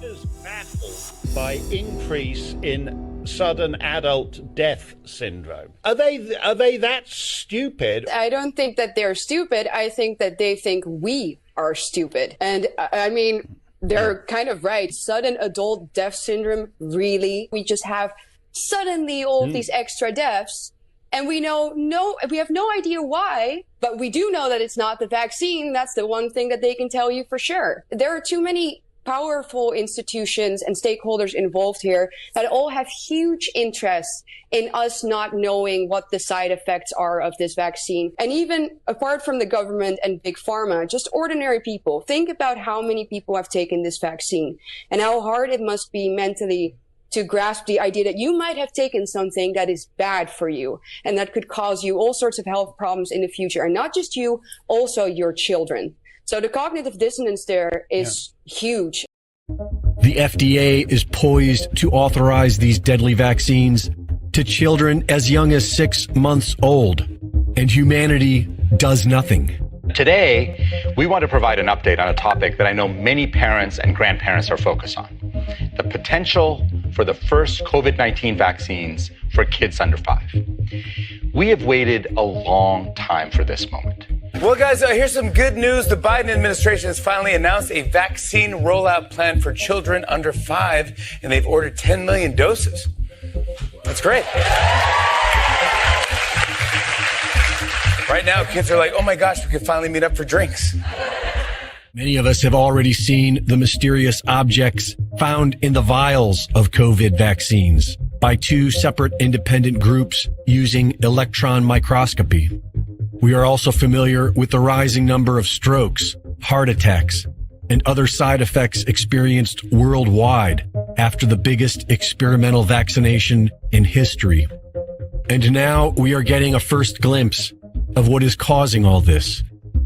Is baffled by increase in sudden adult death syndrome. Are they that stupid? I don't think that they're stupid. I think that they think we are stupid. And I mean, they're kind of right. Sudden adult death syndrome, really? We just have suddenly all these extra deaths. And we have no idea why, but we do know that it's not the vaccine. That's the one thing that they can tell you for sure. There are too many powerful institutions and stakeholders involved here that all have huge interest in us not knowing what the side effects are of this vaccine. And even apart from the government and big pharma, just ordinary people, think about how many people have taken this vaccine and how hard it must be mentally to grasp the idea that you might have taken something that is bad for you and that could cause you all sorts of health problems in the future. And not just you, also your children. So the cognitive dissonance there is huge. The FDA is poised to authorize these deadly vaccines to children as young as 6 months old, and humanity does nothing. Today, we want to provide an update on a topic that I know many parents and grandparents are focused on: the potential for the first COVID-19 vaccines for kids under 5. We have waited a long time for this moment. Well, guys, here's some good news. The Biden administration has finally announced a vaccine rollout plan for children under 5, and they've ordered 10 million doses. That's great. Right now, kids are like, oh my gosh, we can finally meet up for drinks. Many of us have already seen the mysterious objects found in the vials of COVID vaccines by 2 separate independent groups using electron microscopy. We are also familiar with the rising number of strokes, heart attacks, and other side effects experienced worldwide after the biggest experimental vaccination in history. And now we are getting a first glimpse of what is causing all this.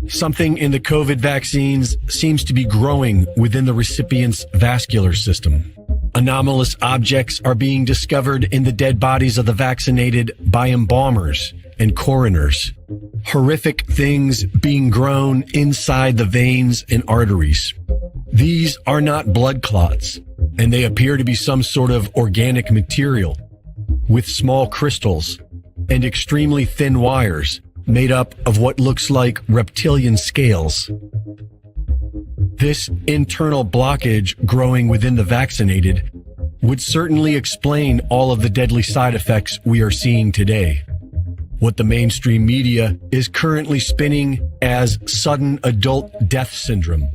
Something in the COVID vaccines seems to be growing within the recipient's vascular system. Anomalous objects are being discovered in the dead bodies of the vaccinated by embalmers and coroners. Horrific things being grown inside the veins and arteries. These are not blood clots, and they appear to be some sort of organic material with small crystals and extremely thin wires made up of what looks like reptilian scales. This internal blockage growing within the vaccinated would certainly explain all of the deadly side effects we are seeing today. What the mainstream media is currently spinning as sudden adult death syndrome.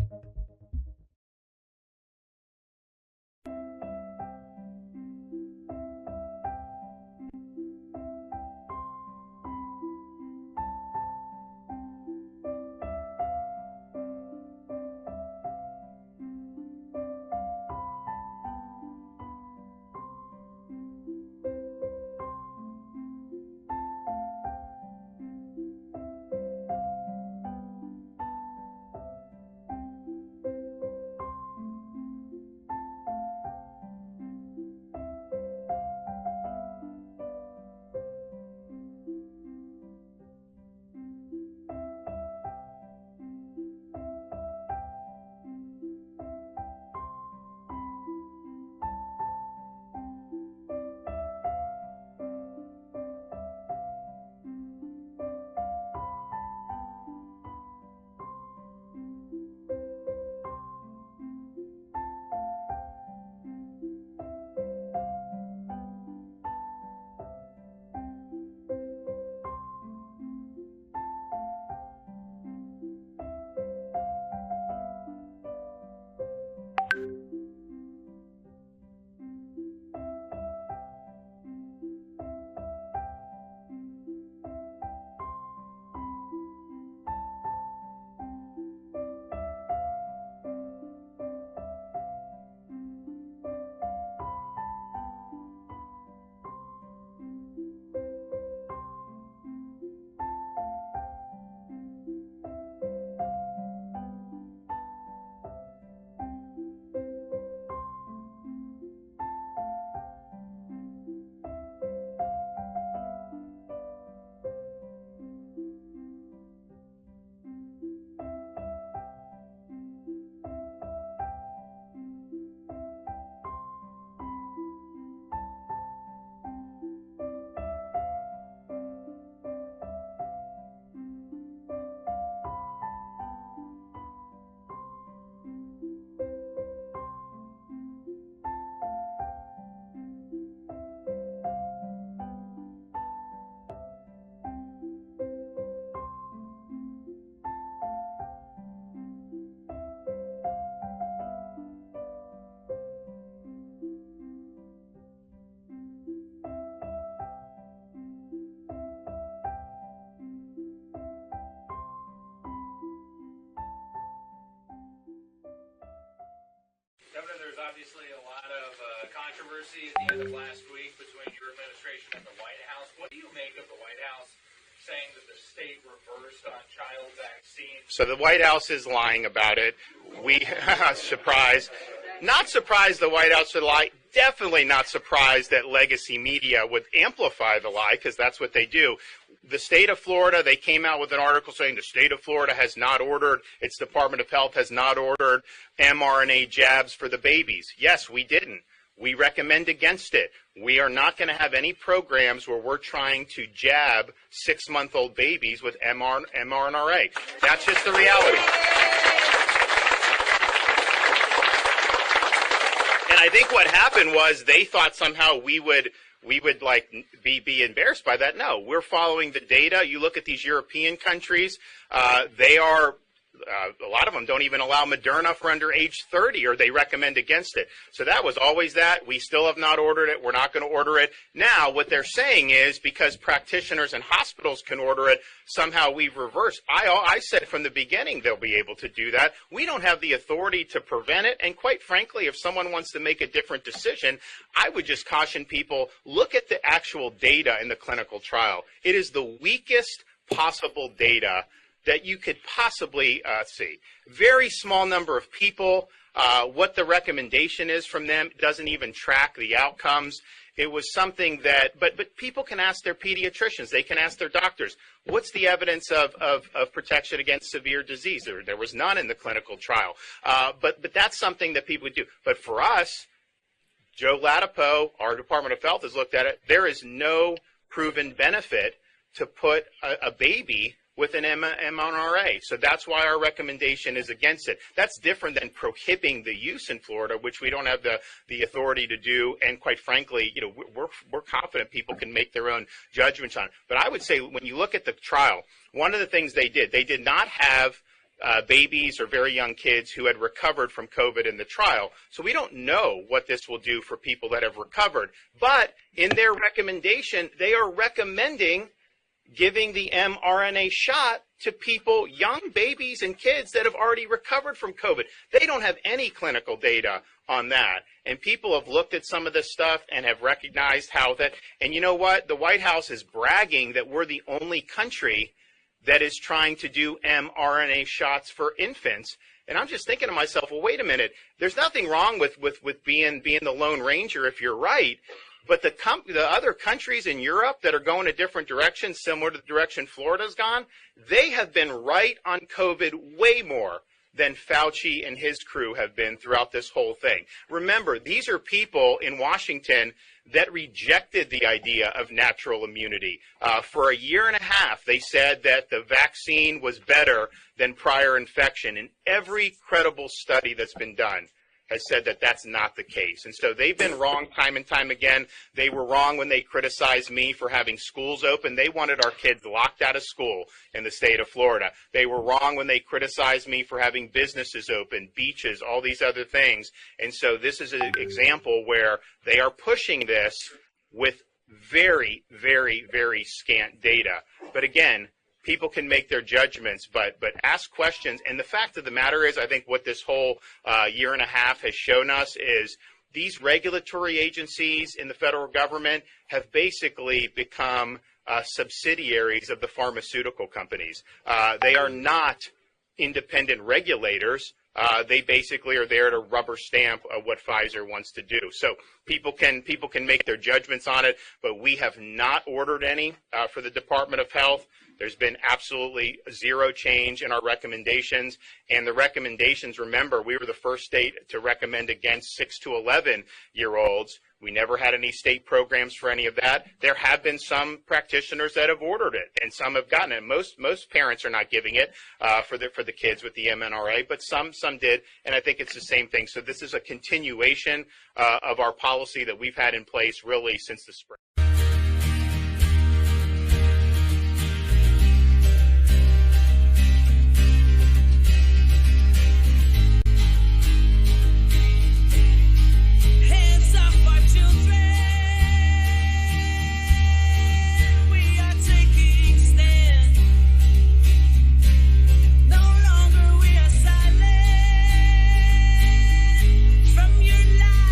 obviously a lot of controversy at the end of last week between your administration and the White House. What do you make of the White House saying that the state reversed on child vaccines? So the White House is lying about it. We, surprise. Not surprised the White House would lie. Definitely not surprised that legacy media would amplify the lie, because that's what they do. The state of Florida, they came out with an article saying the state of Florida has not ordered, its Department of Health has not ordered mRNA jabs for the babies. Yes, we didn't. We recommend against it. We are not going to have any programs where we're trying to jab 6-month-old babies with mRNA. That's just the reality. And I think what happened was they thought somehow we would like be embarrassed by that. No, we're following the data. You look at these European countries, they are a lot of them don't even allow Moderna for under age 30, or they recommend against it. So that was always that. We still have not ordered it. We're not going to order it. Now, what they're saying is because practitioners and hospitals can order it, somehow we've reversed. I said from the beginning they'll be able to do that. We don't have the authority to prevent it. And quite frankly, if someone wants to make a different decision, I would just caution people, look at the actual data in the clinical trial. It is the weakest possible data that you could possibly see. Very small number of people. What the recommendation is from them doesn't even track the outcomes. It was something that, but people can ask their pediatricians. They can ask their doctors. What's the evidence of protection against severe disease? There was none in the clinical trial. But that's something that people would do. But for us, Joe Latipo, our Department of Health, has looked at it. There is no proven benefit to put a baby with an mRNA. So that's why our recommendation is against it. That's different than prohibiting the use in Florida, which we don't have the authority to do. And quite frankly, you know, we're confident people can make their own judgments on it. But I would say when you look at the trial, one of the things they did not have babies or very young kids who had recovered from COVID in the trial. So we don't know what this will do for people that have recovered. But in their recommendation, they are recommending giving the mRNA shot to people, young babies and kids that have already recovered from COVID. They don't have any clinical data on that. And people have looked at some of this stuff and have recognized how that, and you know what? The White House is bragging that we're the only country that is trying to do mRNA shots for infants. And I'm just thinking to myself, well, wait a minute. There's nothing wrong with being the Lone Ranger if you're right. But the other countries in Europe that are going a different direction, similar to the direction Florida's gone, they have been right on COVID way more than Fauci and his crew have been throughout this whole thing. Remember, these are people in Washington that rejected the idea of natural immunity. For a year and a half, they said that the vaccine was better than prior infection. And every credible study that's been done has said that that's not the case. And so they've been wrong time and time again. They were wrong when they criticized me for having schools open. They wanted our kids locked out of school in the state of Florida. They were wrong when they criticized me for having businesses open, beaches, all these other things. And so this is an example where they are pushing this with very, very, very scant data. But again, people can make their judgments, but ask questions. And the fact of the matter is, I think what this whole year and a half has shown us is these regulatory agencies in the federal government have basically become subsidiaries of the pharmaceutical companies. They are not independent regulators. They basically are there to rubber stamp what Pfizer wants to do. So people can make their judgments on it, but we have not ordered any for the Department of Health. There's been absolutely zero change in our recommendations. And the recommendations, remember, we were the first state to recommend against 6 to 11-year-olds. We never had any state programs for any of that. There have been some practitioners that have ordered it, and some have gotten it. Most parents are not giving it for the kids with the mRNA, but some did, and I think it's the same thing. So this is a continuation of our policy that we've had in place really since the spring. From your life.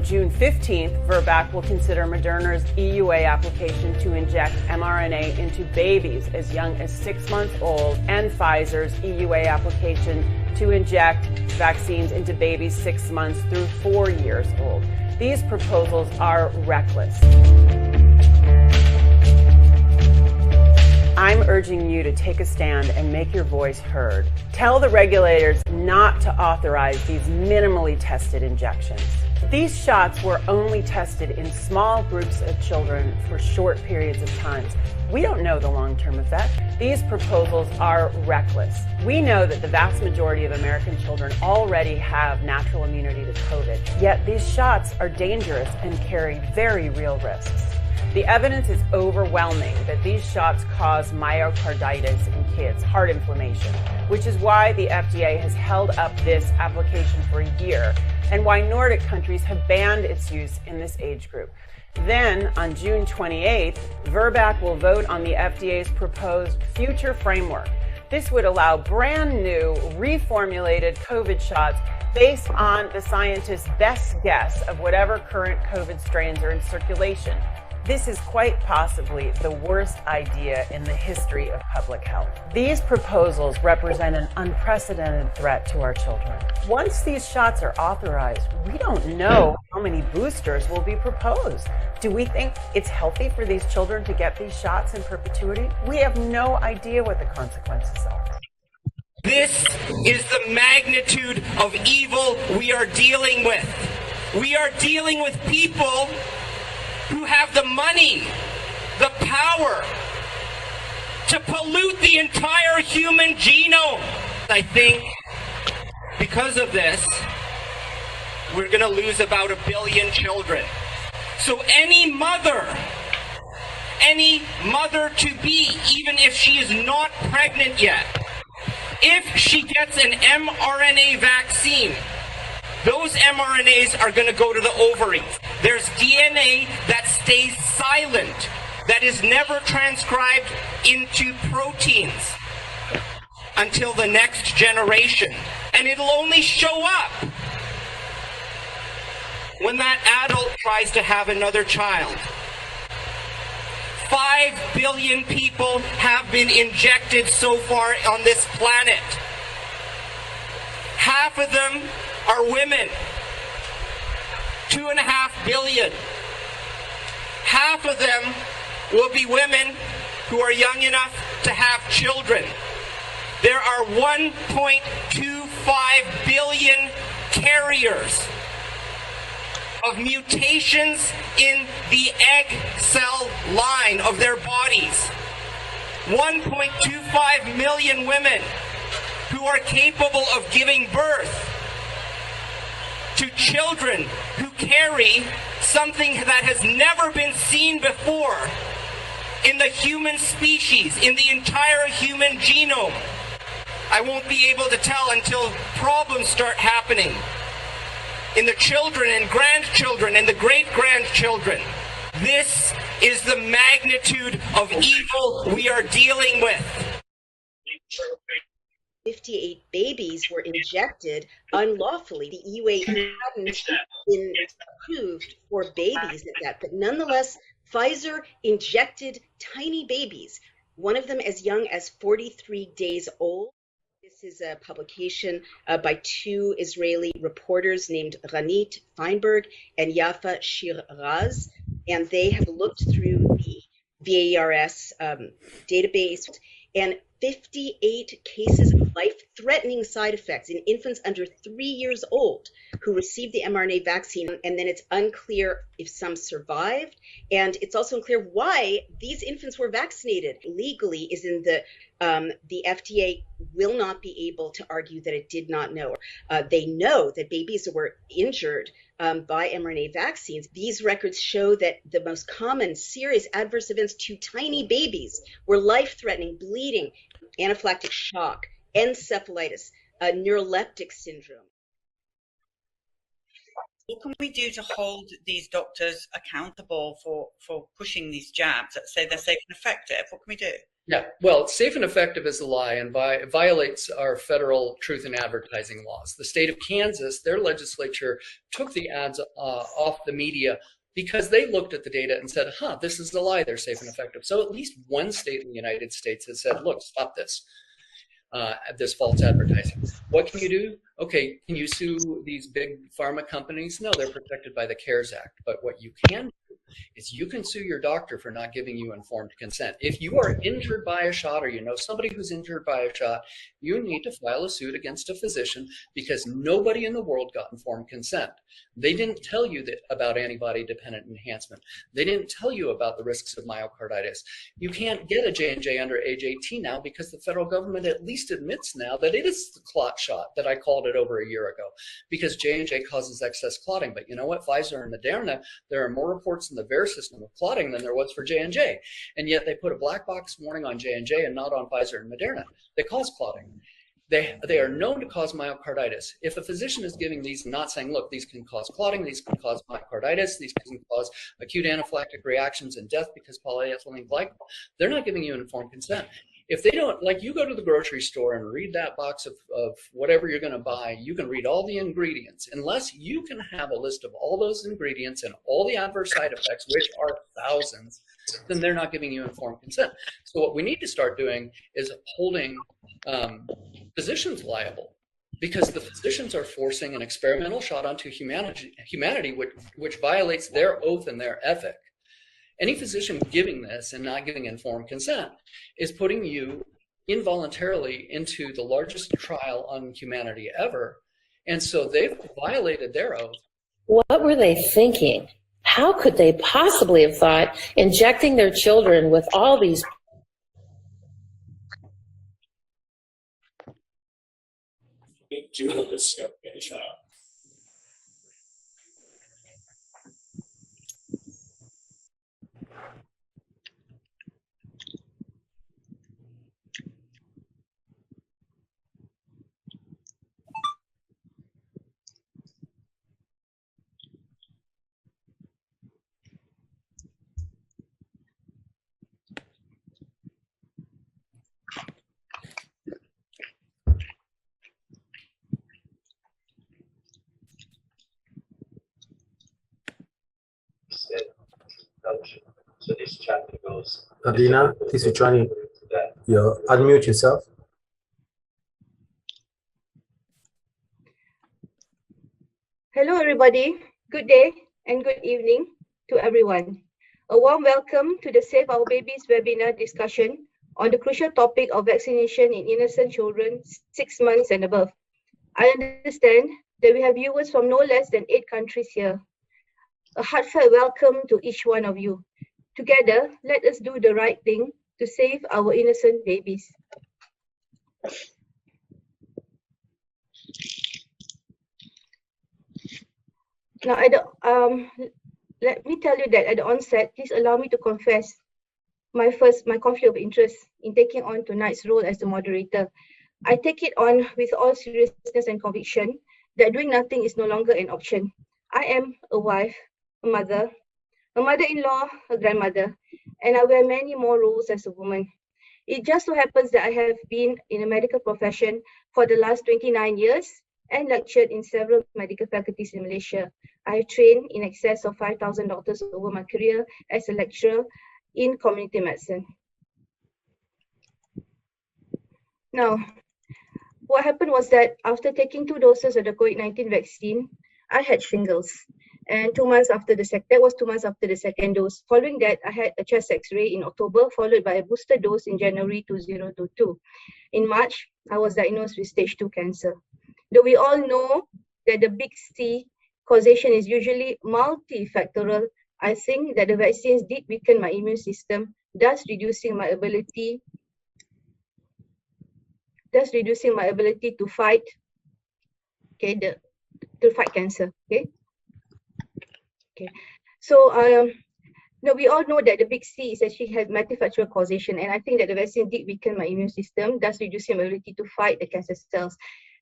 June 15th, VRBPAC will consider Moderna's EUA application to inject mRNA into babies as young as 6 months old, and Pfizer's EUA application to inject vaccines into babies 6 months through 4 years old. These proposals are reckless. I'm urging you to take a stand and make your voice heard. Tell the regulators not to authorize these minimally tested injections. These shots were only tested in small groups of children for short periods of time. We don't know the long-term effect. These proposals are reckless. We know that the vast majority of American children already have natural immunity to COVID, yet these shots are dangerous and carry very real risks. The evidence is overwhelming that these shots cause myocarditis in kids, heart inflammation, which is why the FDA has held up this application for a year and why Nordic countries have banned its use in this age group. Then, on June 28th, VRBPAC will vote on the FDA's proposed future framework. This would allow brand new, reformulated COVID shots based on the scientists' best guess of whatever current COVID strains are in circulation. This is quite possibly the worst idea in the history of public health. These proposals represent an unprecedented threat to our children. Once these shots are authorized, we don't know how many boosters will be proposed. Do we think it's healthy for these children to get these shots in perpetuity? We have no idea what the consequences are. This is the magnitude of evil we are dealing with. We are dealing with people who have the money, the power to pollute the entire human genome. I think because of this, we're going to lose about 1 billion children. So any mother to be, even if she is not pregnant yet, if she gets an mRNA vaccine, those mRNAs are going to go to the ovaries. There's DNA that stays silent, that is never transcribed into proteins until the next generation. And it'll only show up when that adult tries to have another child. 5 billion people have been injected so far on this planet. Half of them are women. 2.5 billion. Half of them will be women who are young enough to have children. There are 1.25 billion carriers of mutations in the egg cell line of their bodies. 1.25 million women who are capable of giving birth to children who carry something that has never been seen before in the human species, in the entire human genome. I won't be able to tell until problems start happening in the children and grandchildren and the great-grandchildren. This is the magnitude of evil we are dealing with. 58 babies were injected unlawfully. The EUA hadn't been approved for babies at that, but nonetheless, Pfizer injected tiny babies, one of them as young as 43 days old. This is a publication by 2 Israeli reporters named Ranit Feinberg and Yafa Shiraz, and they have looked through the VAERS database, and 58 cases of life-threatening side effects in infants under 3 years old who received the mRNA vaccine, and then it's unclear if some survived, and it's also unclear why these infants were vaccinated. Legally is in the FDA will not be able to argue that it did not know. They know that babies were injured by mRNA vaccines. These records show that the most common serious adverse events to tiny babies were life-threatening bleeding, anaphylactic shock, encephalitis, neuroleptic syndrome. What can we do to hold these doctors accountable for pushing these jabs that say they're safe and effective? What can we do? Yeah, well, safe and effective is a lie and violates our federal truth in advertising laws. The state of Kansas, their legislature took the ads off the media because they looked at the data and said, this is a lie, they're safe and effective. So at least one state in the United States has said, look, stop this false advertising. What can you do? Okay, can you sue these big pharma companies? No, they're protected by the CARES Act. But what you can do is you can sue your doctor for not giving you informed consent. If you are injured by a shot or you know somebody who's injured by a shot, you need to file a suit against a physician because nobody in the world got informed consent. They didn't tell you about antibody-dependent enhancement. They didn't tell you about the risks of myocarditis. You can't get a J&J under age 18 now because the federal government at least admits now that it is the clot shot that I called it over a year ago because J&J causes excess clotting. But you know what? Pfizer and Moderna, there are more reports in the VAERS system of clotting than there was for J&J. And yet they put a black box warning on J&J and not on Pfizer and Moderna. They cause clotting. They are known to cause myocarditis. If a physician is giving these and not saying, look, these can cause clotting, these can cause myocarditis, these can cause acute anaphylactic reactions and death because polyethylene glycol, they're not giving you informed consent. If they don't, like you go to the grocery store and read that box of whatever you're going to buy, you can read all the ingredients. Unless you can have a list of all those ingredients and all the adverse side effects, which are thousands, then they're not giving you informed consent. So what we need to start doing is holding physicians liable because the physicians are forcing an experimental shot onto humanity which violates their oath and their ethic. Any physician giving this and not giving informed consent is putting you involuntarily into the largest trial on humanity ever. And so they've violated their oath. What were they thinking? How could they possibly have thought injecting their children with all these So this chapter goes. Adlina, please unmute yourself. Hello, everybody. Good day and good evening to everyone. A warm welcome to the Save Our Babies webinar discussion on the crucial topic of vaccination in innocent children 6 months and above. I understand that we have viewers from no less than 8 countries here. A heartfelt welcome to each one of you. Together, let us do the right thing to save our innocent babies. Now, let me tell you that at the onset, please allow me to confess my conflict of interest in taking on tonight's role as the moderator. I take it on with all seriousness and conviction that doing nothing is no longer an option. I am a wife, a mother-in-law, a grandmother, and I wear many more roles as a woman. It just so happens that I have been in the medical profession for the last 29 years and lectured in several medical faculties in Malaysia. I have trained in excess of 5,000 doctors over my career as a lecturer in community medicine. Now, what happened was that after taking 2 doses of the COVID-19 vaccine, I had shingles. And 2 months after that was 2 months after the second dose. Following that, I had a chest X-ray in October, followed by a booster dose in January 2022. In March, I was diagnosed with stage 2 cancer. Though we all know that the big C causation is usually multifactorial, I think that the vaccines did weaken my immune system, thus reducing my ability to fight, to fight cancer. So we all know that the big C is actually has multifactorial causation, and I think that the vaccine did weaken my immune system, thus reducing my ability to fight the cancer cells.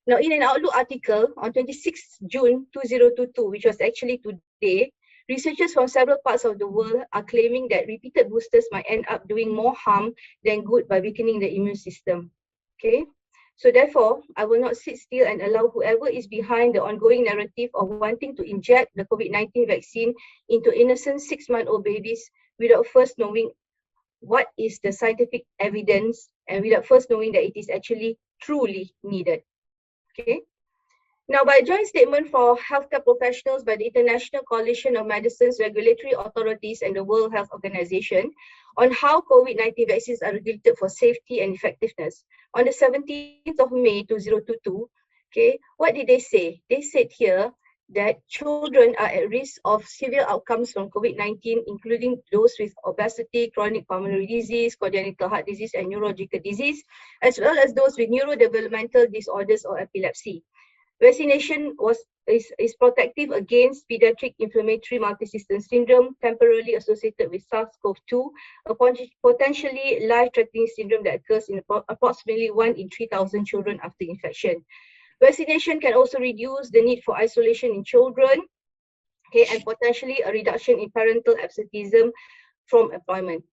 Now, in an Outlook article on 26 June 2022, which was actually today, Researchers from several parts of the world are claiming that repeated boosters might end up doing more harm than good by weakening the immune system. Okay, so therefore, I will not sit still and allow whoever is behind the ongoing narrative of wanting to inject the COVID-19 vaccine into innocent 6-month-old babies without first knowing what is the scientific evidence and without first knowing that it is actually truly needed. Okay. Now, by a joint statement for healthcare professionals by the International Coalition of Medicine's regulatory authorities and the World Health Organization on how COVID-19 vaccines are regulated for safety and effectiveness, on the 17th of May 2022, okay, what did they say? They said here that children are at risk of severe outcomes from COVID-19, including those with obesity, chronic pulmonary disease, congenital heart disease, and neurological disease, as well as those with neurodevelopmental disorders or epilepsy. Vaccination is protective against pediatric inflammatory multisystem syndrome temporarily associated with SARS-CoV-2, a potentially life-threatening syndrome that occurs in approximately 1 in 3,000 children after infection. Vaccination can also reduce the need for isolation in children, okay, and potentially a reduction in parental absenteeism from employment.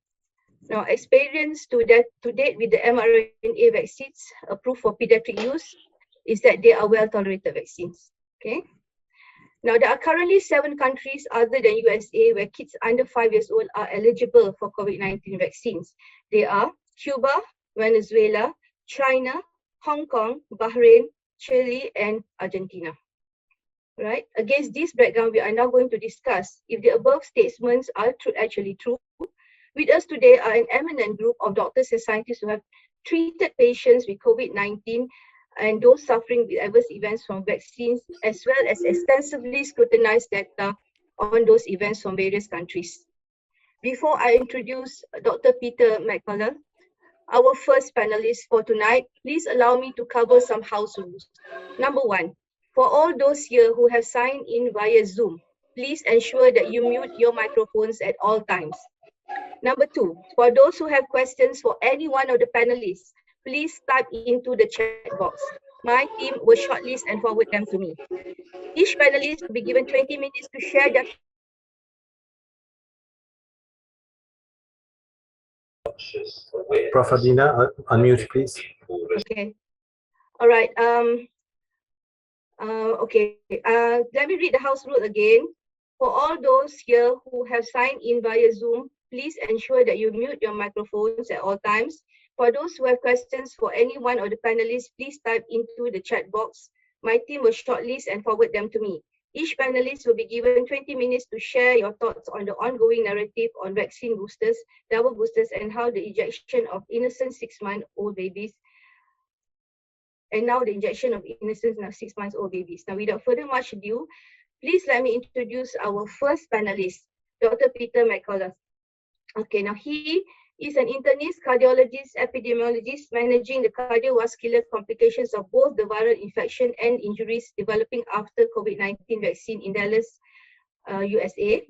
Now, experience to date with the mRNA vaccines approved for pediatric use is that they are well-tolerated vaccines, okay? Now, there are currently 7 countries other than USA where kids under 5 years old are eligible for COVID-19 vaccines. They are Cuba, Venezuela, China, Hong Kong, Bahrain, Chile, and Argentina. Right? Against this background, we are now going to discuss if the above statements are actually true. With us today are an eminent group of doctors and scientists who have treated patients with COVID-19 and those suffering with adverse events from vaccines, as well as extensively scrutinized data on those events from various countries. Before I introduce Dr. Peter McCullough, our first panelist for tonight, please allow me to cover some house rules. Number 1, for all those here who have signed in via Zoom, please ensure that you mute your microphones at all times. Number 2, for those who have questions for any one of the panelists, please type into the chat box. My team will shortlist and forward them to me. Each panelist will be given 20 minutes to share their Prof. Adlina, unmute, please. Okay. All right. Okay. Let me read the house rule again. For all those here who have signed in via Zoom, please ensure that you mute your microphones at all times. For those who have questions for any one of the panelists, please type into the chat box. My team will shortlist and forward them to me. Each panelist will be given 20 minutes to share your thoughts on the ongoing narrative on vaccine boosters, double boosters, and how the injection of innocent 6-month-old babies, and now the injection of innocent 6-month-old babies. Now, without further much ado, please let me introduce our first panelist, Dr. Peter McCullough. Okay, now he is an internist, cardiologist, epidemiologist, managing the cardiovascular complications of both the viral infection and injuries developing after COVID-19 vaccine in Dallas, USA.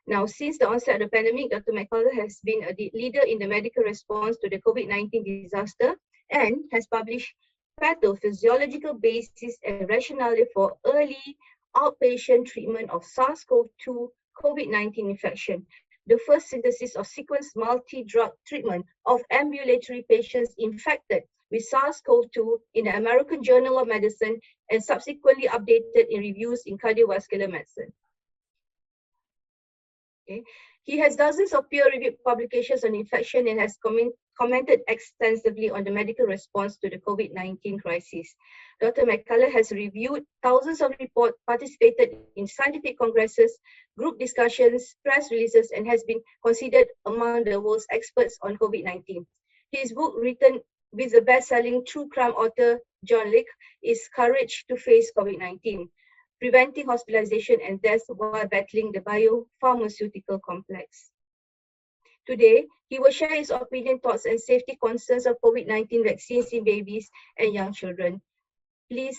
Now, since the onset of the pandemic, Dr. McCullough has been a leader in the medical response to the COVID-19 disaster and has published pathophysiological basis and rationale for early outpatient treatment of SARS-CoV-2 COVID-19 infection, the first synthesis of sequenced multi-drug treatment of ambulatory patients infected with SARS-CoV-2 in the American Journal of Medicine and subsequently updated in reviews in cardiovascular medicine. Okay. He has dozens of peer-reviewed publications on infection and has commented extensively on the medical response to the COVID-19 crisis. Dr. McCullough has reviewed thousands of reports, participated in scientific congresses, group discussions, press releases, and has been considered among the world's experts on COVID-19. His book, written with the best-selling true crime author John Lick, is Courage to Face COVID-19, Preventing Hospitalization and Death While Battling the Biopharmaceutical Complex. Today, he will share his opinion, thoughts, and safety concerns of COVID-19 vaccines in babies and young children. Please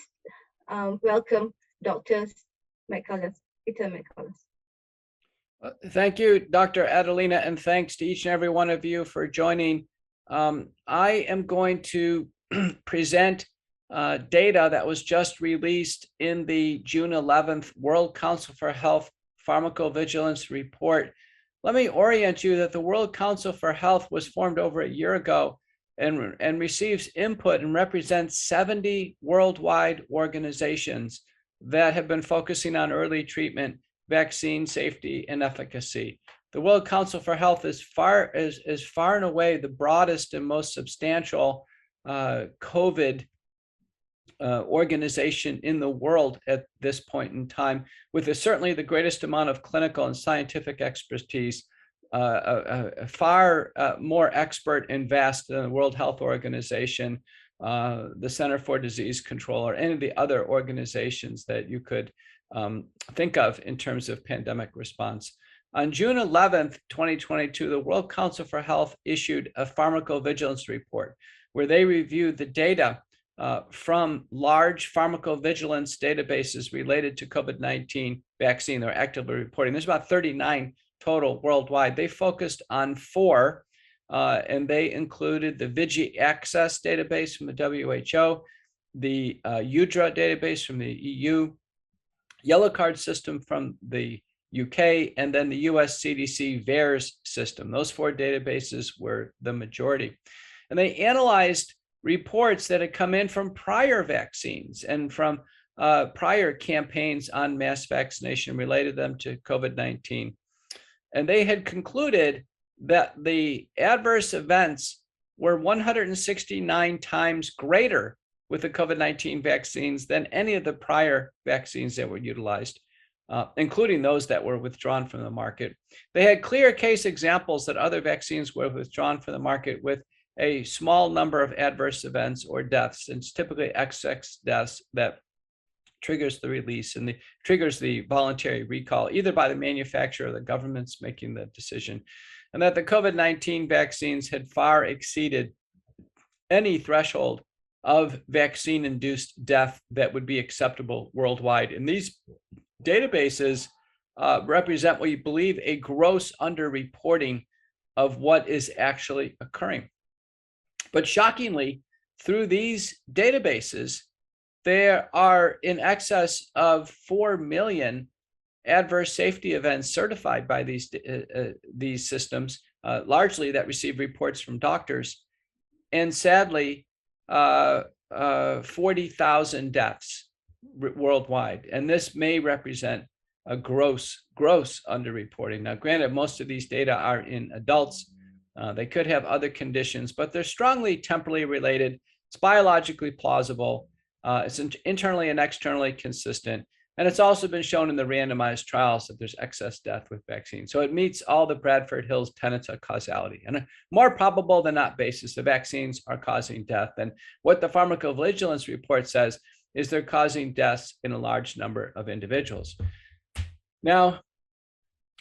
welcome Dr. McCullough, Peter McCullough. Thank you, Dr. Adlina, and thanks to each and every one of you for joining. I am going to present data that was just released in the June 11th World Council for Health pharmacovigilance report, let me orient you that the World Council for Health was formed over a year ago and receives input and represents 70 worldwide organizations that have been focusing on early treatment, vaccine safety, and efficacy. The World Council for Health is far and away the broadest and most substantial COVID organization in the world at this point in time, with certainly the greatest amount of clinical and scientific expertise, far more expert and vast than the World Health Organization, the Center for Disease Control, or any of the other organizations that you could think of in terms of pandemic response. On June 11th, 2022, the World Council for Health issued a pharmacovigilance report where they reviewed the data from large pharmacovigilance databases related to COVID-19 vaccine. They're actively reporting. There's about 39 total worldwide. They focused on 4, and they included the Vigi Access database from the WHO, the UDRA database from the EU, Yellow Card system from the UK, and then the US CDC VAERS system. Those 4 databases were the majority. And they analyzed reports that had come in from prior vaccines and from prior campaigns on mass vaccination, related them to COVID-19. And they had concluded that the adverse events were 169 times greater with the COVID-19 vaccines than any of the prior vaccines that were utilized, including those that were withdrawn from the market. They had clear case examples that other vaccines were withdrawn from the market with a small number of adverse events or deaths. And it's typically XX deaths that triggers the release and triggers the voluntary recall, either by the manufacturer or the government's making the decision. And that the COVID-19 vaccines had far exceeded any threshold of vaccine-induced death that would be acceptable worldwide. And these databases represent what you believe a gross underreporting of what is actually occurring. But shockingly, through these databases, there are in excess of 4 million adverse safety events certified by these systems, largely that receive reports from doctors, and sadly, 40,000 deaths worldwide. And this may represent a gross underreporting. Now, granted, most of these data are in adults. They could have other conditions, but they're strongly temporally related. It's biologically plausible. It's internally and externally consistent. And it's also been shown in the randomized trials that there's excess death with vaccines. So it meets all the Bradford Hill's tenets of causality. And a more probable than not basis, the vaccines are causing death. And what the pharmacovigilance report says is they're causing deaths in a large number of individuals. Now,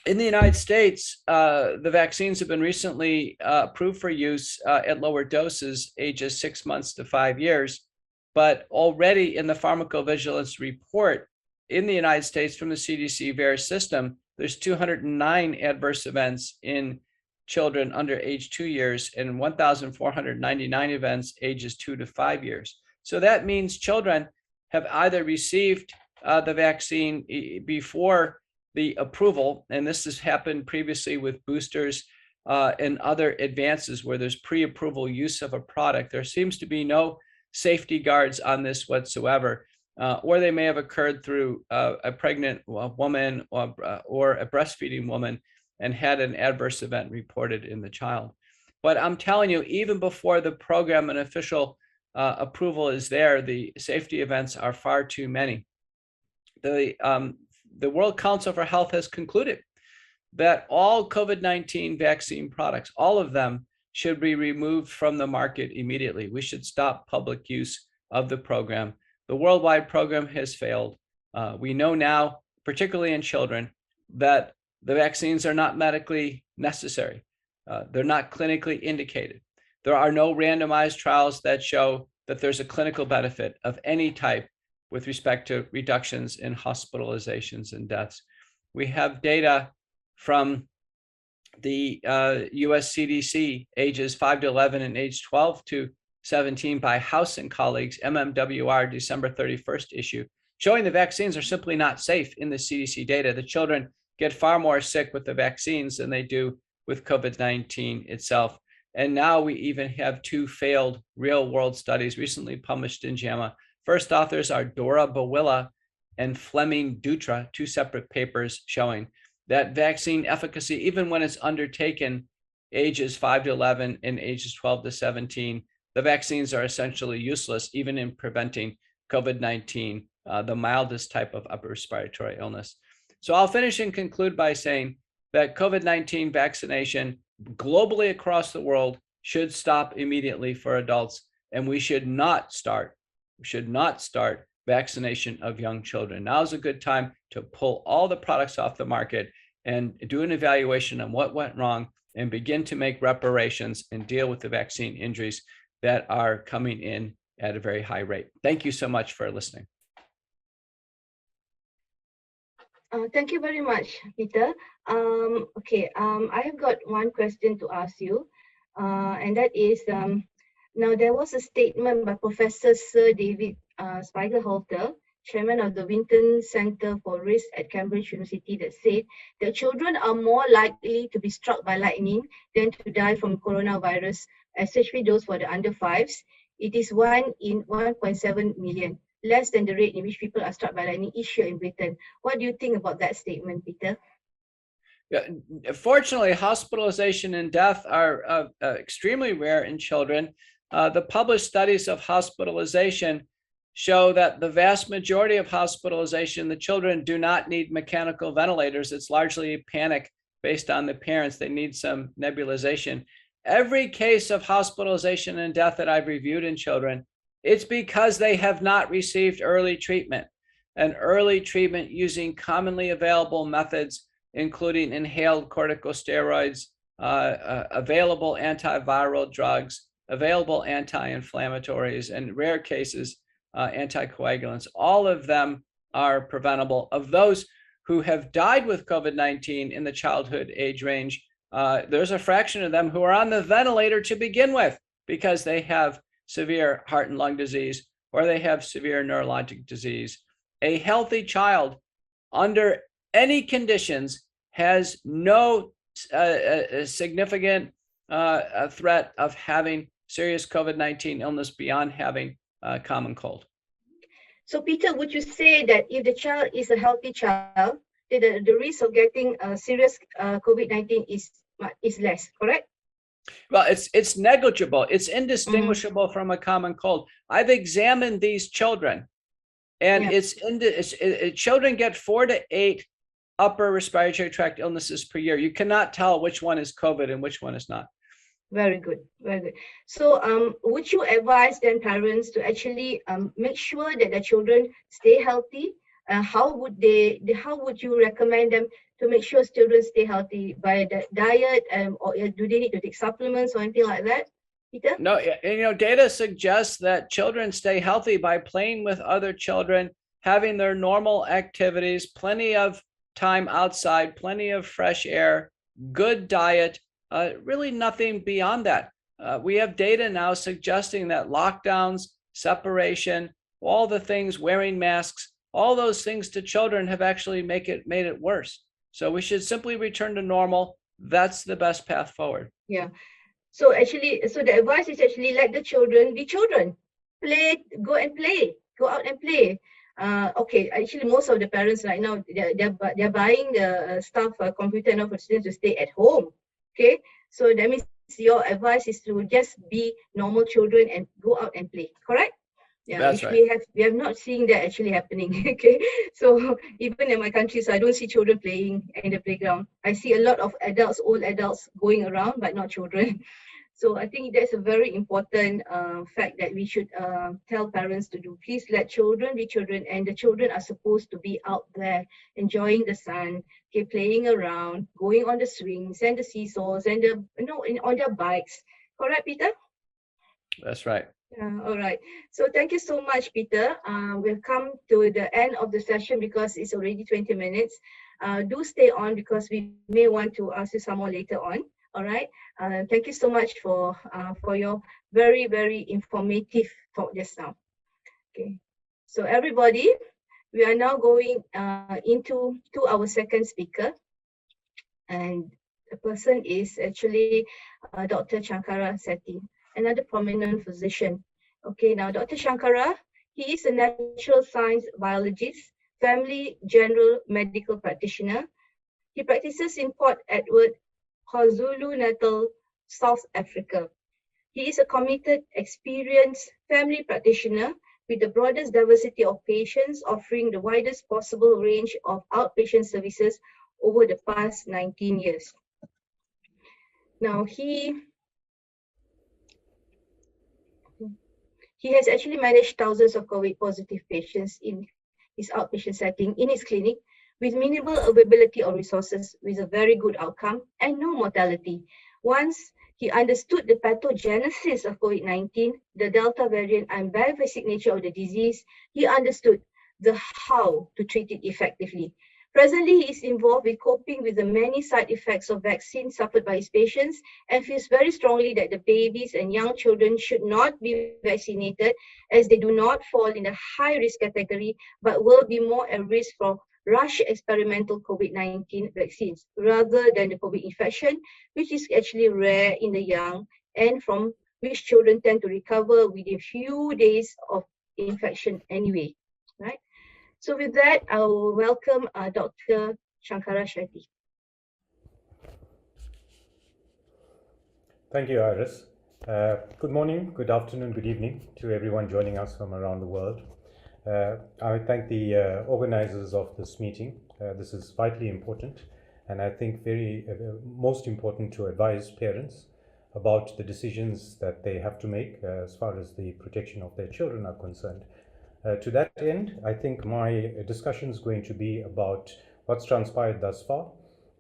in the United States, the vaccines have been recently approved for use at lower doses, ages 6 months to 5 years. But already in the pharmacovigilance report in the United States from the CDC VAERS system, there's 209 adverse events in children under age 2 years and 1,499 events ages 2 to 5 years. So that means children have either received the vaccine before the approval, and this has happened previously with boosters and other advances where there's pre-approval use of a product. There seems to be no safety guards on this whatsoever, or they may have occurred through a pregnant woman or a breastfeeding woman and had an adverse event reported in the child. But I'm telling you, even before the program and official approval is there, the safety events are far too many. The World Council for Health has concluded that all COVID-19 vaccine products, all of them, should be removed from the market immediately. We should stop public use of the program. The worldwide program has failed. We know now, particularly in children, that the vaccines are not medically necessary. They're not clinically indicated. There are no randomized trials that show that there's a clinical benefit of any type with respect to reductions in hospitalizations and deaths. We have data from the US CDC, ages 5 to 11 and age 12 to 17 by House and colleagues, MMWR, December 31st issue, showing the vaccines are simply not safe in the CDC data. The children get far more sick with the vaccines than they do with COVID-19 itself. And now we even have 2 failed real-world studies recently published in JAMA. First authors are Dora Bawilla and Fleming Dutra, 2 separate papers showing that vaccine efficacy, even when it's undertaken ages 5 to 11 and ages 12 to 17, the vaccines are essentially useless, even in preventing COVID-19, the mildest type of upper respiratory illness. So I'll finish and conclude by saying that COVID-19 vaccination globally across the world should stop immediately for adults, and we should not start vaccination of young children. Now is a good time to pull all the products off the market and do an evaluation on what went wrong and begin to make reparations and deal with the vaccine injuries that are coming in at a very high rate. Thank you so much for listening. Thank you very much, Peter. I have got one question to ask you, and that is, now there was a statement by Professor Sir David Spiegelhalter, chairman of the Winton Center for Risk at Cambridge University, that said that children are more likely to be struck by lightning than to die from coronavirus, especially those for the under 5s. It is 1 in 1.7 million, less than the rate in which people are struck by lightning each year in Britain. What do you think about that statement, Peter? Yeah, fortunately, hospitalization and death are extremely rare in children. The published studies of hospitalization show that the vast majority of hospitalization, the children do not need mechanical ventilators. It's largely panic based on the parents. They need some nebulization. Every case of hospitalization and death that I've reviewed in children, it's because they have not received early treatment. And early treatment using commonly available methods, including inhaled corticosteroids, available antiviral drugs, available anti-inflammatories, and rare cases, anticoagulants. All of them are preventable. Of those who have died with COVID-19 in the childhood age range, there's a fraction of them who are on the ventilator to begin with because they have severe heart and lung disease or they have severe neurologic disease. A healthy child under any conditions has no significant threat of having serious COVID-19 illness beyond having common cold. So Peter, would you say that if the child is a healthy child, the risk of getting serious COVID-19 is less, correct? Well, it's negligible. It's indistinguishable from a common cold. I've examined these children, and children get 4 to 8 upper respiratory tract illnesses per year. You cannot tell which one is COVID and which one is not. Very good, very good. So would you advise then parents to actually make sure that the children stay healthy? How would you recommend them to make sure children stay healthy? By the diet, or do they need to take supplements or anything like that, Peter? No, data suggests that children stay healthy by playing with other children, having their normal activities, plenty of time outside, plenty of fresh air, good diet, really nothing beyond that. We have data now suggesting that lockdowns, separation, all the things, wearing masks, all those things to children have actually made it worse. So we should simply return to normal. That's the best path forward. Yeah. So the advice is actually let the children be children. Play, go out and play. Okay, actually most of the parents right now, they're buying the stuff, computer and all for students to stay at home. Okay, so that means your advice is to just be normal children and go out and play, correct? Yeah, that's right. We have not seen that actually happening. Okay, so even in my country, so I don't see children playing in the playground. I see a lot of adults, old adults going around, but not children. So I think that's a very important fact that we should tell parents to do. Please let children be children, and the children are supposed to be out there enjoying the sun, okay, playing around, going on the swings and the seesaws and on their bikes. Correct, Peter? That's right. All right. So thank you so much, Peter. We've come to the end of the session because it's already 20 minutes. Do stay on because we may want to ask you some more later on. All right. Thank you so much for your very, very informative talk just now. Okay. So everybody, we are now going into our second speaker. And the person is actually Dr. Shankara Chetty, another prominent physician. Okay, now Dr. Shankara, he is a natural science biologist, family general medical practitioner. He practices in Port Edward, KwaZulu-Natal, South Africa. He is a committed, experienced family practitioner with the broadest diversity of patients, offering the widest possible range of outpatient services over the past 19 years. Now, he has actually managed thousands of COVID positive patients in his outpatient setting in his clinic with minimal availability of resources, with a very good outcome and no mortality. Once he understood the pathogenesis of COVID-19, the Delta variant and very basic nature of the disease, he understood the how to treat it effectively. Presently, he is involved with coping with the many side effects of vaccines suffered by his patients and feels very strongly that the babies and young children should not be vaccinated, as they do not fall in the high risk category, but will be more at risk from rush experimental COVID-19 vaccines rather than the COVID infection, which is actually rare in the young and from which children tend to recover within a few days of infection anyway, right? So with that, I will welcome Dr. Shankara Chetty. Thank you, Iris. Good morning, good afternoon, good evening to everyone joining us from around the world. I thank the organizers of this meeting. This is vitally important, and I think most important to advise parents about the decisions that they have to make as far as the protection of their children are concerned. To that end, I think my discussion is going to be about what's transpired thus far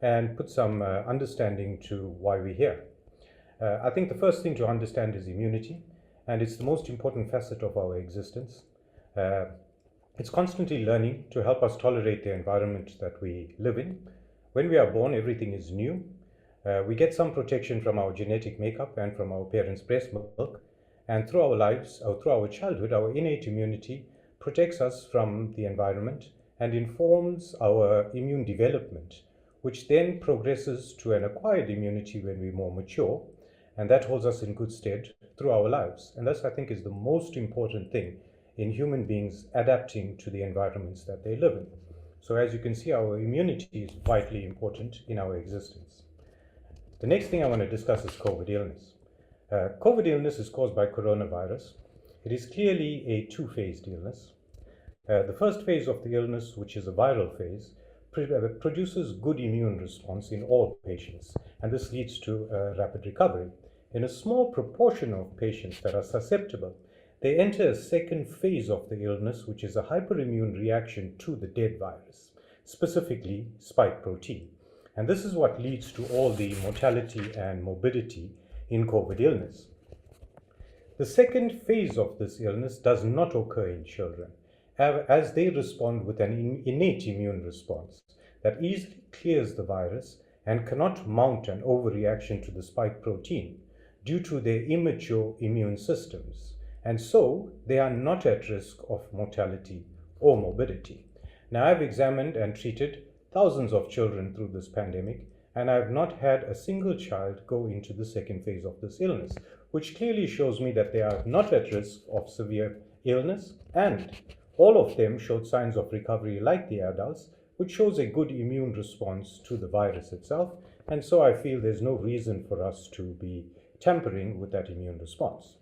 and put some understanding to why we're here. I think the first thing to understand is immunity, and it's the most important facet of our existence. It's constantly learning to help us tolerate the environment that we live in. When we are born, everything is new. We get some protection from our genetic makeup and from our parents' breast milk. And through our lives, or through our childhood, our innate immunity protects us from the environment and informs our immune development, which then progresses to an acquired immunity when we're more mature. And that holds us in good stead through our lives. And this, I think, is the most important thing in human beings adapting to the environments that they live in. So as you can see, our immunity is vitally important in our existence. The next thing I want to discuss is COVID illness. COVID illness is caused by coronavirus. It is clearly a two-phased illness. The first phase of the illness, which is a viral phase, produces good immune response in all patients, and this leads to rapid recovery. In a small proportion of patients that are susceptible, they enter a second phase of the illness, which is a hyperimmune reaction to the dead virus, specifically spike protein. And this is what leads to all the mortality and morbidity in COVID illness. The second phase of this illness does not occur in children, as they respond with an innate immune response that easily clears the virus and cannot mount an overreaction to the spike protein due to their immature immune systems. And so they are not at risk of mortality or morbidity. Now, I've examined and treated thousands of children through this pandemic, and I have not had a single child go into the second phase of this illness, which clearly shows me that they are not at risk of severe illness, and all of them showed signs of recovery like the adults, which shows a good immune response to the virus itself. And so I feel there's no reason for us to be tampering with that immune response.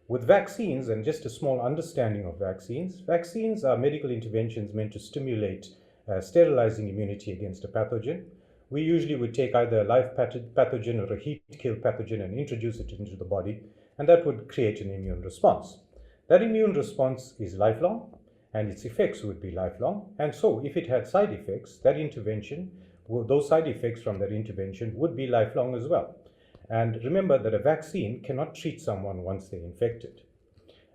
With vaccines, and just a small understanding of vaccines, vaccines are medical interventions meant to stimulate sterilizing immunity against a pathogen. We usually would take either a live pathogen or a heat-kill pathogen and introduce it into the body, and that would create an immune response. That immune response is lifelong, and its effects would be lifelong. And so if it had side effects, that intervention, those side effects from that intervention would be lifelong as well. And remember that a vaccine cannot treat someone once they're infected.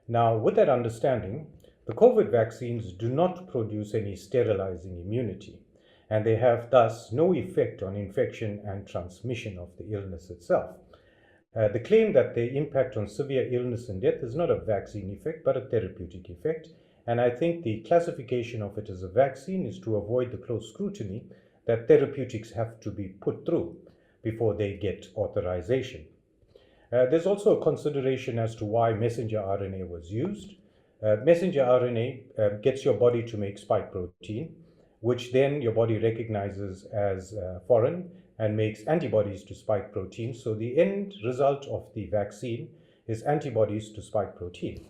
Now, with that understanding, the COVID vaccines do not produce any sterilizing immunity, and they have thus no effect on infection and transmission of the illness itself. The claim that they impact on severe illness and death is not a vaccine effect, but a therapeutic effect. And I think the classification of it as a vaccine is to avoid the close scrutiny that therapeutics have to be put through before they get authorization. There's also a consideration as to why messenger RNA was used. Messenger RNA gets your body to make spike protein, which then your body recognizes as foreign and makes antibodies to spike protein. So the end result of the vaccine is antibodies to spike protein.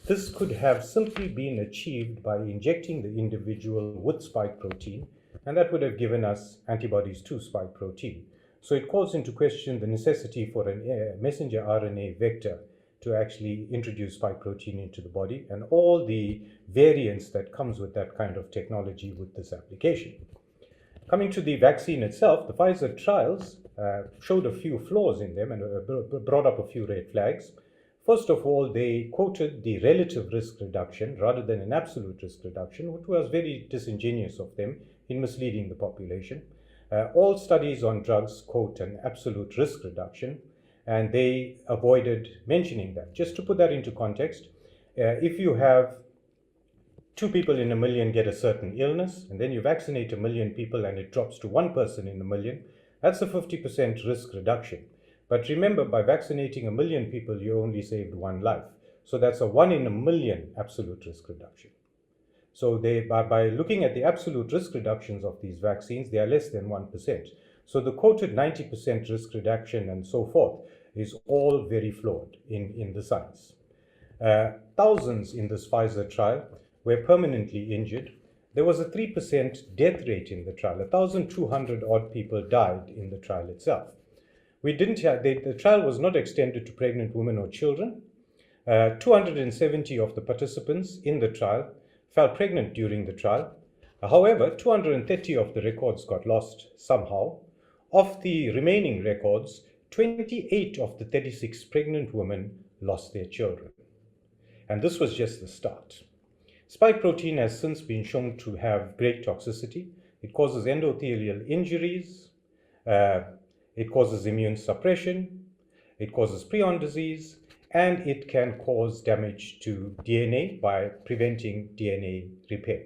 This could have simply been achieved by injecting the individual with spike protein, and that would have given us antibodies to spike protein. So it calls into question the necessity for a messenger RNA vector to actually introduce spike protein into the body and all the variance that comes with that kind of technology with this application. Coming to the vaccine itself, the Pfizer trials showed a few flaws in them and brought up a few red flags. First of all, they quoted the relative risk reduction rather than an absolute risk reduction, which was very disingenuous of them in misleading the population. All studies on drugs quote an absolute risk reduction, and they avoided mentioning that. Just to put that into context, if you have 2 people in a million get a certain illness, and then you vaccinate 1 million people and it drops to 1 person in a million, that's a 50% risk reduction. But remember, by vaccinating 1 million people, you only saved 1 life. So that's a 1 in a million absolute risk reduction. So by looking at the absolute risk reductions of these vaccines, they are less than 1%. So the quoted 90% risk reduction and so forth is all very flawed in the science. Thousands in this Pfizer trial were permanently injured. There was a 3% death rate in the trial. 1,200 odd people died in the trial itself. The trial was not extended to pregnant women or children. 270 of the participants in the trial fell pregnant during the trial. However, 230 of the records got lost somehow. Of the remaining records, 28 of the 36 pregnant women lost their children. And this was just the start. Spike protein has since been shown to have great toxicity. It causes endothelial injuries, it causes immune suppression, it causes prion disease, and it can cause damage to DNA by preventing DNA repair.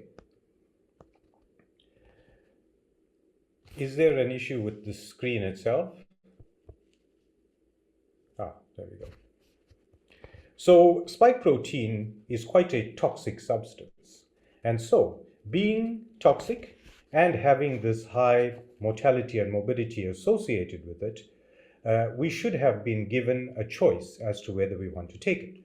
Is there an issue with the screen itself? There we go. So spike protein is quite a toxic substance. And so being toxic and having this high mortality and morbidity associated with it, we should have been given a choice as to whether we want to take it.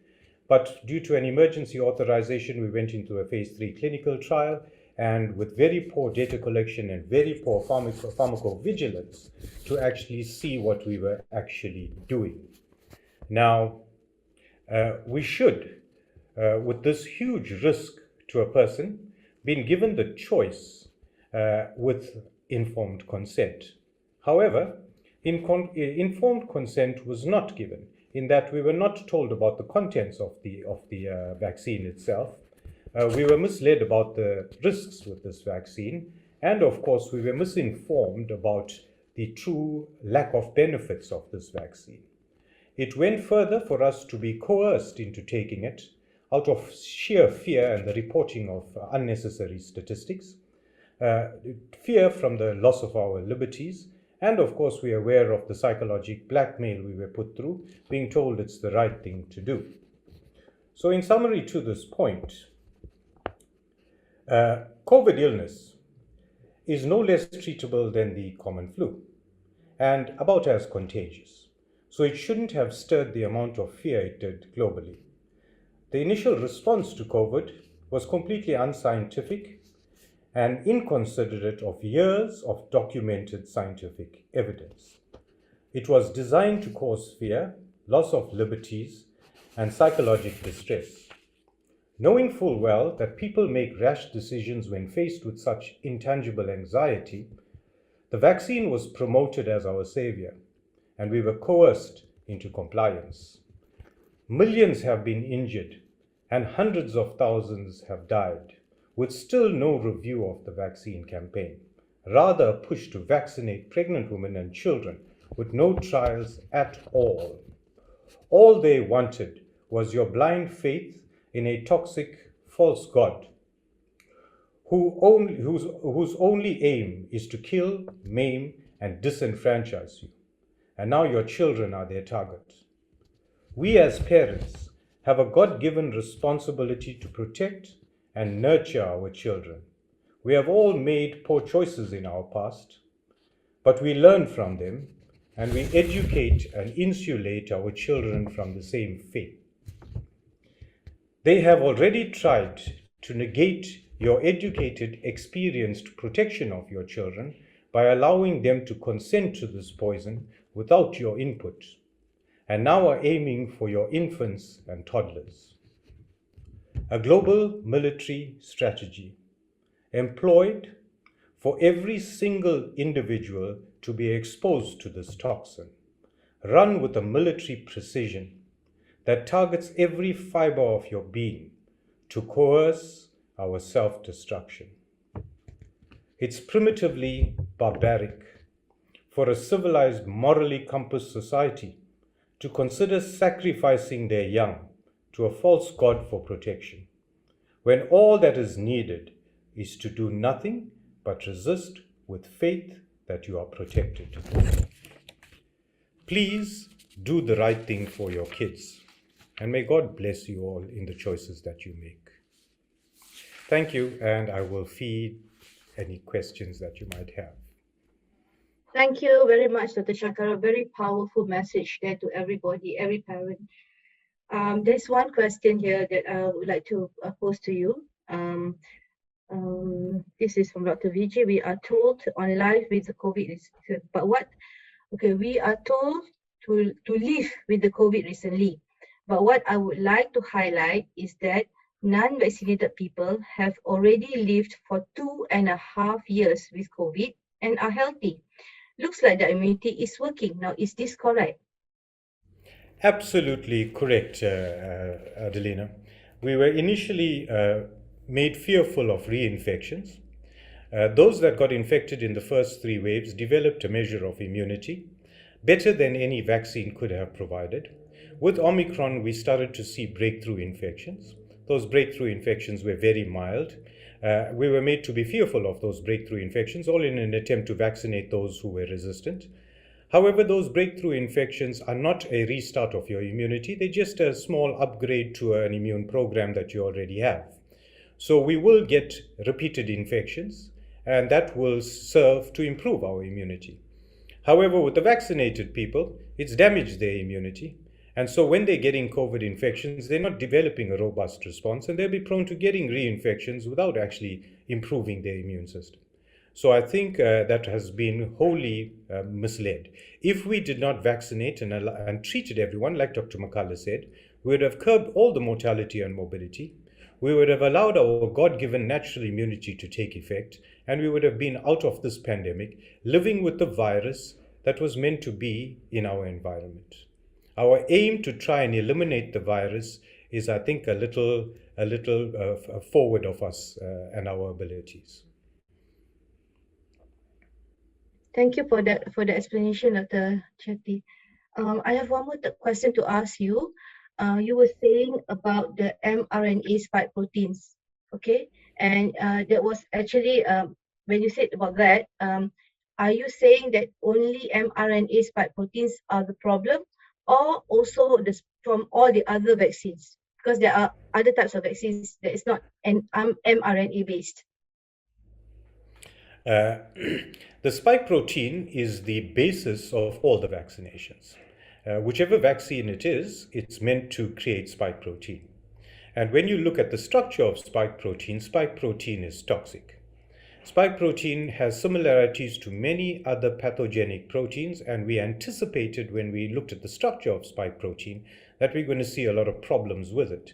But due to an emergency authorization, we went into a phase 3 clinical trial, and with very poor data collection and very poor pharmacovigilance to actually see what we were actually doing. Now, we should, with this huge risk to a person, been given the choice with informed consent. However, informed consent was not given, in that we were not told about the contents of the vaccine itself. We were misled about the risks with this vaccine, and of course we were misinformed about the true lack of benefits of this vaccine. It went further for us to be coerced into taking it out of sheer fear and the reporting of unnecessary statistics, fear from the loss of our liberties, and of course we are aware of the psychological blackmail we were put through, being told it's the right thing to do. So in summary to this point, COVID illness is no less treatable than the common flu and about as contagious. So it shouldn't have stirred the amount of fear it did globally. The initial response to COVID was completely unscientific and inconsiderate of years of documented scientific evidence. It was designed to cause fear, loss of liberties, and psychological distress. Knowing full well that people make rash decisions when faced with such intangible anxiety, the vaccine was promoted as our savior, and we were coerced into compliance. Millions have been injured, and hundreds of thousands have died, with still no review of the vaccine campaign, rather a push to vaccinate pregnant women and children with no trials at all. All they wanted was your blind faith in a toxic false god whose only aim is to kill, maim, and disenfranchise you. And now your children are their target. We as parents have a God-given responsibility to protect and nurture our children. We have all made poor choices in our past, but we learn from them and we educate and insulate our children from the same fate. They have already tried to negate your educated, experienced protection of your children by allowing them to consent to this poison without your input, and now are aiming for your infants and toddlers. A global military strategy employed for every single individual to be exposed to this toxin, run with a military precision that targets every fiber of your being to coerce our self-destruction. It's primitively barbaric for a civilized, morally compassed society to consider sacrificing their young to a false god for protection, when all that is needed is to do nothing but resist with faith that you are protected. Please do the right thing for your kids, and may God bless you all in the choices that you make. Thank you, and I will feed any questions that you might have. Thank you very much, Dr. Shankara. Very powerful message there to everybody, every parent. There's one question here that I would like to pose to you. This is from Dr. Vijay. We are told on live with the COVID, but what? Okay, we are told to live with the COVID recently. But what I would like to highlight is that non-vaccinated people have already lived for 2.5 years with COVID and are healthy. Looks like the immunity is working. Now, is this correct? Absolutely correct, Adlina. We were initially made fearful of reinfections. Those that got infected in the first 3 waves developed a measure of immunity, better than any vaccine could have provided. With Omicron, we started to see breakthrough infections. Those breakthrough infections were very mild. We were made to be fearful of those breakthrough infections, all in an attempt to vaccinate those who were resistant. However, those breakthrough infections are not a restart of your immunity. They're just a small upgrade to an immune program that you already have. So we will get repeated infections, and that will serve to improve our immunity. However, with the vaccinated people, it's damaged their immunity. And so when they're getting COVID infections, they're not developing a robust response, and they'll be prone to getting reinfections without actually improving their immune system. So I think that has been wholly misled. If we did not vaccinate and treated everyone, like Dr. McCullough said, we would have curbed all the mortality and morbidity. We would have allowed our God-given natural immunity to take effect, and we would have been out of this pandemic, living with the virus that was meant to be in our environment. Our aim to try and eliminate the virus is, I think, a little forward of us and our abilities. Thank you for the explanation, Dr. Chetty. I have one more question to ask you. You were saying about the mRNA spike proteins, okay? And that was actually, when you said about that, are you saying that only mRNA spike proteins are the problem, or also from all the other vaccines? Because there are other types of vaccines that is not mRNA based. The spike protein is the basis of all the vaccinations. Whichever vaccine it is, it's meant to create spike protein. And when you look at the structure of spike protein is toxic. Spike protein has similarities to many other pathogenic proteins, and we anticipated when we looked at the structure of spike protein that we're going to see a lot of problems with it.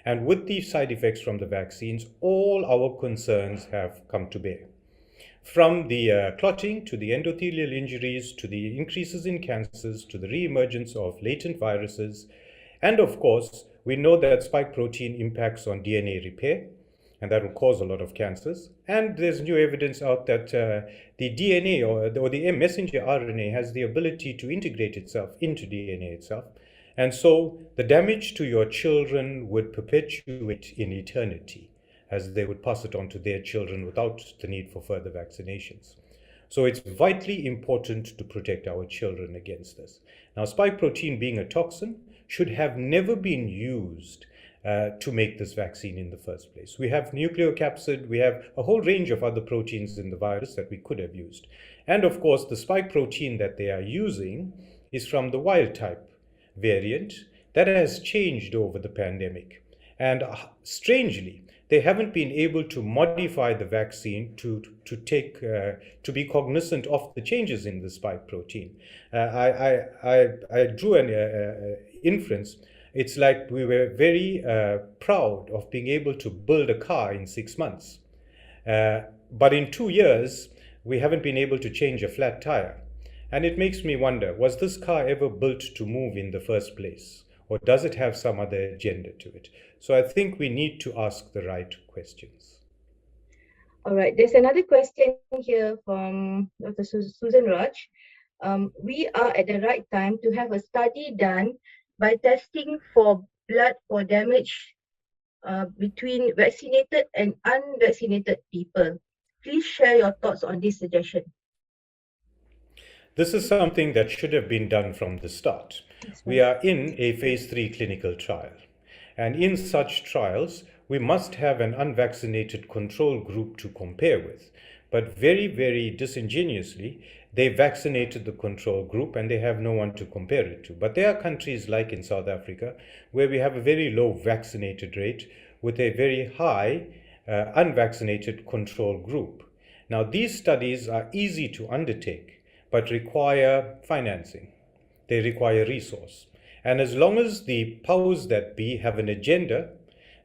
And with the side effects from the vaccines, all our concerns have come to bear. From the clotting to the endothelial injuries, to the increases in cancers, to the reemergence of latent viruses. And of course, we know that spike protein impacts on DNA repair, and that will cause a lot of cancers. And there's new evidence out that the DNA or the messenger RNA has the ability to integrate itself into DNA itself. And so the damage to your children would perpetuate in eternity. as they would pass it on to their children without the need for further vaccinations. So it's vitally important to protect our children against this. Now, spike protein, being a toxin, should have never been used to make this vaccine in the first place. We have nucleocapsid, we have a whole range of other proteins in the virus that we could have used. And of course, the spike protein that they are using is from the wild type variant that has changed over the pandemic. And strangely, they haven't been able to modify the vaccine to be cognizant of the changes in the spike protein. I drew an inference. It's like we were very proud of being able to build a car in 6 months. But in 2 years, we haven't been able to change a flat tire. And it makes me wonder, was this car ever built to move in the first place? Or does it have some other agenda to it? So I think we need to ask the right questions. All right, there's another question here from Dr. Susan Raj. We are at the right time to have a study done by testing for blood for damage between vaccinated and unvaccinated people. Please share your thoughts on this suggestion. This is something that should have been done from the start. We are in a phase 3 clinical trial. And in such trials, we must have an unvaccinated control group to compare with. But very, very disingenuously, they vaccinated the control group and they have no one to compare it to. But there are countries like in South Africa where we have a very low vaccinated rate with a very high unvaccinated control group. Now, these studies are easy to undertake, but require financing. They require resource. And as long as the powers that be have an agenda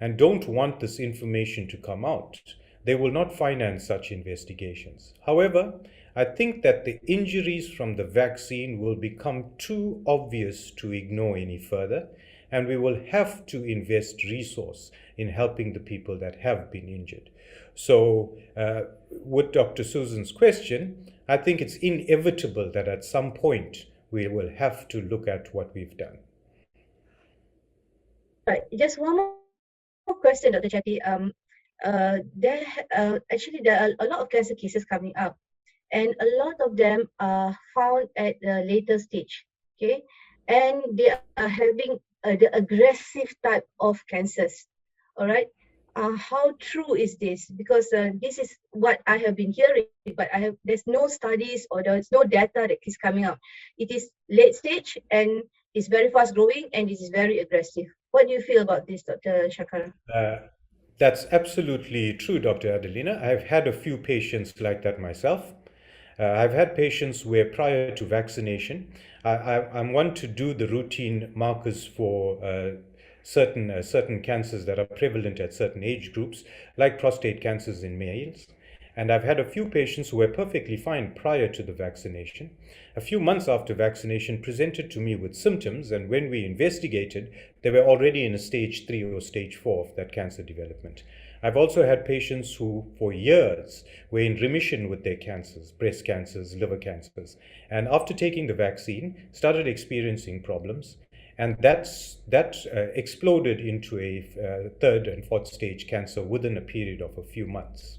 and don't want this information to come out, they will not finance such investigations. However, I think that the injuries from the vaccine will become too obvious to ignore any further, and we will have to invest resource in helping the people that have been injured. So with Dr. Susan's question, I think it's inevitable that at some point we will have to look at what we've done. Right, just one more question, Dr. Chetty. There are a lot of cancer cases coming up, and a lot of them are found at a later stage, okay? And they are having the aggressive type of cancers, all right? How true is this? Because this is what I have been hearing, but there's no studies or there's no data that is coming out. It is late stage and it's very fast growing and it is very aggressive. What do you feel about this, Dr. Shankara? That's absolutely true, Dr. Adlina. I've had a few patients like that myself. I've had patients where prior to vaccination, I'm one to do the routine markers for certain cancers that are prevalent at certain age groups, like prostate cancers in males. And I've had a few patients who were perfectly fine prior to the vaccination. A few months after vaccination, presented to me with symptoms, and when we investigated, they were already in a stage 3 or stage 4 of that cancer development. I've also had patients who, for years, were in remission with their cancers, breast cancers, liver cancers, and after taking the vaccine, started experiencing problems. And that exploded into a 3rd and 4th stage cancer within a period of a few months.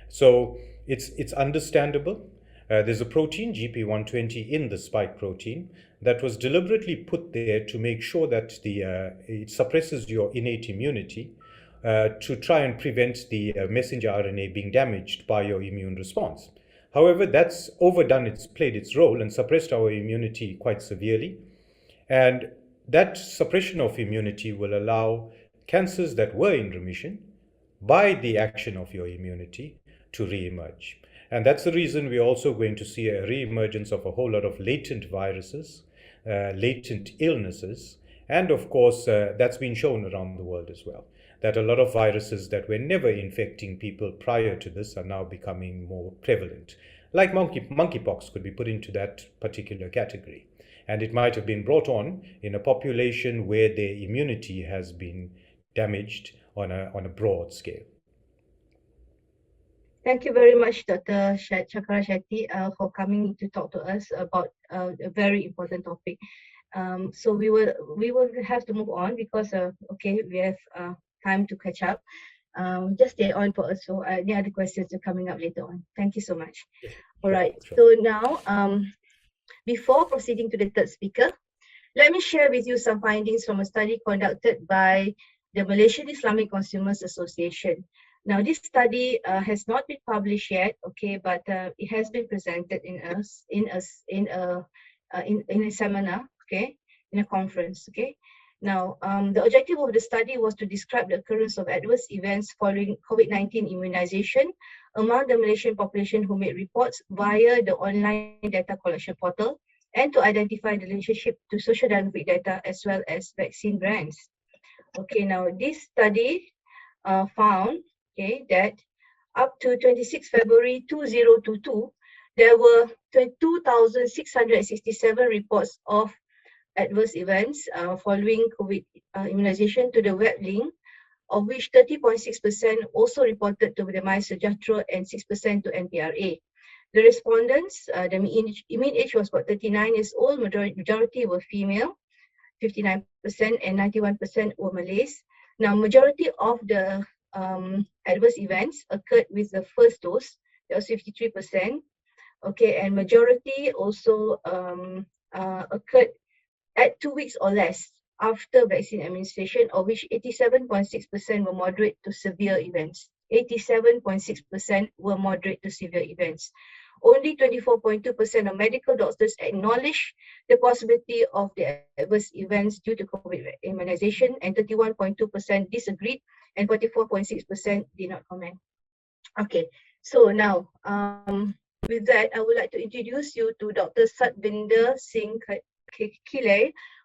So it's understandable. There's a protein, GP120, in the spike protein that was deliberately put there to make sure that it suppresses your innate immunity to try and prevent the messenger RNA being damaged by your immune response. However, that's overdone, it's played its role and suppressed our immunity quite severely. And that suppression of immunity will allow cancers that were in remission by the action of your immunity to re-emerge. And that's the reason we're also going to see a re-emergence of a whole lot of latent viruses, latent illnesses, and of course, that's been shown around the world as well, that a lot of viruses that were never infecting people prior to this are now becoming more prevalent. Like monkeypox could be put into that particular category. And it might have been brought on in a population where their immunity has been damaged on a broad scale. Thank you very much, Dr. Shankara Chetty, for coming to talk to us about a very important topic. So we will have to move on because we have time to catch up. Just stay on for us. So any other questions are coming up later on. Thank you so much. All right. Sure. So now, before proceeding to the third speaker, let me share with you some findings from a study conducted by the Malaysian Islamic Consumers Association. Now, this study has not been published yet, okay, but it has been presented in a seminar, okay, in a conference, okay. Now, the objective of the study was to describe the occurrence of adverse events following COVID-19 immunization among the Malaysian population who made reports via the online data collection portal, and to identify the relationship to social demographic data as well as vaccine brands. Okay, now this study found, okay, that up to 26 February 2022, there were 2,667 reports of adverse events following COVID immunization to the web link, of which 30.6% also reported to the MySejahtera and 6% to NPRA. The respondents, the mean age was about 39 years old, majority were female, 59%, and 91% were Malays. Now, majority of the adverse events occurred with the first dose, that was 53%, okay, and majority also occurred at 2 weeks or less after vaccine administration, of which 87.6% were moderate to severe events. 87.6% were moderate to severe events. Only 24.2% of medical doctors acknowledge the possibility of the adverse events due to COVID immunization, and 31.2% disagreed, and 44.6% did not comment. Okay, so now with that, I would like to introduce you to Dr. Satvinder Singh,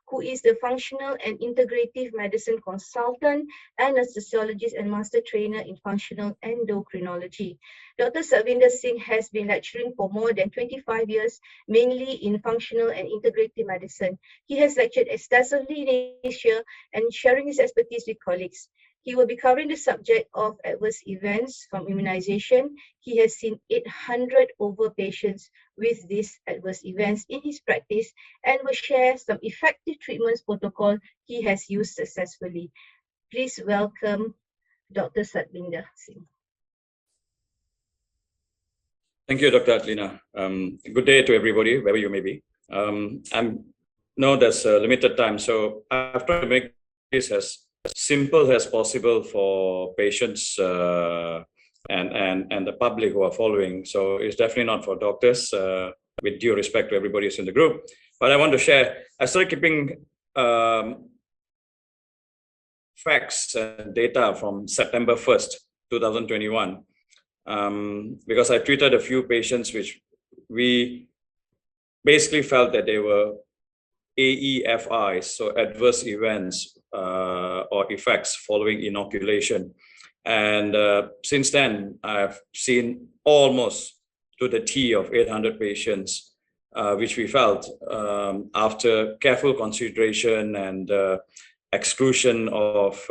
who is the functional and integrative medicine consultant, anesthesiologist, and master trainer in functional endocrinology. Dr. Satvinder Singh has been lecturing for more than 25 years, mainly in functional and integrative medicine. He has lectured extensively in Asia and sharing his expertise with colleagues. He will be covering the subject of adverse events from immunization. He has seen 800 over patients with these adverse events in his practice, and will share some effective treatments protocol he has used successfully. Please welcome Dr. Satvinder Singh. Thank you, Dr. Adlina. Good day to everybody, wherever you may be. I know there's a limited time, so I've tried to make this as simple as possible for patients and the public who are following. So it's definitely not for doctors, with due respect to everybody who's in the group. But I want to share, I started keeping facts and data from September 1st, 2021, because I treated a few patients which we basically felt that they were AEFIs, so adverse events or effects following inoculation. And since then, I've seen almost to the T of 800 patients, which we felt after careful consideration and exclusion of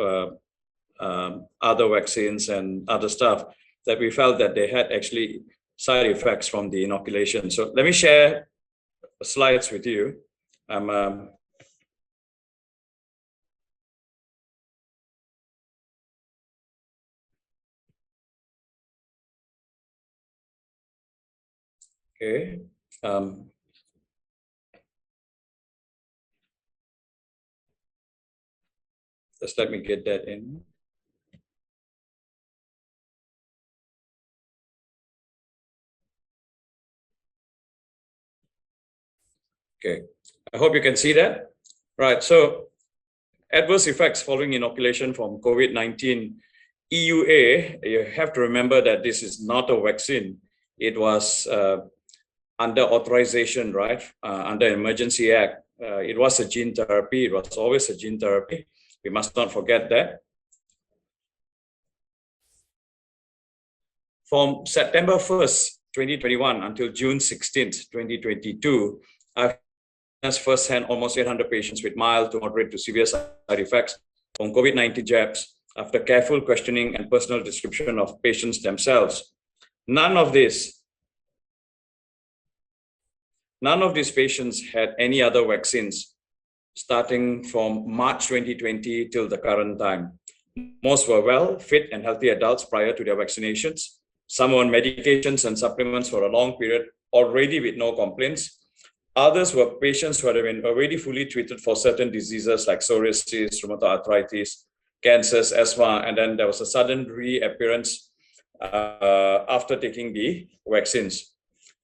other vaccines and other stuff, that we felt that they had actually side effects from the inoculation. So let me share slides with you. Okay. Just let me get that in. Okay, I hope you can see that. Right, so adverse effects following inoculation from COVID-19 EUA, you have to remember that this is not a vaccine. It was under authorization, right? Under Emergency Act. It was a gene therapy. It was always a gene therapy. We must not forget that. From September 1st, 2021 until June 16th, 2022, I've firsthand almost 800 patients with mild to moderate to severe side effects from COVID-19 jabs after careful questioning and personal description of patients themselves. None of these patients had any other vaccines starting from March 2020 till the current time. Most were well, fit, and healthy adults prior to their vaccinations. Some were on medications and supplements for a long period, already with no complaints. Others were patients who had been already fully treated for certain diseases like psoriasis, rheumatoid arthritis, cancers, asthma, and then there was a sudden reappearance after taking the vaccines.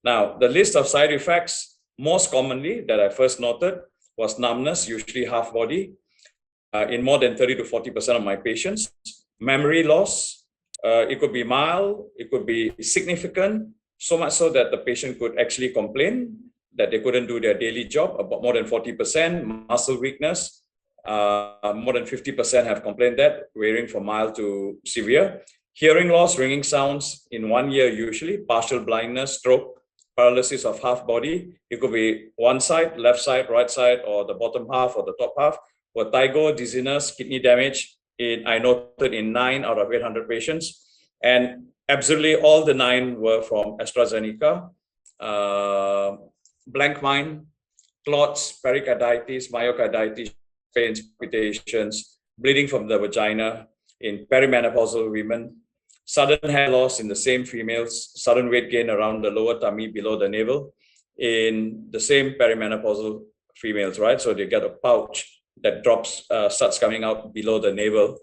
Now, the list of side effects most commonly that I first noted was numbness, usually half body, in more than 30 to 40% of my patients. Memory loss, it could be mild, it could be significant, so much so that the patient could actually complain that they couldn't do their daily job, about more than 40%. Muscle weakness, more than 50% have complained that, varying from mild to severe. Hearing loss, ringing sounds in 1 year usually, partial blindness, stroke, paralysis of half body. It could be one side, left side, right side, or the bottom half or the top half. Vertigo, dizziness, kidney damage, I noted in 9 out of 800 patients. And absolutely all the 9 were from AstraZeneca. Blank mind, clots, pericarditis, myocarditis, pains, palpitations, bleeding from the vagina in perimenopausal women, sudden hair loss in the same females, sudden weight gain around the lower tummy below the navel in the same perimenopausal females, right? So they get a pouch that drops, starts coming out below the navel.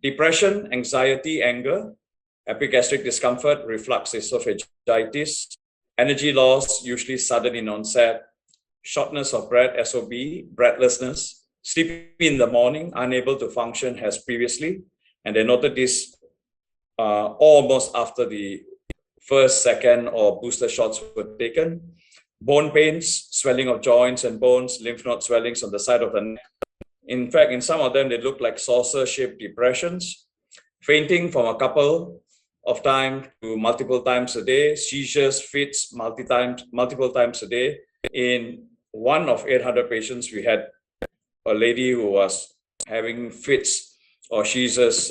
Depression, anxiety, anger, epigastric discomfort, reflux, esophagitis, energy loss, usually sudden in onset, shortness of breath, SOB, breathlessness, sleepy in the morning, unable to function as previously. And they noted this almost after the first, second, or booster shots were taken. Bone pains, swelling of joints and bones, lymph node swellings on the side of the neck. In fact, in some of them, they look like saucer-shaped depressions. Fainting from a couple of times to multiple times a day, seizures, fits, multiple times a day. In 1 of 800 patients, we had a lady who was having fits or seizures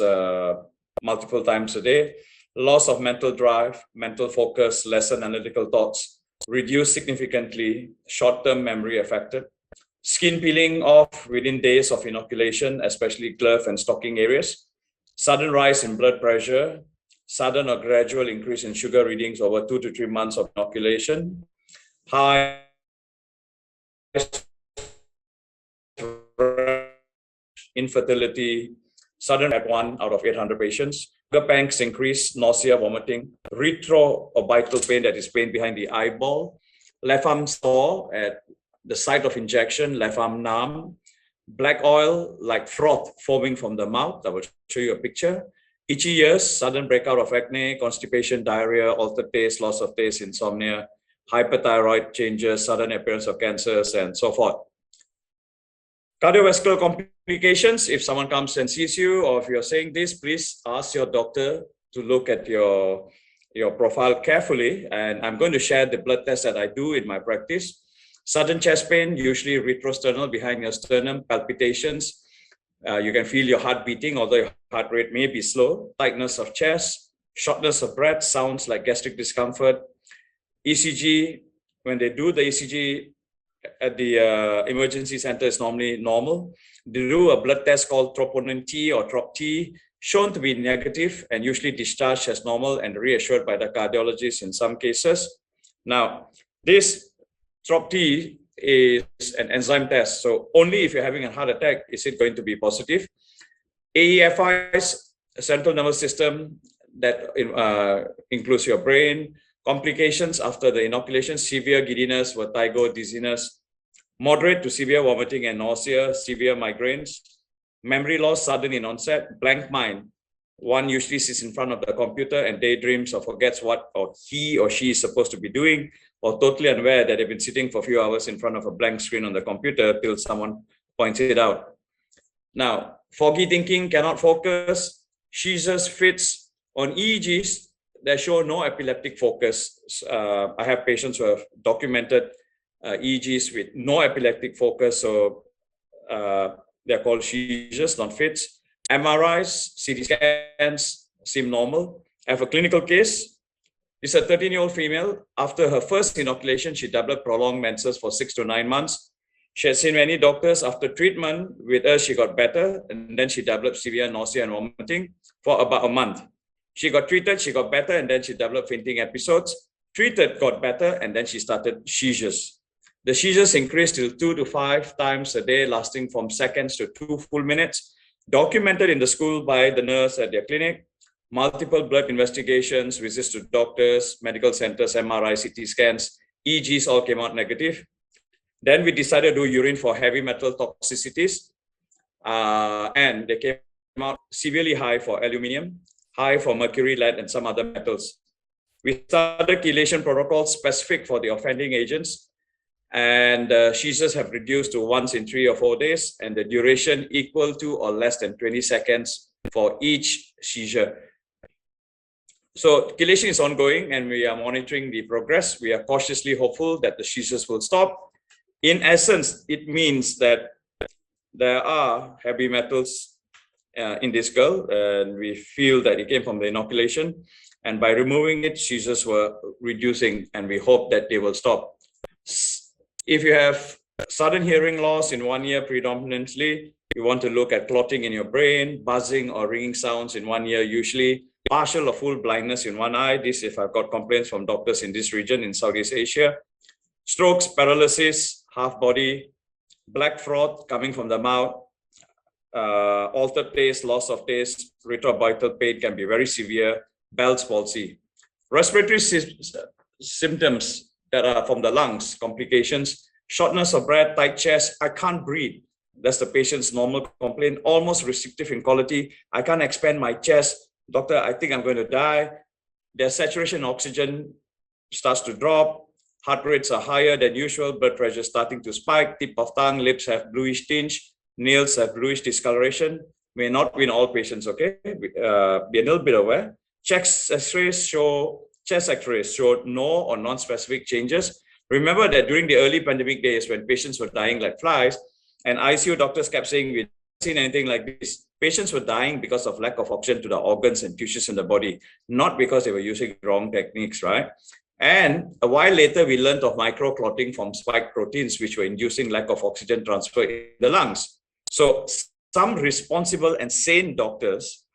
multiple times a day. Loss of mental drive, mental focus, less analytical thoughts, reduced significantly, short-term memory affected. Skin peeling off within days of inoculation, especially glove and stocking areas. Sudden rise in blood pressure, sudden or gradual increase in sugar readings over 2 to 3 months of inoculation. High infertility, sudden at 1 out of 800 patients. Sugar pangs increase, nausea, vomiting, retroorbital pain, that is pain behind the eyeball. Left arm sore at the site of injection, left arm numb. Black oil like froth forming from the mouth. I will show you a picture. Itchy ears, sudden breakout of acne, constipation, diarrhea, altered taste, loss of taste, insomnia, hyperthyroid changes, sudden appearance of cancers, and so forth. Cardiovascular complications, if someone comes and sees you, or if you're saying this, please ask your doctor to look at your profile carefully. And I'm going to share the blood test that I do in my practice. Sudden chest pain, usually retrosternal behind your sternum, palpitations. You can feel your heart beating, although your heart rate may be slow. Tightness of chest, shortness of breath, sounds like gastric discomfort. ECG, when they do the ECG at the emergency center, is normally normal. They do a blood test called troponin T or TROP-T, shown to be negative and usually discharged as normal and reassured by the cardiologist in some cases. Now, this TROP-T is an enzyme test. So only if you're having a heart attack is it going to be positive. AEFIs, central nervous system, that includes your brain. Complications after the inoculation, severe giddiness, vertigo, dizziness, moderate to severe vomiting and nausea, severe migraines, memory loss, sudden in onset, blank mind. One usually sits in front of the computer and daydreams or forgets what or he or she is supposed to be doing, or totally unaware that they've been sitting for a few hours in front of a blank screen on the computer till someone points it out. Now, foggy thinking, cannot focus, seizures, fits. On EEGs, they show no epileptic focus. I have patients who have documented EEGs with no epileptic focus, so they're called seizures, not fits. MRIs, CT scans seem normal. I have a clinical case. It's a 13-year-old female. After her first inoculation, she developed prolonged menses for 6 to 9 months. She had seen many doctors. After treatment with her, she got better, and then she developed severe nausea and vomiting for about a month. She got treated, she got better, and then she developed fainting episodes. Treated, got better, and then she started seizures. The seizures increased till 2 to 5 times a day, lasting from seconds to 2 full minutes. Documented in the school by the nurse at their clinic. Multiple blood investigations, visits to doctors, medical centers, MRI, CT scans, EEGs all came out negative. Then we decided to do urine for heavy metal toxicities, and they came out severely high for aluminium, high for mercury, lead, and some other metals. We started chelation protocols specific for the offending agents, and seizures have reduced to once in 3 or 4 days, and the duration equal to or less than 20 seconds for each seizure. So chelation is ongoing, and we are monitoring the progress. We are cautiously hopeful that the seizures will stop. In essence, it means that there are heavy metals in this girl, and we feel that it came from the inoculation. And by removing it, seizures were reducing, and we hope that they will stop. If you have sudden hearing loss in 1 year predominantly, you want to look at clotting in your brain, buzzing or ringing sounds in 1 year usually, partial or full blindness in one eye. This if I've got complaints from doctors in this region in Southeast Asia. Strokes, paralysis, half body, black froth coming from the mouth, altered taste, loss of taste, retroorbital pain can be very severe, Bell's palsy. Respiratory symptoms that are from the lungs, complications, shortness of breath, tight chest, I can't breathe. That's the patient's normal complaint, almost restrictive in quality. I can't expand my chest. Doctor, I think I'm going to die. Their saturation oxygen starts to drop. Heart rates are higher than usual. Blood pressure starting to spike. Tip of tongue, lips have bluish tinge. Nails have bluish discoloration. May not be in all patients, okay? Be a little bit aware. Chest x-rays showed no or non-specific changes. Remember that during the early pandemic days when patients were dying like flies, and ICU doctors kept saying, we haven't seen anything like this. Patients were dying because of lack of oxygen to the organs and tissues in the body, not because they were using wrong techniques, right? And a while later, we learned of microclotting from spike proteins, which were inducing lack of oxygen transfer in the lungs. So some responsible and sane doctors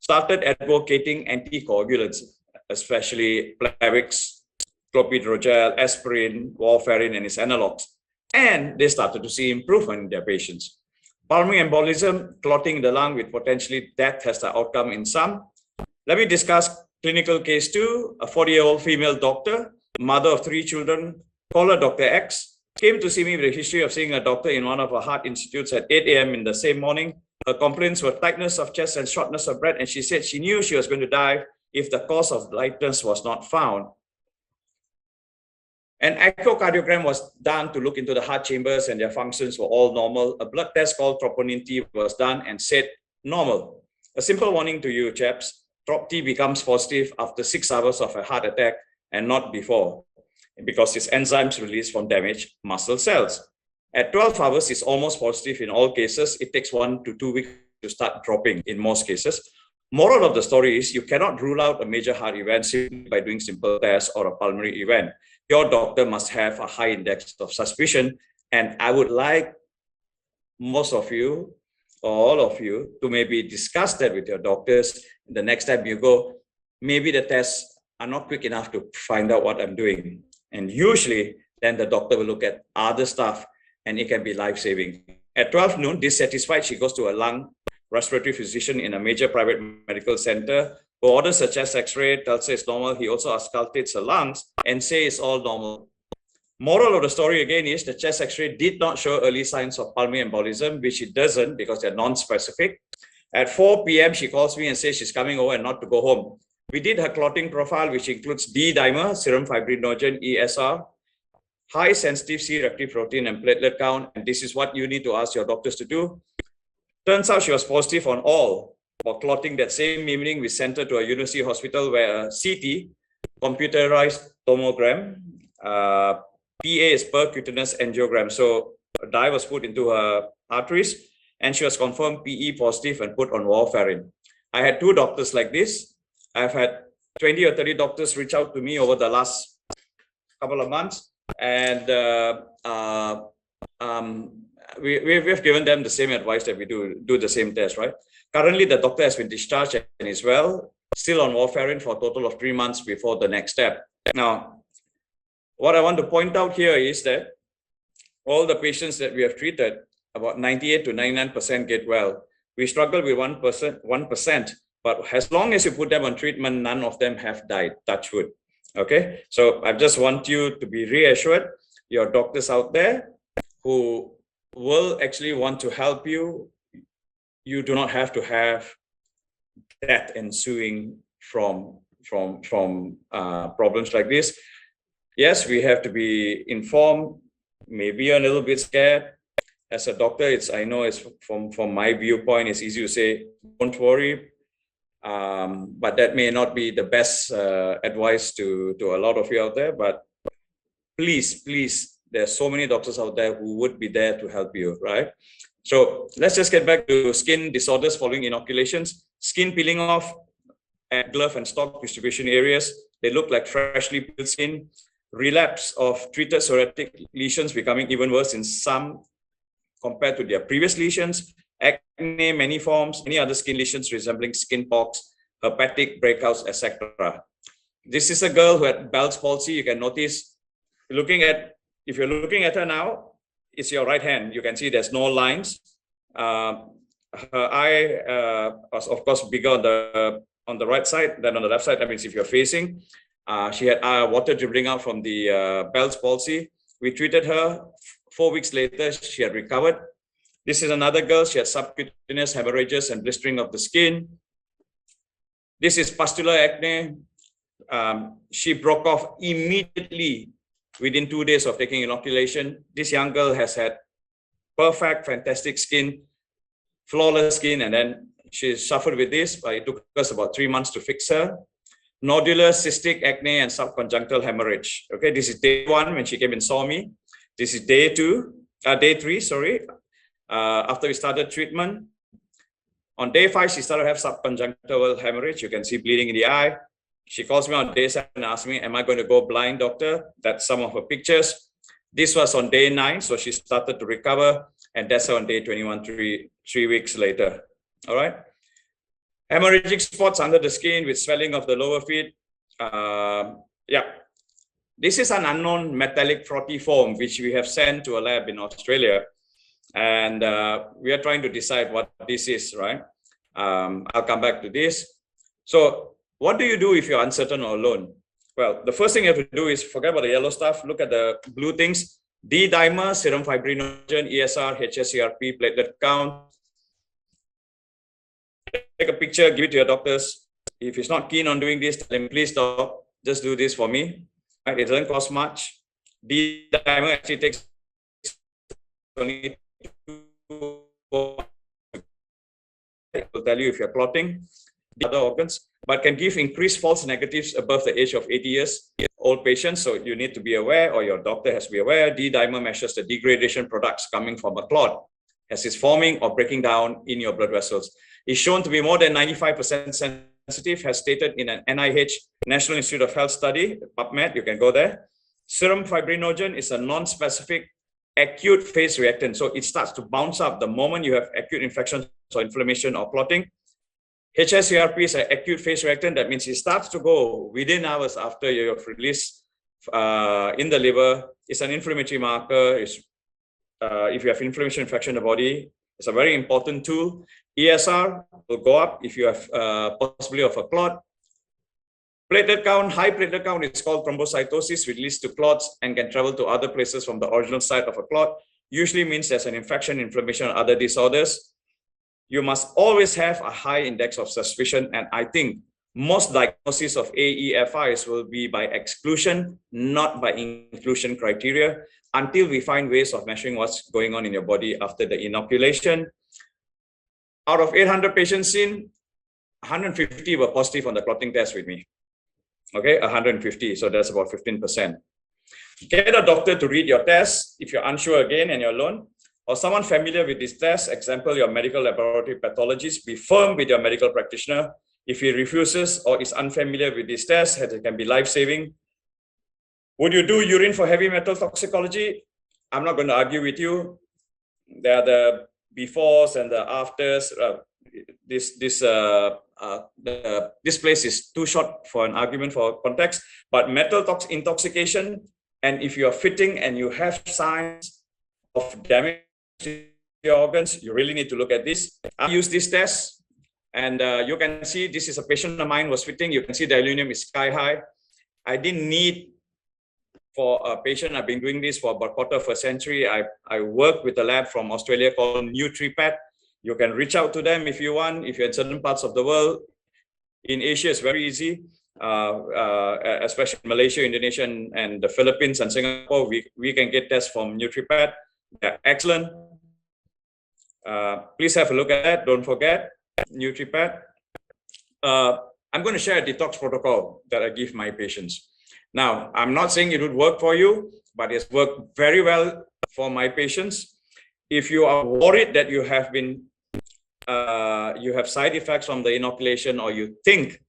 started advocating anticoagulants, especially Plavix, clopidogrel, aspirin, warfarin, and its analogs. And they started to see improvement in their patients. Pulmonary embolism, clotting in the lung with potentially death has the outcome in some. Let me discuss clinical case 2. A 40-year-old female doctor, mother of 3 children, call her Dr. X, came to see me with a history of seeing a doctor in one of her heart institutes at 8 a.m. in the same morning. Her complaints were tightness of chest and shortness of breath, and she said she knew she was going to die if the cause of lightness was not found. An echocardiogram was done to look into the heart chambers, and their functions were all normal. A blood test called troponin T was done and said normal. A simple warning to you, chaps. Trop T becomes positive after 6 hours of a heart attack and not before, because its enzymes released from damaged muscle cells. At 12 hours, it's almost positive in all cases. It takes 1 to 2 weeks to start dropping in most cases. Moral of the story is you cannot rule out a major heart event simply by doing simple tests or a pulmonary event. Your doctor must have a high index of suspicion. And I would like most of you, or all of you, to maybe discuss that with your doctors. The next time you go, maybe the tests are not quick enough to find out what I'm doing. And usually, then the doctor will look at other stuff and it can be life-saving. At 12 noon, dissatisfied, she goes to a lung respiratory physician in a major private medical center who orders a chest x-ray, tells her it's normal. He also auscultates her lungs and says it's all normal. Moral of the story again is the chest x-ray did not show early signs of pulmonary embolism, which it doesn't because they're non-specific. At 4 p.m., she calls me and says she's coming over and not to go home. We did her clotting profile, which includes D-dimer, serum fibrinogen, ESR, high sensitive C-reactive protein and platelet count. And this is what you need to ask your doctors to do. Turns out she was positive on all. For clotting that same evening, we sent her to a university hospital where a CT, computerized tomogram, PA is percutaneous angiogram. So a dye was put into her arteries and she was confirmed PE positive and put on warfarin. I had 2 doctors like this. I've had 20 or 30 doctors reach out to me over the last couple of months. And we've given them the same advice that we do the same test, right? Currently, the doctor has been discharged and is well, still on warfarin for a total of 3 months before the next step. Now, what I want to point out here is that all the patients that we have treated, about 98 to 99% get well. We struggle with 1%, but as long as you put them on treatment, none of them have died, touch wood. Okay, so I just want you to be reassured, your doctors out there who will actually want to help you, you do not have to have death ensuing from problems like this. Yes, we have to be informed, maybe a little bit scared. As a doctor, I know it's from my viewpoint, it's easy to say, don't worry. But that may not be the best advice to a lot of you out there. But please, there's so many doctors out there who would be there to help you, right? So let's just get back to skin disorders following inoculations. Skin peeling off at glove and stock distribution areas. They look like freshly peeled skin. Relapse of treated psoriatic lesions becoming even worse in some compared to their previous lesions. Acne, many forms, any other skin lesions resembling skin pox, hepatic breakouts, etc. This is a girl who had Bell's palsy. You can notice, if you're looking at her now, it's your right hand. You can see there's no lines. Her eye was, of course, bigger on the right side than on the left side. That means if you're facing, she had water dribbling out from the Bell's palsy. We treated her. 4 weeks later, she had recovered. This is another girl. She had subcutaneous hemorrhages and blistering of the skin. This is pustular acne. She broke off immediately within 2 days of taking inoculation. This young girl has had perfect, fantastic skin, flawless skin, and then she suffered with this, but it took us about 3 months to fix her. Nodular cystic acne and subconjunctival hemorrhage. Okay, this is day 1 when she came and saw me. This is day 3, sorry. After we started treatment. On day 5, she started to have subconjunctival hemorrhage. You can see bleeding in the eye. She calls me on day 7 and asks me, am I going to go blind, doctor? That's some of her pictures. This was on day 9, so she started to recover, and that's on day 21, 3 weeks later. All right. Hemorrhagic spots under the skin with swelling of the lower feet. This is an unknown metallic frothy foam which we have sent to a lab in Australia, and we are trying to decide what this is, right? I'll come back to this. So what do you do if you're uncertain or alone? Well, the first thing you have to do is forget about the yellow stuff. Look at the blue things. D-dimer, serum fibrinogen, ESR, hsCRP, platelet count. Take a picture, give it to your doctors. If he's not keen on doing this, tell him, please stop, just do this for me. Right? It doesn't cost much. D-dimer actually takes only 2. It will tell you if you're clotting the other organs, but can give increased false negatives above the age of 80 years old patients. So you need to be aware, or your doctor has to be aware. D-dimer measures the degradation products coming from a clot as it's forming or breaking down in your blood vessels. It's shown to be more than 95% sensitive, as stated in an NIH National Institute of Health study, PubMed, you can go there. Serum fibrinogen is a non-specific acute phase reactant. So it starts to bounce up the moment you have acute infection or inflammation or clotting. hsCRP is an acute phase reactant. That means it starts to go within hours after you have released in the liver. It's an inflammatory marker. If you have inflammation infection in the body, it's a very important tool. ESR will go up if you have possibility of a clot. Platelet count, high platelet count is called thrombocytosis, which leads to clots and can travel to other places from the original site of a clot. Usually means there's an infection, inflammation, or other disorders. You must always have a high index of suspicion, and I think most diagnoses of AEFIs will be by exclusion, not by inclusion criteria, until we find ways of measuring what's going on in your body after the inoculation. Out of 800 patients seen, 150 were positive on the clotting test with me. Okay, 150, so that's about 15%. Get a doctor to read your test if you're unsure again and you're alone, or someone familiar with this test, example, your medical laboratory pathologist. Be firm with your medical practitioner. If he refuses or is unfamiliar with this test, it can be life-saving. Would you do urine for heavy metal toxicology? I'm not going to argue with you. There are the befores and the afters. This place is too short for an argument for context. But metal intoxication, and if you are fitting and you have signs of damage to your organs, you really need to look at this. I use this test, and you can see this is a patient of mine was fitting. You can see the aluminum is sky high. I didn't need for a patient. I've been doing this for about quarter of a century. I work with a lab from Australia called NutriPad. You can reach out to them if you want. If you're in certain parts of the world, in Asia, it's very easy. Especially Malaysia, Indonesia, and the Philippines and Singapore, we can get tests from NutriPad. They're excellent. Please have a look at that. Don't forget NutriPad. I'm going to share a detox protocol that I give my patients. Now, I'm not saying it would work for you, but it's worked very well for my patients. If you are worried that you have side effects from the inoculation, or you think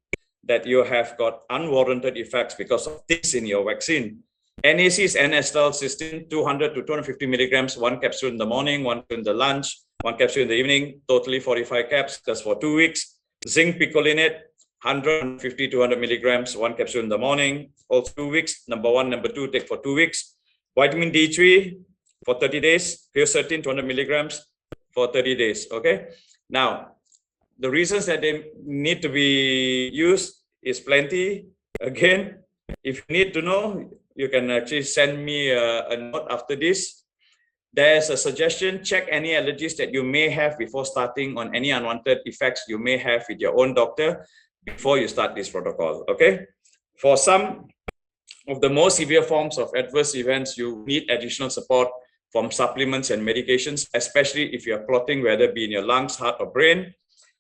that you have got unwarranted effects because of this in your vaccine, NAC is N-acetylcysteine, 200 to 250 milligrams, one capsule in the morning, one in the lunch, one capsule in the evening, totally 45 caps, that's for 2 weeks. Zinc picolinate, 150 to 200 milligrams, one capsule in the morning, also 2 weeks. Number 1, number 2, take for 2 weeks. Vitamin D3 for 30 days, quercetin 200 milligrams for 30 days, okay? Now, the reasons that they need to be used is plenty. Again, if you need to know, you can actually send me a note after this. There's a suggestion, check any allergies that you may have before starting on any unwanted effects you may have with your own doctor before you start this protocol, okay? For some of the more severe forms of adverse events, you need additional support from supplements and medications, especially if you're clotting, whether it be in your lungs, heart, or brain.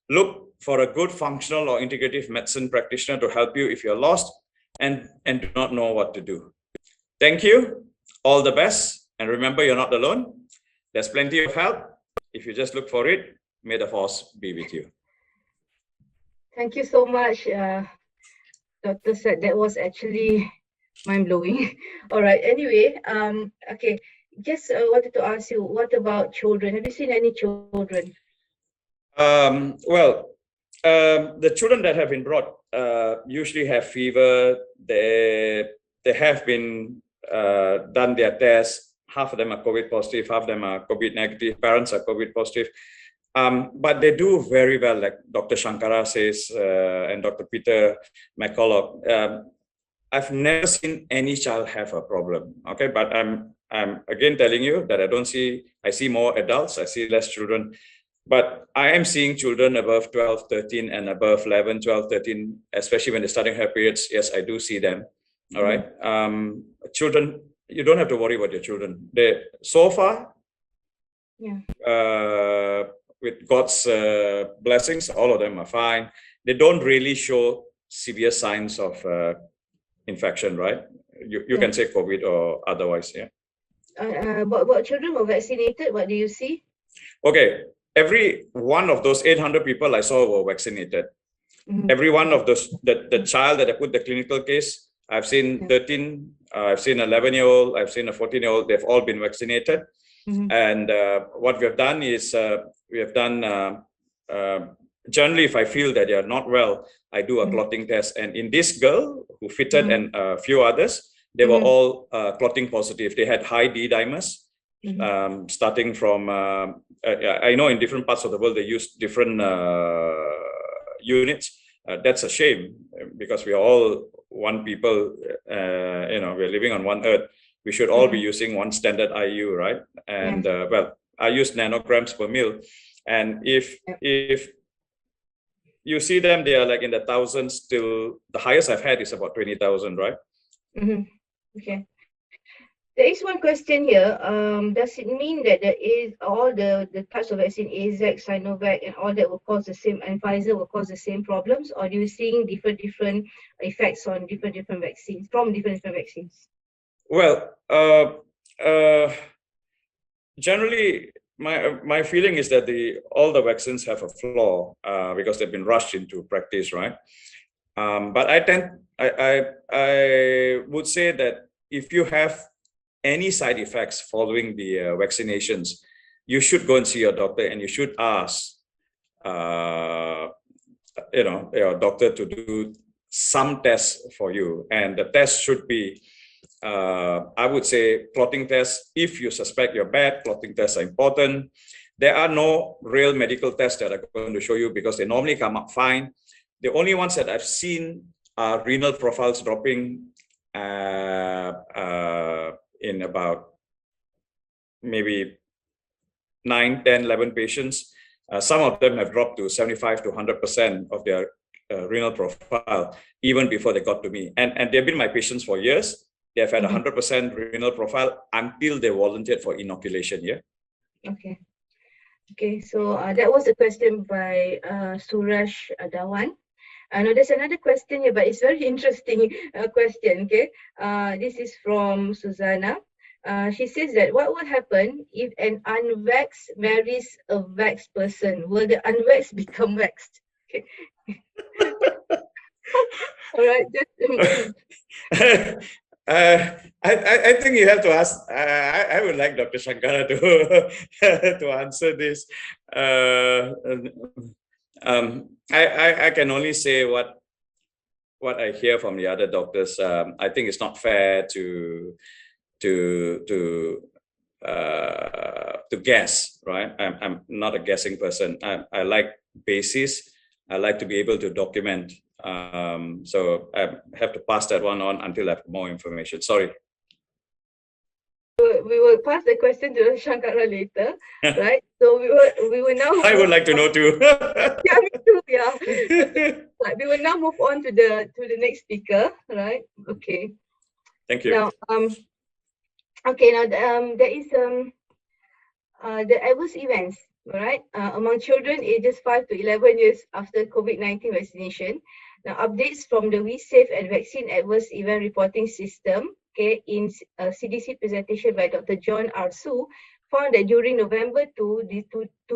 Look for a good functional or integrative medicine practitioner to help you if you're lost and do not know what to do. Thank you. All the best. And remember, you're not alone. There's plenty of help. If you just look for it, may the force be with you. Thank you so much, Dr. Seth. That was actually mind-blowing. All right. Anyway, okay. Just wanted to ask you, what about children? Have you seen any children? The children that have been brought usually have fever. They have been done their tests. Half of them are COVID positive, half of them are COVID negative. Parents are COVID positive. But they do very well, like Dr. Shankara says, and Dr. Peter McCullough. I've never seen any child have a problem. Okay, but I'm again telling you that I see more adults, I see less children. But I am seeing children above 12, 13 and above 11, 12, 13, especially when they're starting her periods. Yes, I do see them. All right. Children, you don't have to worry about your children. They so far, with God's blessings, all of them are fine. They don't really show severe signs of infection, right? You can say COVID or otherwise, yeah. But children were vaccinated, what do you see? Okay. Every one of those 800 people I saw were vaccinated. Every one of those, the child that I put the clinical case, I've seen 13, I've seen an 11-year-old, I've seen a 14-year-old, they've all been vaccinated. And what we have done is, generally if I feel that they are not well, I do a clotting test. And in this girl who fitted and a few others, they were all clotting positive. They had high D dimers. Starting from, I know in different parts of the world they use different units. That's a shame because we are all one people. We're living on one earth. We should all be using one standard IU, right? And I use nanograms per mil. And if you see them, they are like in the thousands till the highest I've had is about 20,000, right? Okay. There is one question here. Does it mean that there is all the types of vaccine, AZ, Sinovac, and all that will cause the same, and Pfizer will cause the same problems, or do you seeing different effects on different vaccines from different vaccines? Well, generally, my feeling is that all the vaccines have a flaw because they've been rushed into practice, right? But I would say that if you have any side effects following the vaccinations, you should go and see your doctor, and you should ask your doctor to do some tests for you. And the test should be, I would say, clotting tests. If you suspect you're bad, clotting tests are important. There are no real medical tests that I'm going to show you because they normally come up fine. The only ones that I've seen are renal profiles dropping in about maybe 9, 10, 11 patients. Some of them have dropped to 75 to 100% of their renal profile even before they got to me. And they've been my patients for years. They have had 100% renal profile until they volunteered for inoculation. Yeah. Okay. Okay, so that was a question by Suraj Dawan. Now there's another question here, but it's very interesting question. Okay, this is from Susanna. She says that what will happen if an unvaxxed marries a vaxxed person? Will the unvaxxed become vaxxed? Okay. All right. I think you have to ask. I would like Dr. Shankara to answer this. I can only say what I hear from the other doctors. I think it's not fair to guess, right? I'm not a guessing person. I like basis. I like to be able to document. So I have to pass that one on until I have more information. Sorry. We will pass the question to Shankara later, right? So we will now. I would like to know too. Yeah, me too. Yeah. Right, we will now move on to the next speaker, right? Okay. Thank you. Now, okay. Now, there is the adverse events, right? Among children ages 5 to 11 years after COVID-19 vaccination. Now, updates from the WeSafe and Vaccine Adverse Event Reporting System, okay, in CDC presentation by Dr. John R. Su, found that during November to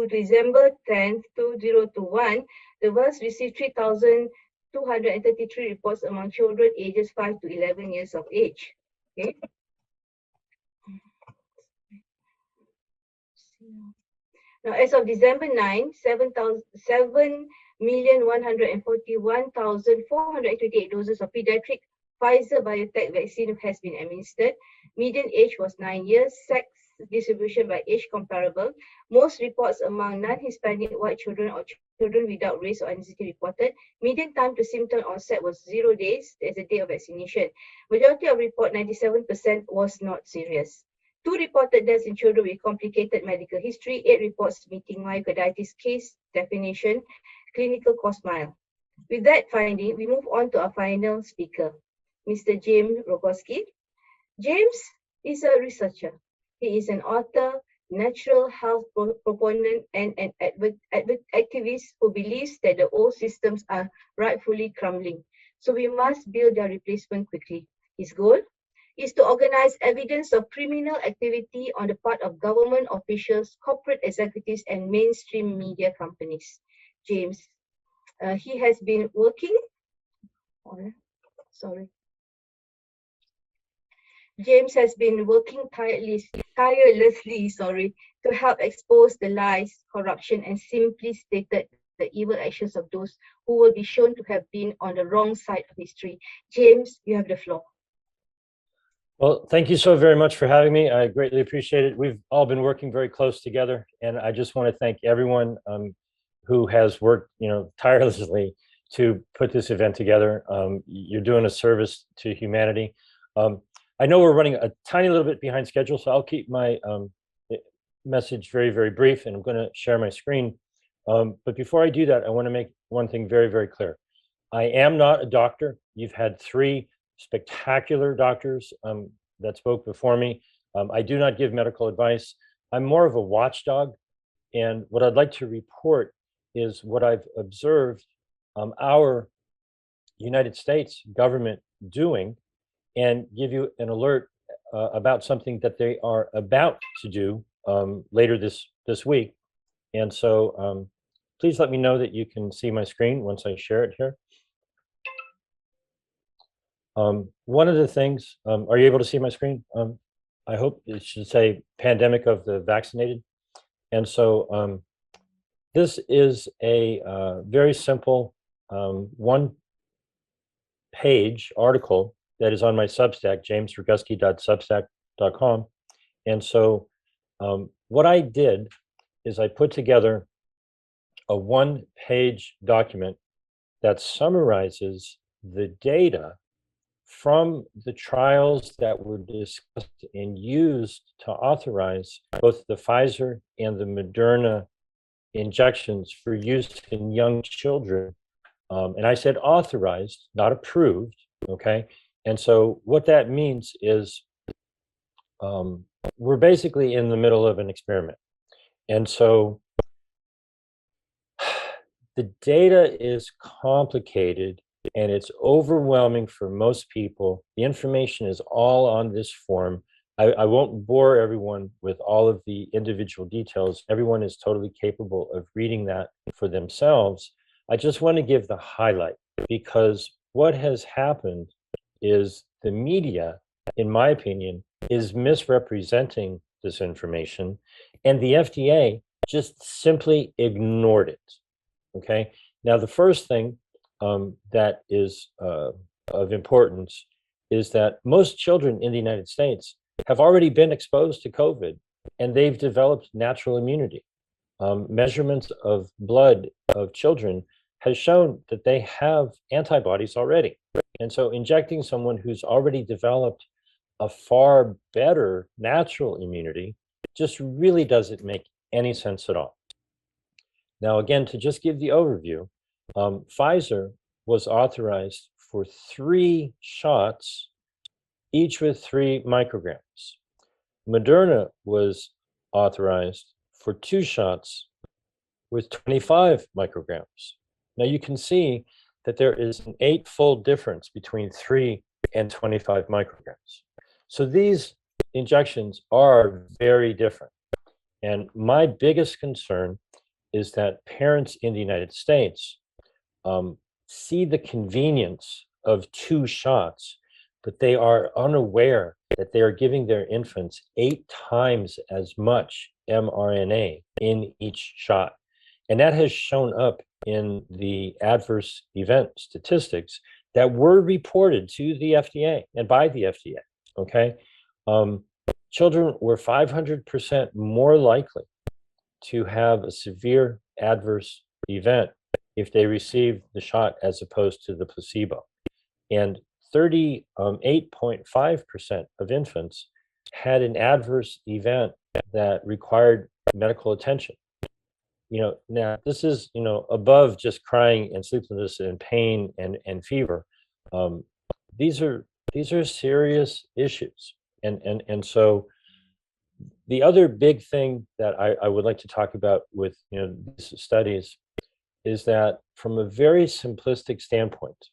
December 10, 2021, the VAS received 3,233 reports among children ages 5 to 11 years of age. Okay. Now, as of December 9, 7,141,428 doses of pediatric Pfizer-BioNTech vaccine has been administered. Median age was 9 years. Sex distribution by age comparable. Most reports among non-Hispanic white children or children without race or ethnicity reported. Median time to symptom onset was 0 days as the day of vaccination. Majority of report, 97%, was not serious. 2 reported deaths in children with complicated medical history. 8 reports meeting myocarditis case definition. Clinical course mild. With that finding, we move on to our final speaker, Mr. James Roguski. James is a researcher. He is an author, natural health proponent, and an activist who believes that the old systems are rightfully crumbling. So we must build their replacement quickly. His goal is to organize evidence of criminal activity on the part of government officials, corporate executives, and mainstream media companies. James, he has been working. James has been working tirelessly, to help expose the lies, corruption, and simply stated the evil actions of those who will be shown to have been on the wrong side of history. James, you have the floor. Well, thank you so very much for having me. I greatly appreciate it. We've all been working very close together, and I just want to thank everyone who has worked, tirelessly to put this event together. You're doing a service to humanity. I know we're running a tiny little bit behind schedule, so I'll keep my message very, very brief, and I'm going to share my screen. But before I do that, I want to make one thing very, very clear. I am not a doctor. You've had 3 spectacular doctors that spoke before me. I do not give medical advice. I'm more of a watchdog. And what I'd like to report is what I've observed our United States government doing, and give you an alert about something that they are about to do later this week. And so please let me know that you can see my screen once I share it here. One of the things, are you able to see my screen? I hope it should say pandemic of the vaccinated. And so this is a very simple one-page article that is on my Substack, jamesroguski.substack.com. And so what I did is I put together a one-page document that summarizes the data from the trials that were discussed and used to authorize both the Pfizer and the Moderna injections for use in young children. And I said authorized, not approved, okay? And so what that means is we're basically in the middle of an experiment. And so the data is complicated and it's overwhelming for most people. The information is all on this form. I won't bore everyone with all of the individual details. Everyone is totally capable of reading that for themselves. I just want to give the highlight, because what has happened is the media, in my opinion, is misrepresenting this information, and the FDA just simply ignored it. Okay. Now, the first thing that is of importance is that most children in the United States have already been exposed to COVID, and they've developed natural immunity. Measurements of blood of children has shown that they have antibodies already. And so injecting someone who's already developed a far better natural immunity just really doesn't make any sense at all. Now, again, to just give the overview, Pfizer was authorized for 3 shots, each with 3 micrograms. Moderna was authorized for 2 shots with 25 micrograms. Now you can see that there is an 8-fold difference between 3 and 25 micrograms. So these injections are very different. And my biggest concern is that parents in the United States see the convenience of 2 shots, but they are unaware that they are giving their infants 8 times as much mRNA in each shot. And that has shown up in the adverse event statistics that were reported to the FDA and by the FDA, okay? Children were 500% more likely to have a severe adverse event if they received the shot as opposed to the placebo. And 38.5% of infants had an adverse event that required medical attention. You know, now this is, you know, above just crying and sleeplessness and pain and fever. These are serious issues. And so the other big thing that I would like to talk about with, you know, these studies is that from a very simplistic standpoint,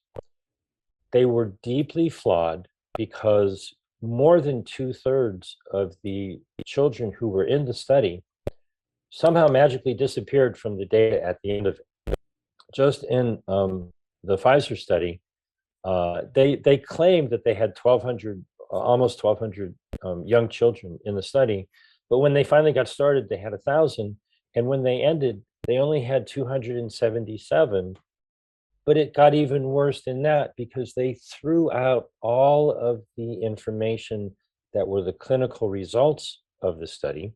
they were deeply flawed because more than 2/3 of the children who were in the study somehow magically disappeared from the data at the end of it. Just in the Pfizer study, they claimed that they had 1,200, almost 1,200 young children in the study, but when they finally got started, they had 1,000, and when they ended, they only had 277. But it got even worse than that because they threw out all of the information that were the clinical results of the study.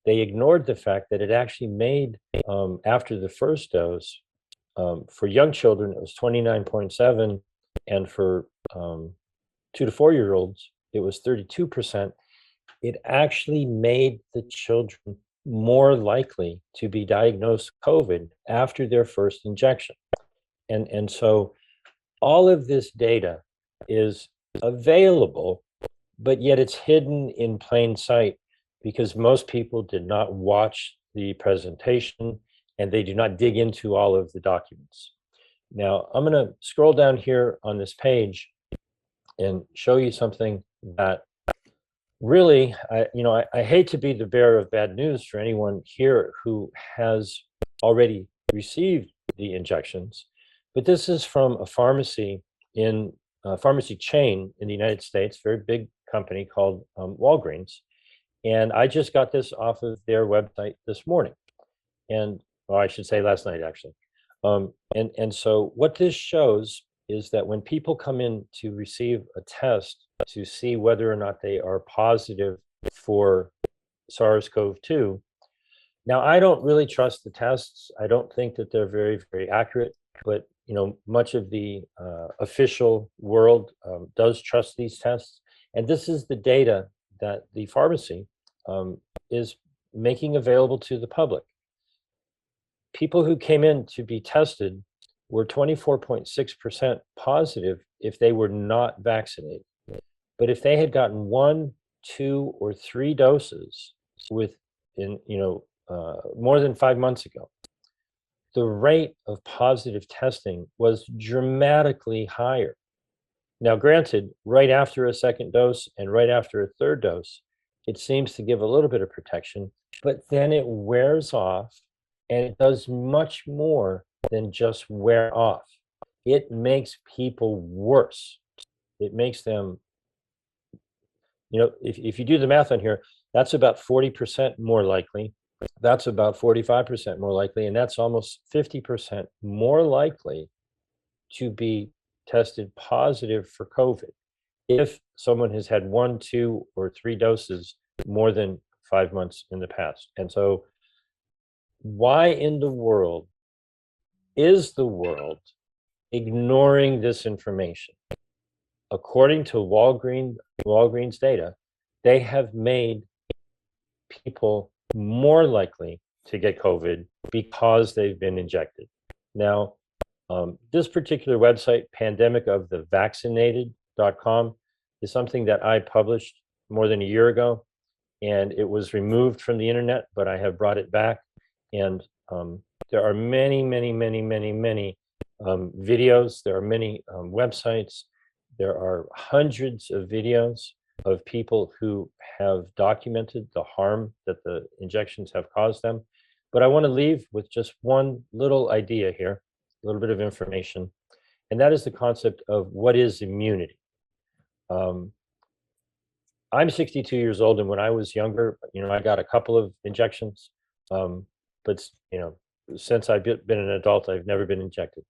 They ignored the fact that it actually made, after the first dose, for young children, it was 29.7, and for 2 to 4-year-olds, it was 32%. It actually made the children more likely to be diagnosed COVID after their first injection. And so all of this data is available, but yet it's hidden in plain sight because most people did not watch the presentation and they do not dig into all of the documents. Now, I'm going to scroll down here on this page and show you something that really, I hate to be the bearer of bad news for anyone here who has already received the injections. But this is from a pharmacy chain in the United States, very big company called Walgreens. And I just got this off of their website this morning. And, or I should say last night, actually. And so what this shows is that when people come in to receive a test to see whether or not they are positive for SARS-CoV-2, now I don't really trust the tests. I don't think that they're very, very accurate, but much of the official world does trust these tests. And this is the data that the pharmacy is making available to the public. People who came in to be tested were 24.6% positive if they were not vaccinated. But if they had gotten 1, 2, or 3 doses more than 5 months ago, the rate of positive testing was dramatically higher. Now, granted, right after a second dose and right after a third dose, it seems to give a little bit of protection, but then it wears off, and it does much more than just wear off. It makes people worse. It makes them, if you do the math on here, that's about 40% more likely. That's about 45% more likely, and that's almost 50% more likely to be tested positive for COVID if someone has had 1, 2, or 3 doses more than 5 months in the past. And so why in the world is the world ignoring this information? According to Walgreens data, they have made people more likely to get COVID because they've been injected. Now, this particular website, pandemicofthevaccinated.com, is something that I published more than a year ago, and it was removed from the internet, but I have brought it back. And there are many, many, many, many, many videos. There are many websites. There are hundreds of videos of people who have documented the harm that the injections have caused them. But I want to leave with just one little idea here, a little bit of information, and that is the concept of what is immunity. I'm 62 years old, and when I was younger, I got a couple of injections, but since I've been an adult, I've never been injected,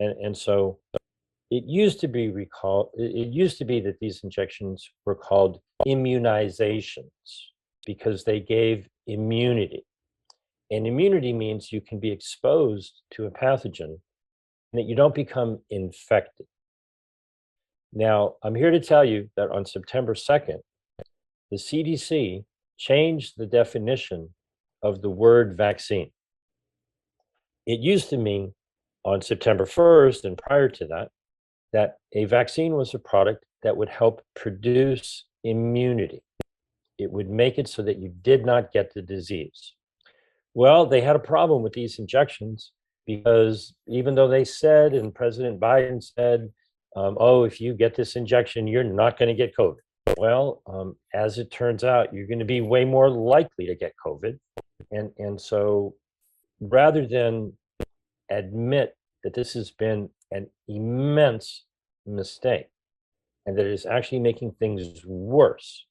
and so it used to be that these injections were called immunizations because they gave immunity, and immunity means you can be exposed to a pathogen and that you don't become infected. Now, I'm here to tell you that on September 2nd, the CDC changed the definition of the word vaccine. It used to mean on September 1st and prior to that, that a vaccine was a product that would help produce immunity. It would make it so that you did not get the disease. Well, they had a problem with these injections because even though they said, and President Biden said, if you get this injection, you're not going to get COVID. Well, as it turns out, you're going to be way more likely to get COVID. And so rather than admit that this has been an immense mistake and that it is actually making things worse,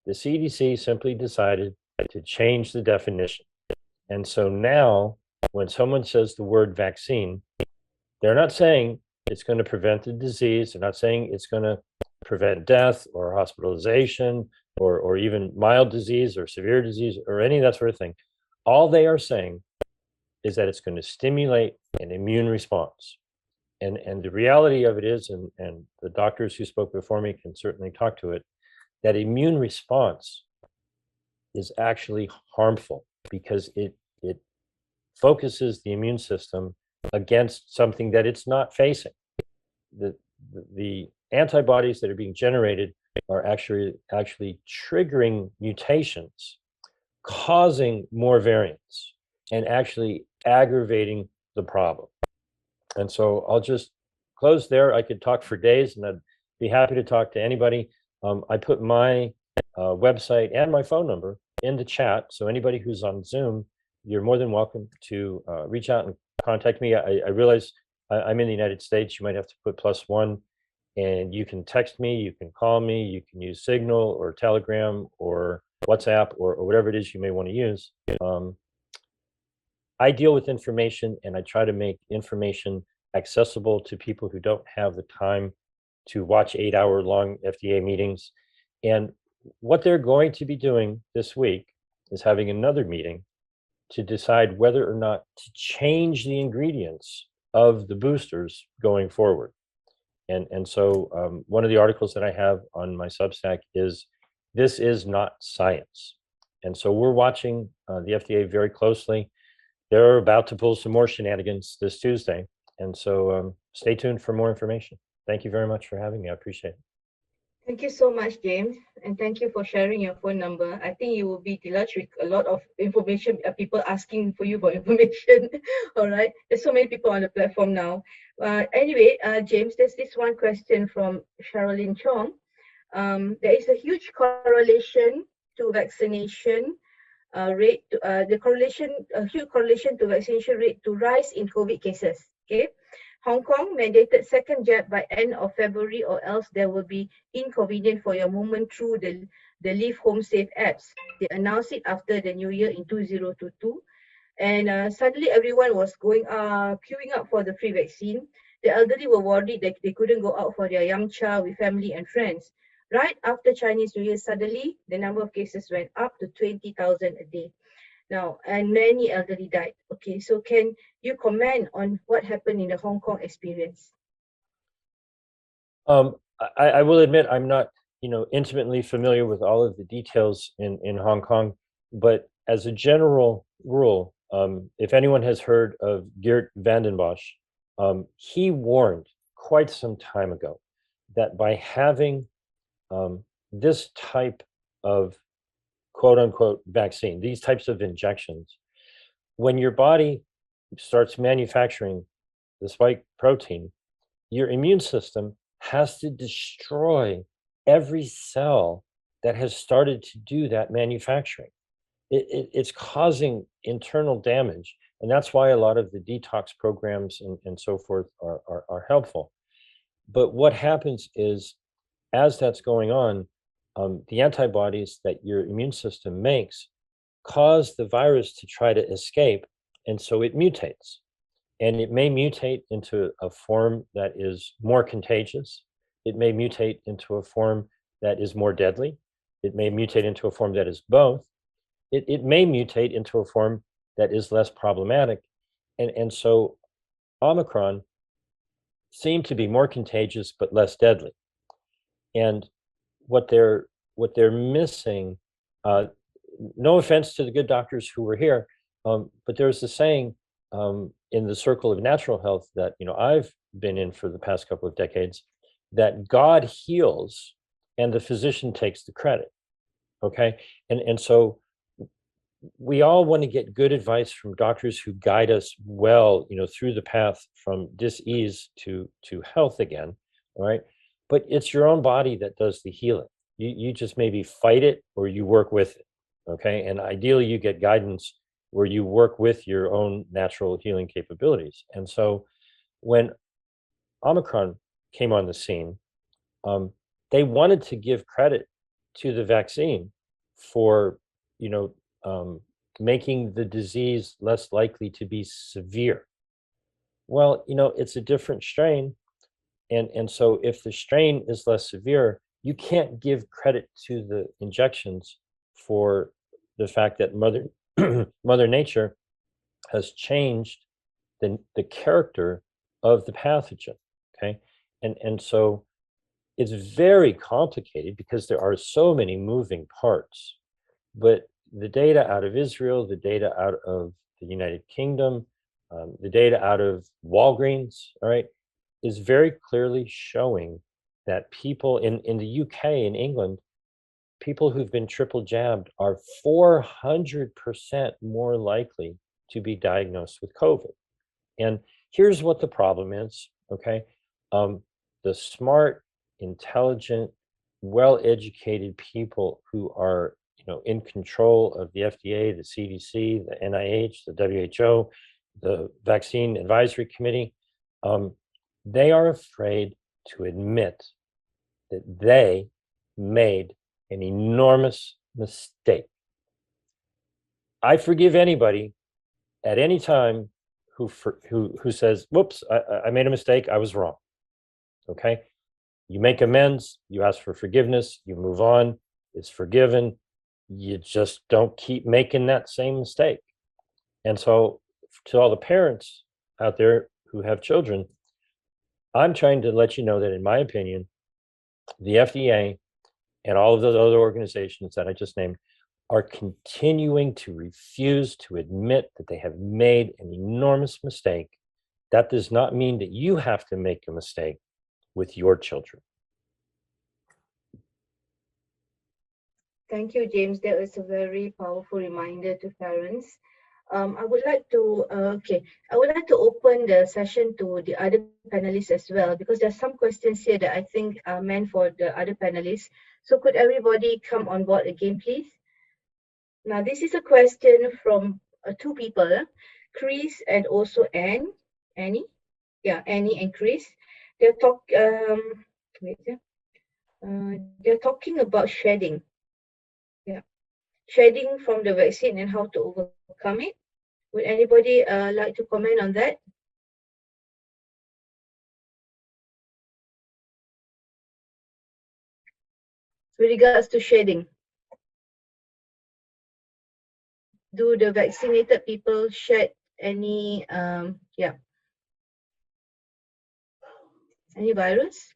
the CDC simply decided to change the definition. And so now when someone says the word vaccine, they're not saying it's going to prevent the disease. They're not saying it's going to prevent death or hospitalization or even mild disease or severe disease or any of that sort of thing. All they are saying is that it's going to stimulate an immune response. And the reality of it is, and the doctors who spoke before me can certainly talk to it, that immune response is actually harmful because it focuses the immune system against something that it's not facing. The antibodies that are being generated are actually triggering mutations, causing more variants, and actually aggravating the problem. And so I'll just close there. I could talk for days, and I'd be happy to talk to anybody. I put my website and my phone number in the chat, so anybody who's on Zoom, you're more than welcome to reach out and contact me. I realize I'm in the United States. You might have to put +1 and you can text me, you can call me, you can use Signal or Telegram or WhatsApp or whatever it is you may want to use. I deal with information, and I try to make information accessible to people who don't have the time to watch 8-hour-long FDA meetings. And what they're going to be doing this week is having another meeting to decide whether or not to change the ingredients of the boosters going forward. And so one of the articles that I have on my Substack is, this is not science. And so we're watching the FDA very closely. They're about to pull some more shenanigans this Tuesday. And so stay tuned for more information. Thank you very much for having me. I appreciate it. Thank you so much, James, and thank you for sharing your phone number. I think you will be delighted with a lot of information, people asking for you for information. All right, there's so many people on the platform now. Anyway, James, there's this one question from Sherilyn Chong. There is a huge correlation to vaccination rate, a huge correlation to vaccination rate to rise in COVID cases. Okay. Hong Kong mandated second jab by end of February, or else there will be inconvenient for your movement through the Leave Home Safe apps. They announced it after the new year in 2022. And suddenly everyone was queuing up for the free vaccine. The elderly were worried that they couldn't go out for their young child with family and friends. Right after Chinese New Year, suddenly the number of cases went up to 20,000 a day. Now, and many elderly died. Okay, so can you comment on what happened in the Hong Kong experience? I will admit I'm not, intimately familiar with all of the details in Hong Kong, but as a general rule, if anyone has heard of Geert Vandenbosch, he warned quite some time ago that by having this type of quote unquote vaccine, these types of injections, when your body starts manufacturing the spike protein, your immune system has to destroy every cell that has started to do that manufacturing. It's causing internal damage. And that's why a lot of the detox programs and so forth are helpful. But what happens is, as that's going on, the antibodies that your immune system makes cause the virus to try to escape, and so it mutates. And it may mutate into a form that is more contagious. It may mutate into a form that is more deadly. It may mutate into a form that is both. It may mutate into a form that is less problematic. And so Omicron seemed to be more contagious but less deadly. And what they're missing, no offense to the good doctors who were here, but there's a saying in the circle of natural health that I've been in for the past couple of decades, that God heals and the physician takes the credit. Okay, and so we all want to get good advice from doctors who guide us well, through the path from dis-ease to health again. All right, but it's your own body that does the healing. You just maybe fight it or you work with it. Okay, and ideally you get guidance where you work with your own natural healing capabilities. And so when Omicron came on the scene, they wanted to give credit to the vaccine for, making the disease less likely to be severe. Well, it's a different strain. And so if the strain is less severe, you can't give credit to the injections for the fact that Mother Nature has changed the character of the pathogen, okay? And so it's very complicated because there are so many moving parts. But the data out of Israel, the data out of the United Kingdom, the data out of Walgreens, all right, is very clearly showing that people in the UK, in England, people who've been triple jabbed are 400% more likely to be diagnosed with COVID. And here's what the problem is, okay? The smart, intelligent, well-educated people who are in control of the FDA, the CDC, the NIH, the WHO, the Vaccine Advisory Committee, they are afraid to admit that they made an enormous mistake. I forgive anybody at any time who says, whoops, I made a mistake, I was wrong. Okay? You make amends, you ask for forgiveness, you move on, it's forgiven. You just don't keep making that same mistake. And so to all the parents out there who have children, I'm trying to let you know that in my opinion, the FDA and all of those other organizations that I just named are continuing to refuse to admit that they have made an enormous mistake. That does not mean that you have to make a mistake with your children. Thank you, James. That was a very powerful reminder to parents. I would like to open the session to the other panelists as well, because there's some questions here that I think are meant for the other panelists. So could everybody come on board again, please? Now, this is a question from two people, Chris and also Annie. Yeah, Annie and Chris. They're talking about shedding. Yeah, shedding from the vaccine and how to overcome it. Would anybody like to comment on that? With regards to shedding, do the vaccinated people shed any any virus?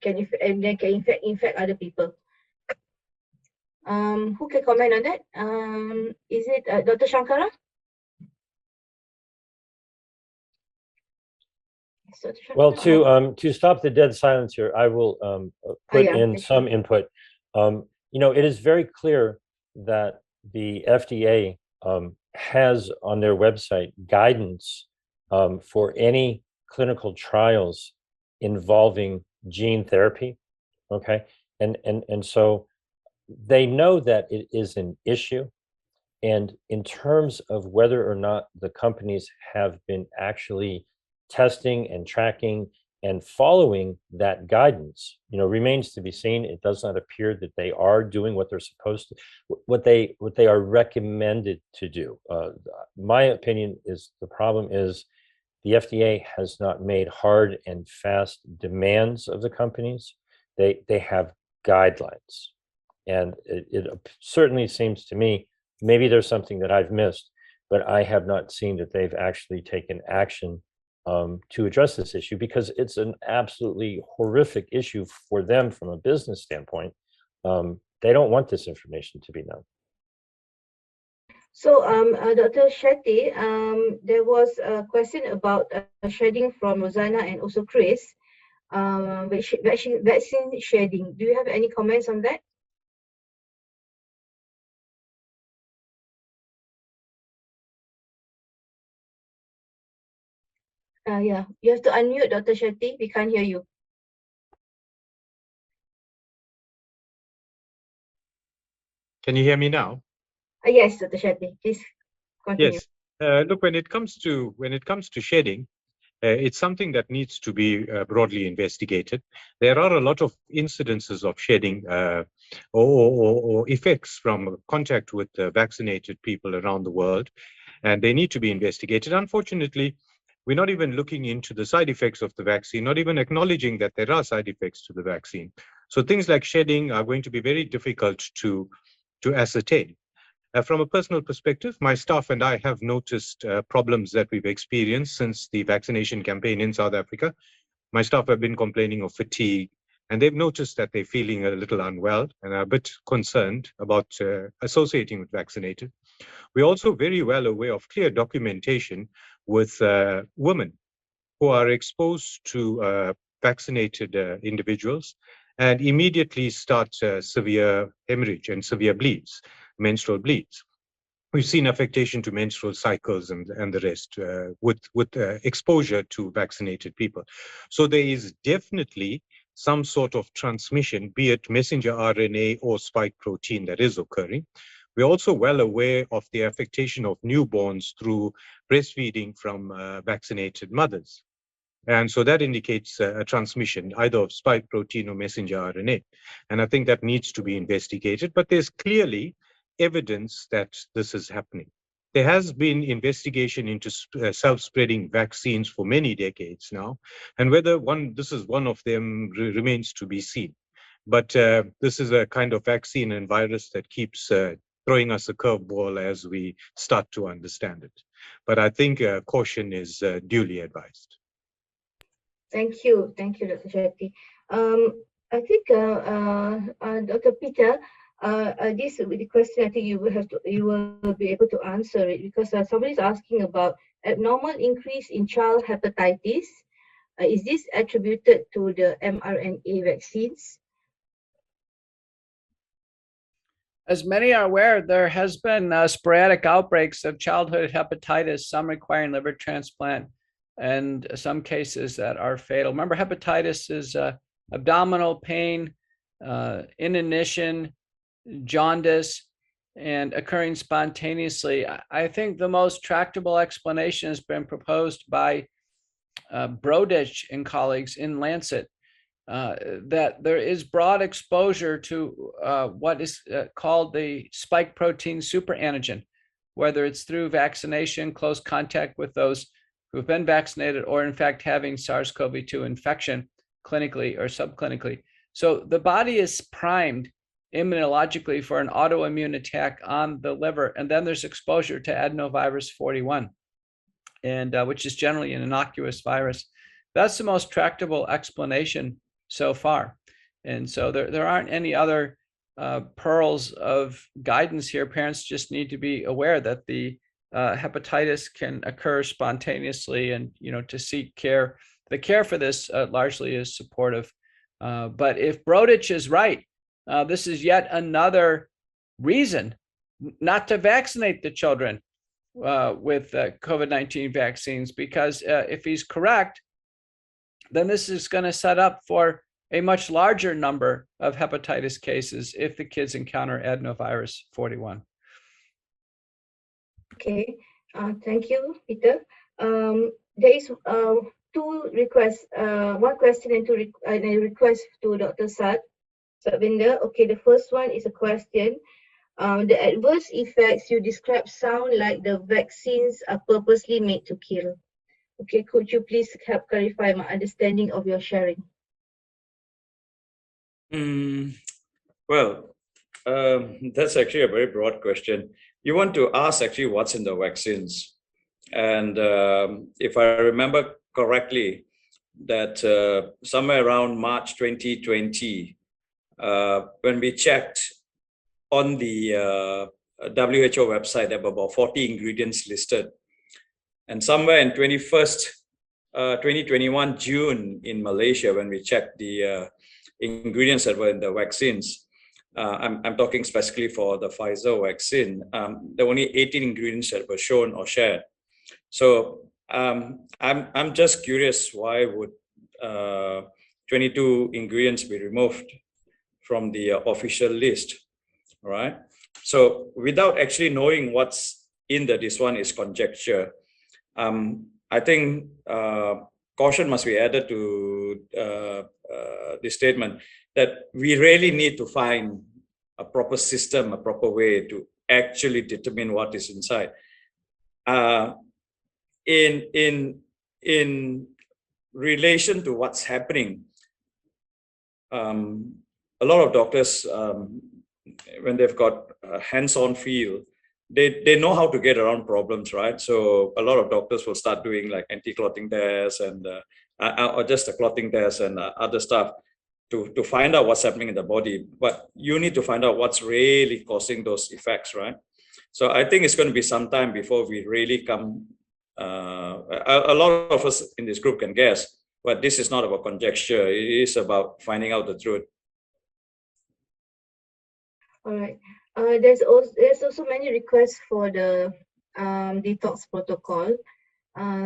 Can infect other people? Who can comment on that? Is it Dr. Shankara? Well, to stop the dead silence here, I will put in some input. You know, it is very clear that the FDA has on their website guidance for any clinical trials involving gene therapy. Okay, and so they know that it is an issue. And in terms of whether or not the companies have been actually testing and tracking and following that guidance, you know, remains to be seen. It does not appear that they are doing what they're supposed to, what they are recommended to do. My opinion is the problem is the FDA has not made hard and fast demands of the companies. They have guidelines. And it certainly seems to me, maybe there's something that I've missed, but I have not seen that they've actually taken action to address this issue, because it's an absolutely horrific issue for them from a business standpoint. They don't want this information to be known. So, Dr. Chetty, there was a question about shedding from Rosanna and also Chris, vaccine shedding. Do you have any comments on that? Yeah, you have to unmute, Dr. Chetty. We can't hear you. Can you hear me now? Yes, Dr. Chetty, please continue. Yes. Look, when it comes to shedding, it's something that needs to be broadly investigated. There are a lot of incidences of shedding or effects from contact with vaccinated people around the world, and they need to be investigated. Unfortunately, we're not even looking into the side effects of the vaccine, not even acknowledging that there are side effects to the vaccine. So things like shedding are going to be very difficult to ascertain. From a personal perspective, my staff and I have noticed problems that we've experienced since the vaccination campaign in South Africa. My staff have been complaining of fatigue, and they've noticed that they're feeling a little unwell and are a bit concerned about associating with vaccinated. We're also very well aware of clear documentation with women who are exposed to vaccinated individuals and immediately start severe hemorrhage and severe bleeds, menstrual bleeds. We've seen affectation to menstrual cycles and the rest with exposure to vaccinated people. So there is definitely some sort of transmission, be it messenger RNA or spike protein, that is occurring. We're also well aware of the affectation of newborns through breastfeeding from vaccinated mothers. And so that indicates a transmission either of spike protein or messenger RNA. And I think that needs to be investigated. But there's clearly evidence that this is happening. There has been investigation into self-spreading vaccines for many decades now, and whether this is one of them remains to be seen. But this is a kind of vaccine and virus that keeps throwing us a curveball as we start to understand it. But I think caution is duly advised. Thank you, Dr. Chetty. I think Dr. Peter, this will be the question. I think you will be able to answer it, because somebody is asking about abnormal increase in child hepatitis. Is this attributed to the mRNA vaccines? As many are aware, there has been sporadic outbreaks of childhood hepatitis, some requiring liver transplant, and some cases that are fatal. Remember, hepatitis is abdominal pain, inanition, jaundice, and occurring spontaneously. I think the most tractable explanation has been proposed by Brodich and colleagues in Lancet, that there is broad exposure to what is called the spike protein superantigen, whether it's through vaccination, close contact with those who have been vaccinated, or in fact having SARS-CoV-2 infection clinically or subclinically. So the body is primed immunologically for an autoimmune attack on the liver, and then there's exposure to adenovirus 41, and which is generally an innocuous virus. That's the most tractable explanation so far. And so there aren't any other pearls of guidance here. Parents just need to be aware that the hepatitis can occur spontaneously, and to seek care. The care for this largely is supportive. But if Brodich is right, this is yet another reason not to vaccinate the children with COVID-19 vaccines, because if he's correct, then this is going to set up for a much larger number of hepatitis cases if the kids encounter adenovirus 41. Okay, thank you, Peter. There is two requests, one question and a request to Dr. Satvinder. Okay, the first one is a question. The adverse effects you describe sound like the vaccines are purposely made to kill. Okay, could you please help clarify my understanding of your sharing? Well, that's actually a very broad question. You want to ask actually what's in the vaccines. And if I remember correctly, that somewhere around March 2020, when we checked on the WHO website, there were about 40 ingredients listed. And somewhere in 2021 June in Malaysia, when we checked the ingredients that were in the vaccines, I'm talking specifically for the Pfizer vaccine, there were only 18 ingredients that were shown or shared. So I'm just curious, why would 22 ingredients be removed from the official list, right? So without actually knowing what's in this one is conjecture. I think caution must be added to this statement that we really need to find a proper system, a proper way to actually determine what is inside. In relation to what's happening, a lot of doctors, when they've got a hands-on feel, they know how to get around problems, right? So a lot of doctors will start doing like anti-clotting tests and or just a clotting test and other stuff to find out what's happening in the body. But you need to find out what's really causing those effects, right? So I think it's going to be some time before we really come. A lot of us in this group can guess, but this is not about conjecture. It is about finding out the truth. All right. There's also many requests for the detox protocol.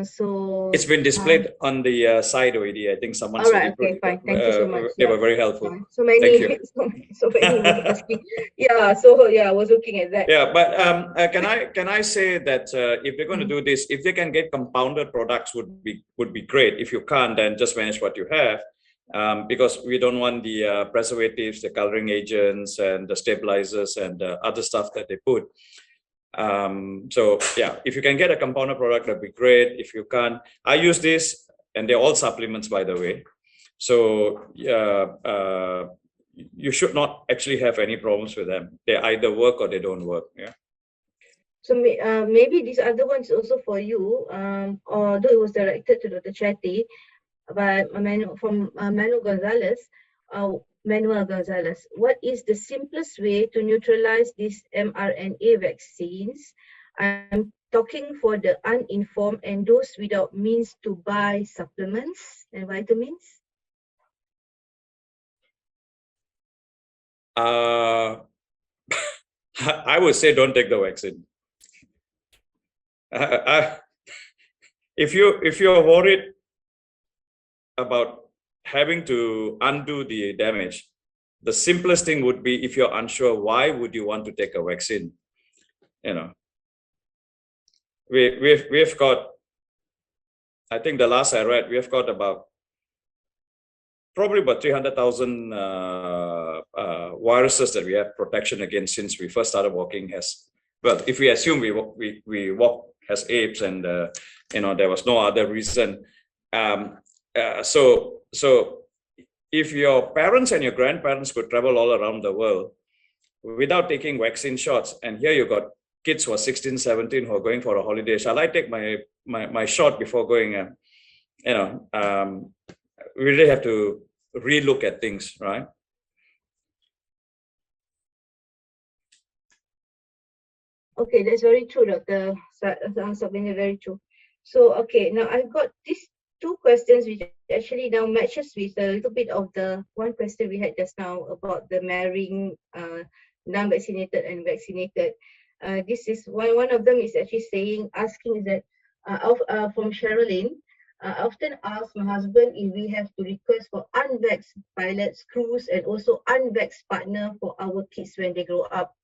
So it's been displayed on the side already. I think someone all said right, it. okay, fine. Thank you so much. They Yeah, were very helpful. fine. So many, Thank you. so many was asking. Yeah, so yeah, I was looking at that. Yeah, but can I say that if they're going to do this, if they can get compounded products, would be great. If you can't, then just manage what you have, because we don't want the preservatives, the coloring agents, and the stabilizers and other stuff that they put. So yeah, if you can get a compounded product, that'd be great. If you can't, I use this, and they're all supplements, by the way. So you should not actually have any problems with them. They either work or they don't work. Yeah. So maybe this other one is also for you, although it was directed to Dr. Chetty, but from Manuel Gonzalez. Manuel Gonzalez, what is the simplest way to neutralize these mRNA vaccines? I'm talking for the uninformed and those without means to buy supplements and vitamins. I would say don't take the vaccine. If you're worried about having to undo the damage, the simplest thing would be, if you're unsure, why would you want to take a vaccine? You know, we've got, I think the last I read, we've got probably about 300,000 viruses that we have protection against since we first started walking. Well, if we assume we walk as apes, and there was no other reason. So if your parents and your grandparents could travel all around the world without taking vaccine shots, and here you got kids who are 16, 17 who are going for a holiday, shall I take my shot before going? We really have to relook at things, right? Okay, that's very true, Dr. Satvinder, very true. So, okay, now I've got these two questions which actually now matches with a little bit of the one question we had just now about the marrying non-vaccinated and vaccinated. This is one of them is actually asking that from Sherilyn, I often ask my husband if we have to request for unvaxxed pilots, crews, and also unvaxxed partner for our kids when they grow up.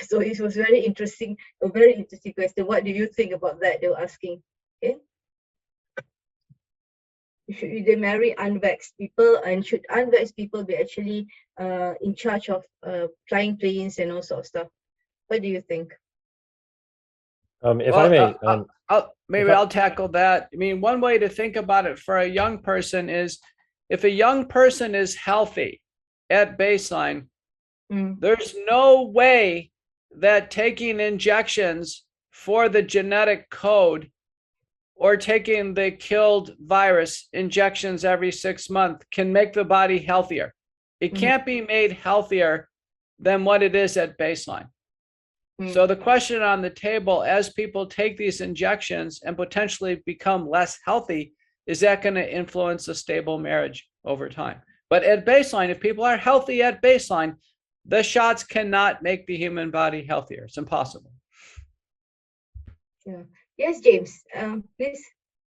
So it was very interesting, a very interesting question. What do you think about that? They were asking. Okay. Should they marry unvaxxed people, and should unvaxxed people be actually in charge of flying planes and all sorts of stuff? What do you think? If I may, I'll tackle that. I mean, one way to think about it for a young person is, if a young person is healthy at baseline, there's no way that taking injections for the genetic code or taking the killed virus injections every 6 months can make the body healthier. It can't be made healthier than what it is at baseline. So the question on the table, as people take these injections and potentially become less healthy, is that going to influence a stable marriage over time? But at baseline, if people are healthy at baseline, the shots cannot make the human body healthier. It's impossible. Yeah. Yes, James, please.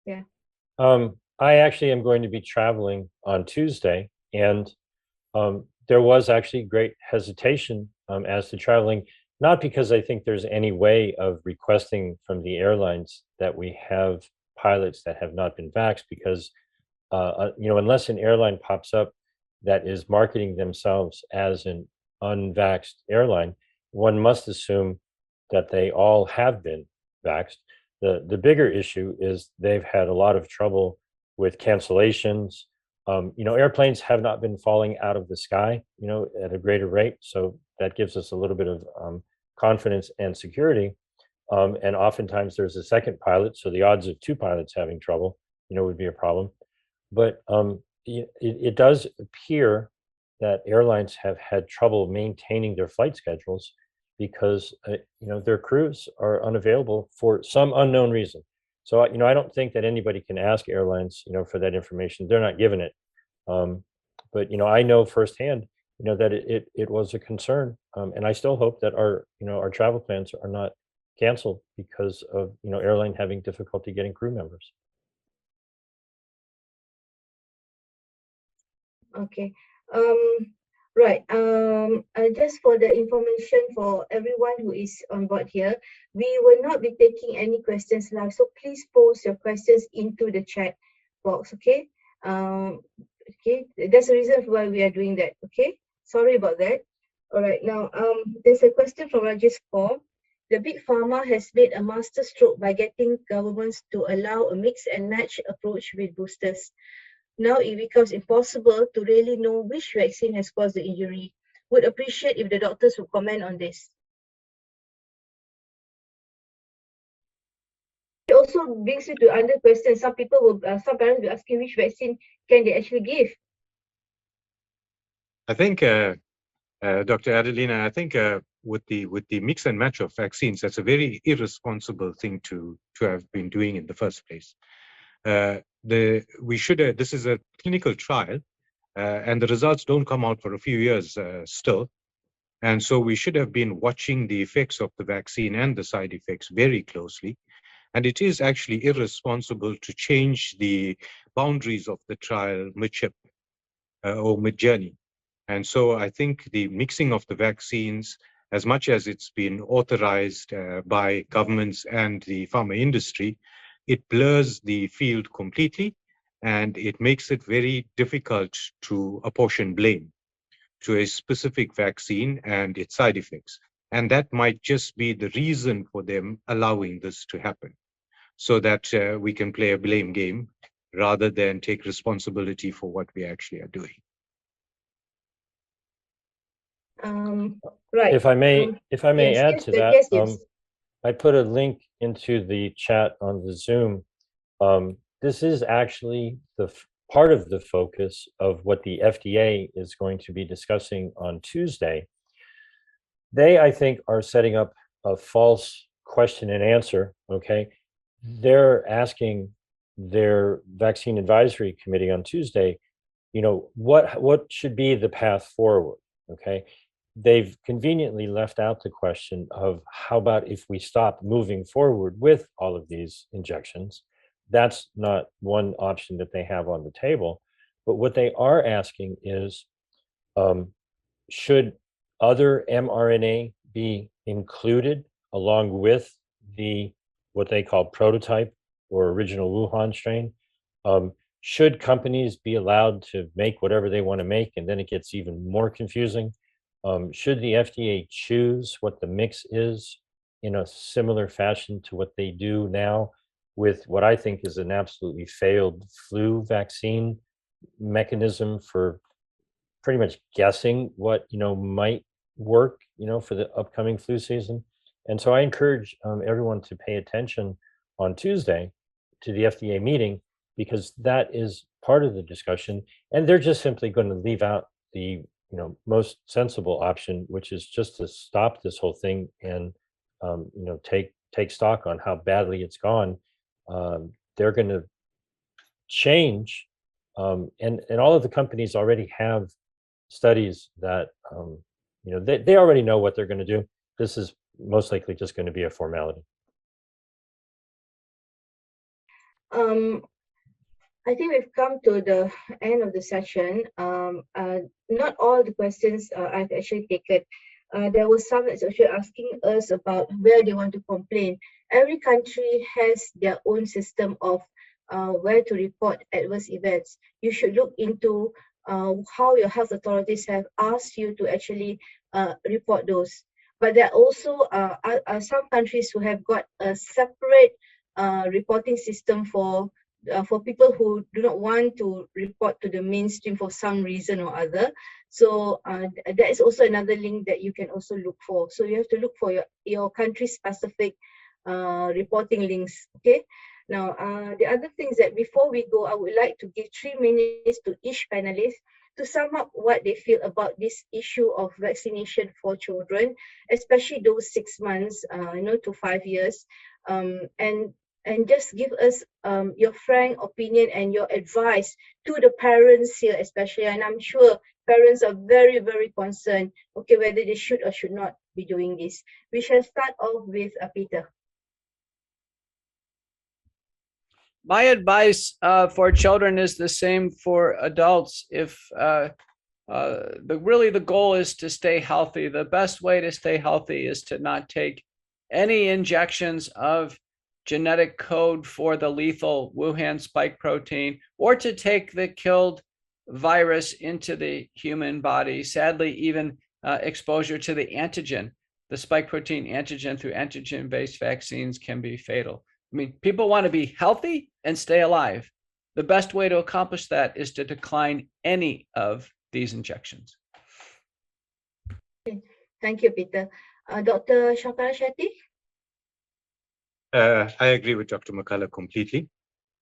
Yeah. I actually am going to be traveling on Tuesday, and there was actually great hesitation as to traveling, not because I think there's any way of requesting from the airlines that we have pilots that have not been vaxxed, because unless an airline pops up that is marketing themselves as an unvaxxed airline, one must assume that they all have been vaxxed. The bigger issue is they've had a lot of trouble with cancellations. Airplanes have not been falling out of the sky, at a greater rate. So that gives us a little bit of confidence and security. And oftentimes there's a second pilot. So the odds of two pilots having trouble, would be a problem. But it does appear that airlines have had trouble maintaining their flight schedules because their crews are unavailable for some unknown reason. So I don't think that anybody can ask airlines for that information. They're not given it. But I know firsthand that it was a concern, and I still hope that our travel plans are not canceled because of airline having difficulty getting crew members. Okay. Right. Just for the information for everyone who is on board here, we will not be taking any questions live. So please post your questions into the chat box. Okay. Okay. That's the reason why we are doing that. Okay. Sorry about that. All right. Now, there's a question from Rajesh Paul. The big pharma has made a master stroke by getting governments to allow a mix and match approach with boosters. Now it becomes impossible to really know which vaccine has caused the injury. Would appreciate if the doctors would comment on this. It also brings you to another question. Some parents will be asking which vaccine can they actually give. I think, Dr. Adlina, I think with the mix and match of vaccines, that's a very irresponsible thing to have been doing in the first place. This is a clinical trial, and the results don't come out for a few years still. And so we should have been watching the effects of the vaccine and the side effects very closely. And it is actually irresponsible to change the boundaries of the trial mid-ship or mid-journey. And so I think the mixing of the vaccines, as much as it's been authorized by governments and the pharma industry, it blurs the field completely, and it makes it very difficult to apportion blame to a specific vaccine and its side effects. And that might just be the reason for them allowing this to happen, so that we can play a blame game rather than take responsibility for what we actually are doing. Right. If I may add to that, yes. I put a link into the chat on the Zoom. This is actually the part of the focus of what the FDA is going to be discussing on Tuesday. They, I think, are setting up a false question and answer, okay? They're asking their vaccine advisory committee on Tuesday, what should be the path forward, okay? They've conveniently left out the question of how about if we stop moving forward with all of these injections. That's not one option that they have on the table. But what they are asking is, should other mRNA be included along with what they call prototype or original Wuhan strain? Should companies be allowed to make whatever they want to make, and then it gets even more confusing? Should the FDA choose what the mix is in a similar fashion to what they do now with what I think is an absolutely failed flu vaccine mechanism for pretty much guessing what might work for the upcoming flu season? And so I encourage everyone to pay attention on Tuesday to the FDA meeting, because that is part of the discussion, and they're just simply going to leave out the most sensible option, which is just to stop this whole thing and take stock on how badly it's gone. They're going to change, and all of the companies already have studies that they already know what they're going to do. This is most likely just going to be a formality. I think we've come to the end of the session. Not all the questions I've actually taken. There was some that's actually asking us about where they want to complain. Every country has their own system of where to report adverse events. You should look into how your health authorities have asked you to actually report those. But there are also some countries who have got a separate reporting system for people who do not want to report to the mainstream for some reason or other. So that is also another link that you can also look for. So you have to look for your country specific reporting links. Okay. Now, the other things that before we go, I would like to give 3 minutes to each panelist to sum up what they feel about this issue of vaccination for children, especially those 6 months, to 5 years, and just give us your frank opinion and your advice to the parents here, especially. And I'm sure parents are very, very concerned, okay, whether they should or should not be doing this. We shall start off with Peter. My advice for children is the same for adults. If the goal is to stay healthy, the best way to stay healthy is to not take any injections of genetic code for the lethal Wuhan spike protein, or to take the killed virus into the human body. Sadly, even exposure to the antigen, the spike protein antigen through antigen-based vaccines can be fatal. I mean, people want to be healthy and stay alive. The best way to accomplish that is to decline any of these injections. Thank you, Peter. Dr. Shankara Chetty? I agree with Dr. McCullough completely.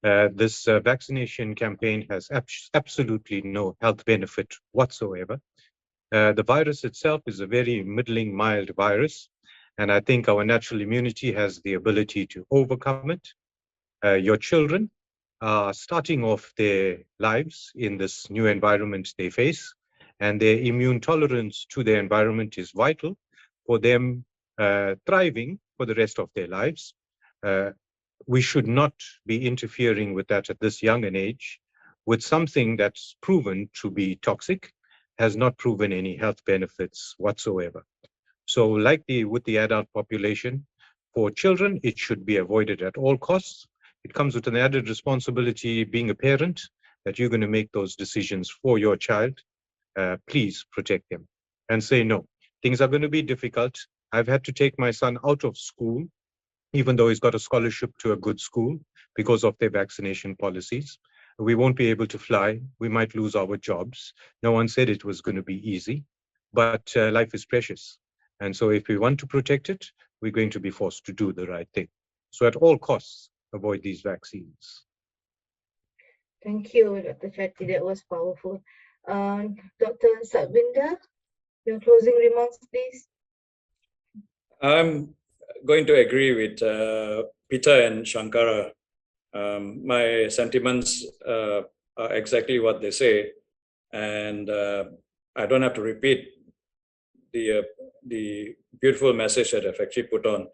This vaccination campaign has absolutely no health benefit whatsoever. The virus itself is a very middling, mild virus, and I think our natural immunity has the ability to overcome it. Your children are starting off their lives in this new environment they face, and their immune tolerance to their environment is vital for them thriving for the rest of their lives. We should not be interfering with that at this young an age with something that's proven to be toxic, has not proven any health benefits whatsoever. So like with the adult population, for children, it should be avoided at all costs. It comes with an added responsibility, being a parent, that you're going to make those decisions for your child. Please protect them and say no. Things are going to be difficult. I've had to take my son out of school, even though he's got a scholarship to a good school, because of their vaccination policies. We won't be able to fly. We might lose our jobs. No one said it was going to be easy, but life is precious. And so if we want to protect it, we're going to be forced to do the right thing. So at all costs, avoid these vaccines. Thank you, Dr. Chetty. That was powerful. Dr. Satvinder, your closing remarks, please. I'm going to agree with Peter and Shankara. My sentiments are exactly what they say, and I don't have to repeat the beautiful message that I've actually put on.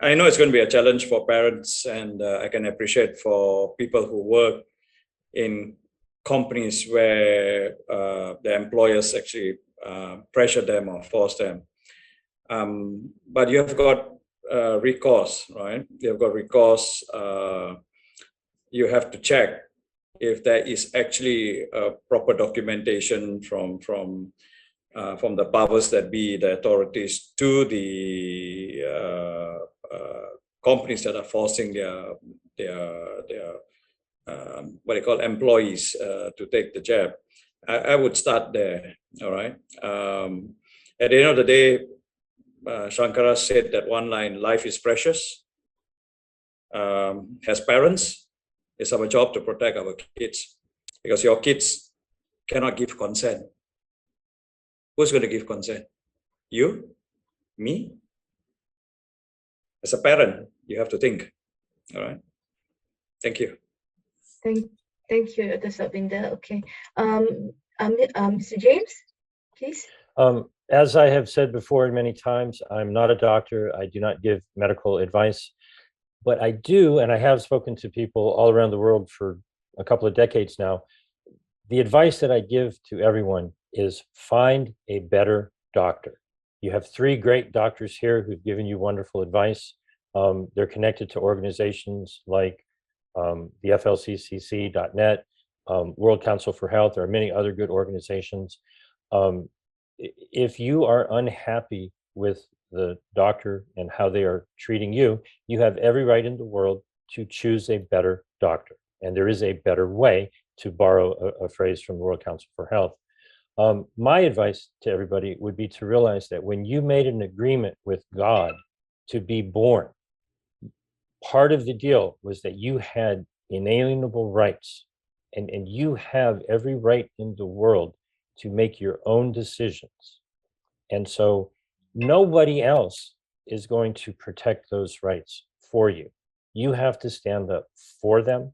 I know it's going to be a challenge for parents, and I can appreciate for people who work in companies where the employers actually pressure them or force them. But you have got recourse, right? You have got recourse. You have to check if there is actually a proper documentation from the powers that be, the authorities, to the companies that are forcing their what they call employees to take the jab. I would start there. All right. At the end of the day, Shankara said that one line: life is precious. As parents, it's our job to protect our kids, because your kids cannot give consent. Who's going to give consent? You? Me? As a parent, you have to think. All right. Thank you. Thank you, Dr. Satvinder. Okay. Mr. James, please. As I have said before many times, I'm not a doctor. I do not give medical advice, but I do, and I have spoken to people all around the world for a couple of decades now. The advice that I give to everyone is find a better doctor. You have 3 great doctors here who've given you wonderful advice. They're connected to organizations like the FLCCC.net, World Council for Health. There are many other good organizations. If you are unhappy with the doctor and how they are treating you, you have every right in the world to choose a better doctor. And there is a better way, to borrow a phrase from the World Council for Health. My advice to everybody would be to realize that when you made an agreement with God to be born, part of the deal was that you had inalienable rights, and you have every right in the world to make your own decisions. And so nobody else is going to protect those rights for you. You have to stand up for them,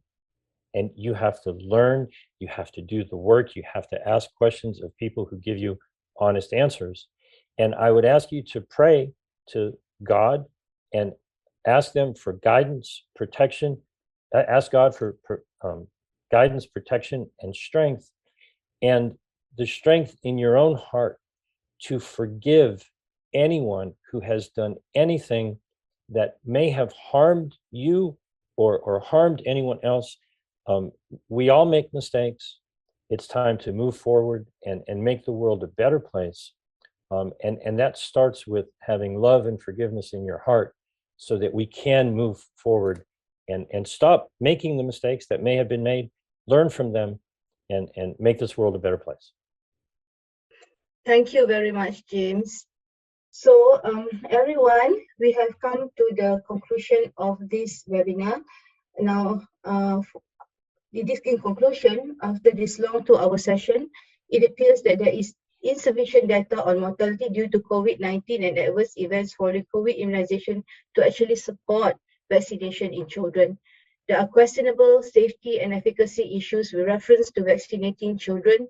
and you have to learn, you have to do the work, you have to ask questions of people who give you honest answers. And I would ask you to pray to God and ask them for guidance, protection, ask God for guidance, protection, and strength, and the strength in your own heart to forgive anyone who has done anything that may have harmed you or harmed anyone else. We all make mistakes. It's time to move forward and make the world a better place. And that starts with having love and forgiveness in your heart so that we can move forward and stop making the mistakes that may have been made, learn from them, and make this world a better place. Thank you very much, James. So everyone, we have come to the conclusion of this webinar. Now, in conclusion, after this long 2-hour session, it appears that there is insufficient data on mortality due to COVID-19 and adverse events following COVID immunization to actually support vaccination in children. There are questionable safety and efficacy issues with reference to vaccinating children,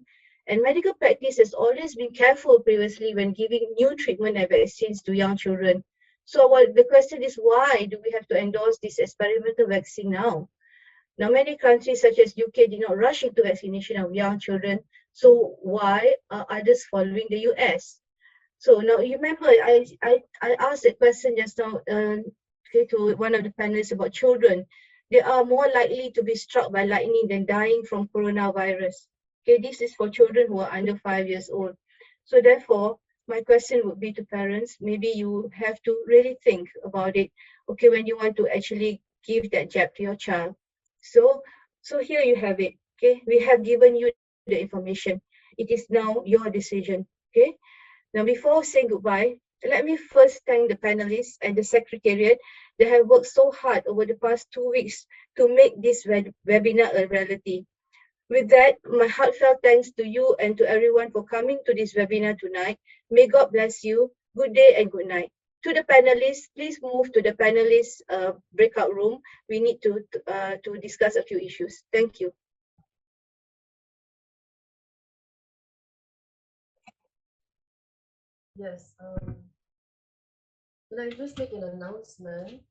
and medical practice has always been careful previously when giving new treatment and vaccines to young children. So the question is, why do we have to endorse this experimental vaccine now? Now, many countries such as UK did not rush into vaccination of young children. So why are others following the US? So now, you remember I asked a question just now to one of the panelists about children. They are more likely to be struck by lightning than dying from coronavirus. Okay, this is for children who are under 5 years old. So therefore, my question would be to parents, maybe you have to really think about it, okay, when you want to actually give that jab to your child. So here you have it, okay? We have given you the information. It is now your decision, okay? Now, before saying goodbye, let me first thank the panelists and the secretariat that have worked so hard over the past 2 weeks to make this webinar a reality. With that, my heartfelt thanks to you and to everyone for coming to this webinar tonight. May God bless you. Good day and good night. To the panelists, please move to the panelists breakout room. We need to discuss a few issues. Thank you. Yes. Can I just make an announcement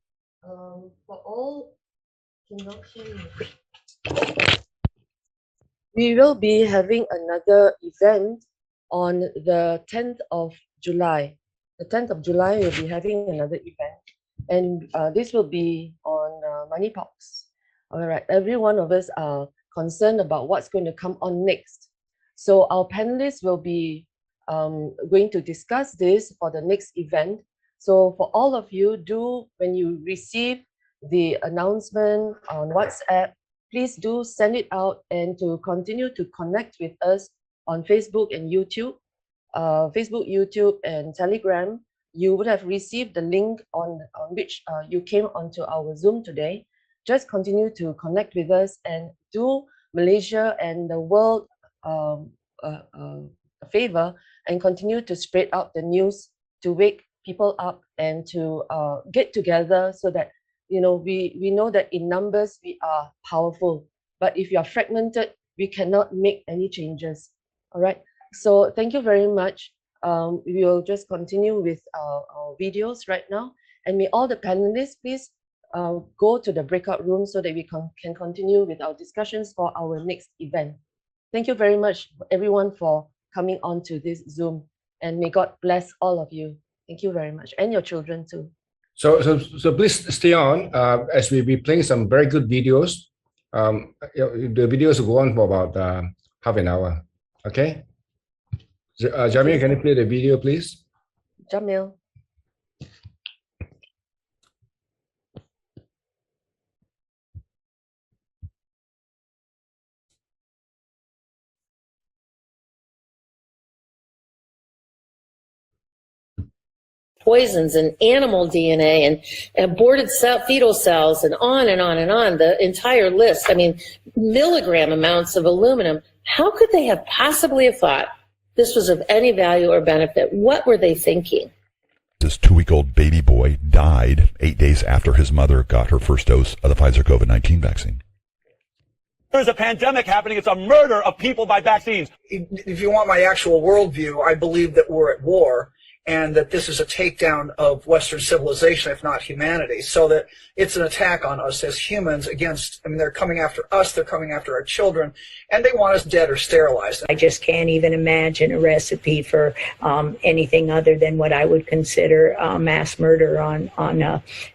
for all conjunction? We will be having another event on the 10th of July. The 10th of July, we'll be having another event. And this will be on monkeypox. All right, every one of us are concerned about what's going to come on next. So our panelists will be going to discuss this for the next event. So for all of you, when you receive the announcement on WhatsApp, please do send it out and to continue to connect with us on Facebook and YouTube. Facebook, YouTube, and Telegram. You would have received the link on which you came onto our Zoom today. Just continue to connect with us and do Malaysia and the world a favor and continue to spread out the news to wake people up and to get together so that we know that in numbers we are powerful, but if you are fragmented, we cannot make any changes. All right. So thank you very much. We will just continue with our videos right now, and may all the panelists please go to the breakout room so that we can continue with our discussions for our next event. Thank you very much, everyone, for coming on to this Zoom, and may God bless all of you. Thank you very much, and your children too. So please stay on as we'll be playing some very good videos. The videos will go on for about half an hour. Okay. Jamil, can you play the video, please? Jamil. Poisons and animal DNA and aborted fetal cells and on and on and on, the entire list. I mean, milligram amounts of aluminum. How could they have possibly have thought this was of any value or benefit? What were they thinking? This 2-week-old baby boy died 8 days after his mother got her first dose of the Pfizer COVID-19 vaccine. There's a pandemic happening. It's a murder of people by vaccines. If you want my actual worldview, I believe that we're at war. and that this is a takedown of Western civilization, if not humanity, so that it's an attack on us as humans against, I mean, they're coming after us, they're coming after our children, and they want us dead or sterilized. I just can't even imagine a recipe for anything other than what I would consider mass murder on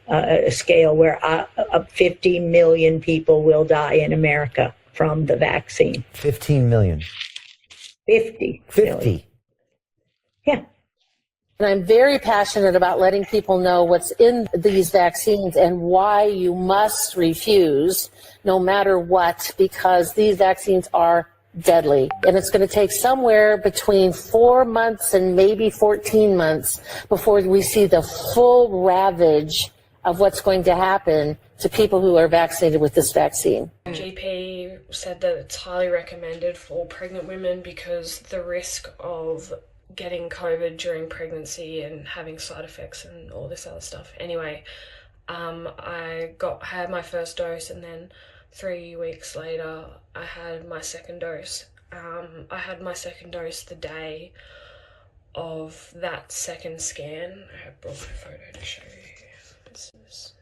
a scale where 50 million people will die in America from the vaccine. 15 million. 50. 50. Yeah. And I'm very passionate about letting people know what's in these vaccines and why you must refuse no matter what, because these vaccines are deadly. And it's going to take somewhere between 4 months and maybe 14 months before we see the full ravage of what's going to happen to people who are vaccinated with this vaccine. GP said that it's highly recommended for pregnant women because the risk of getting COVID during pregnancy and having side effects and all this other stuff. Anyway, I had my first dose, and then 3 weeks later I had my second dose. I had my second dose the day of that second scan. I brought my photo to show you. This is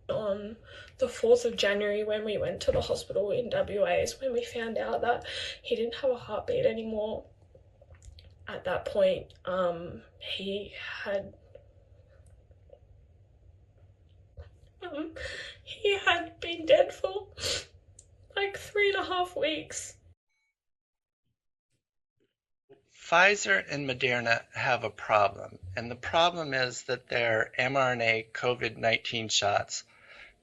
on the 4th of January when we went to the hospital in WA is when we found out that he didn't have a heartbeat anymore. At that point, he had been dead for like 3.5 weeks. Pfizer and Moderna have a problem, and the problem is that their mRNA COVID-19 shots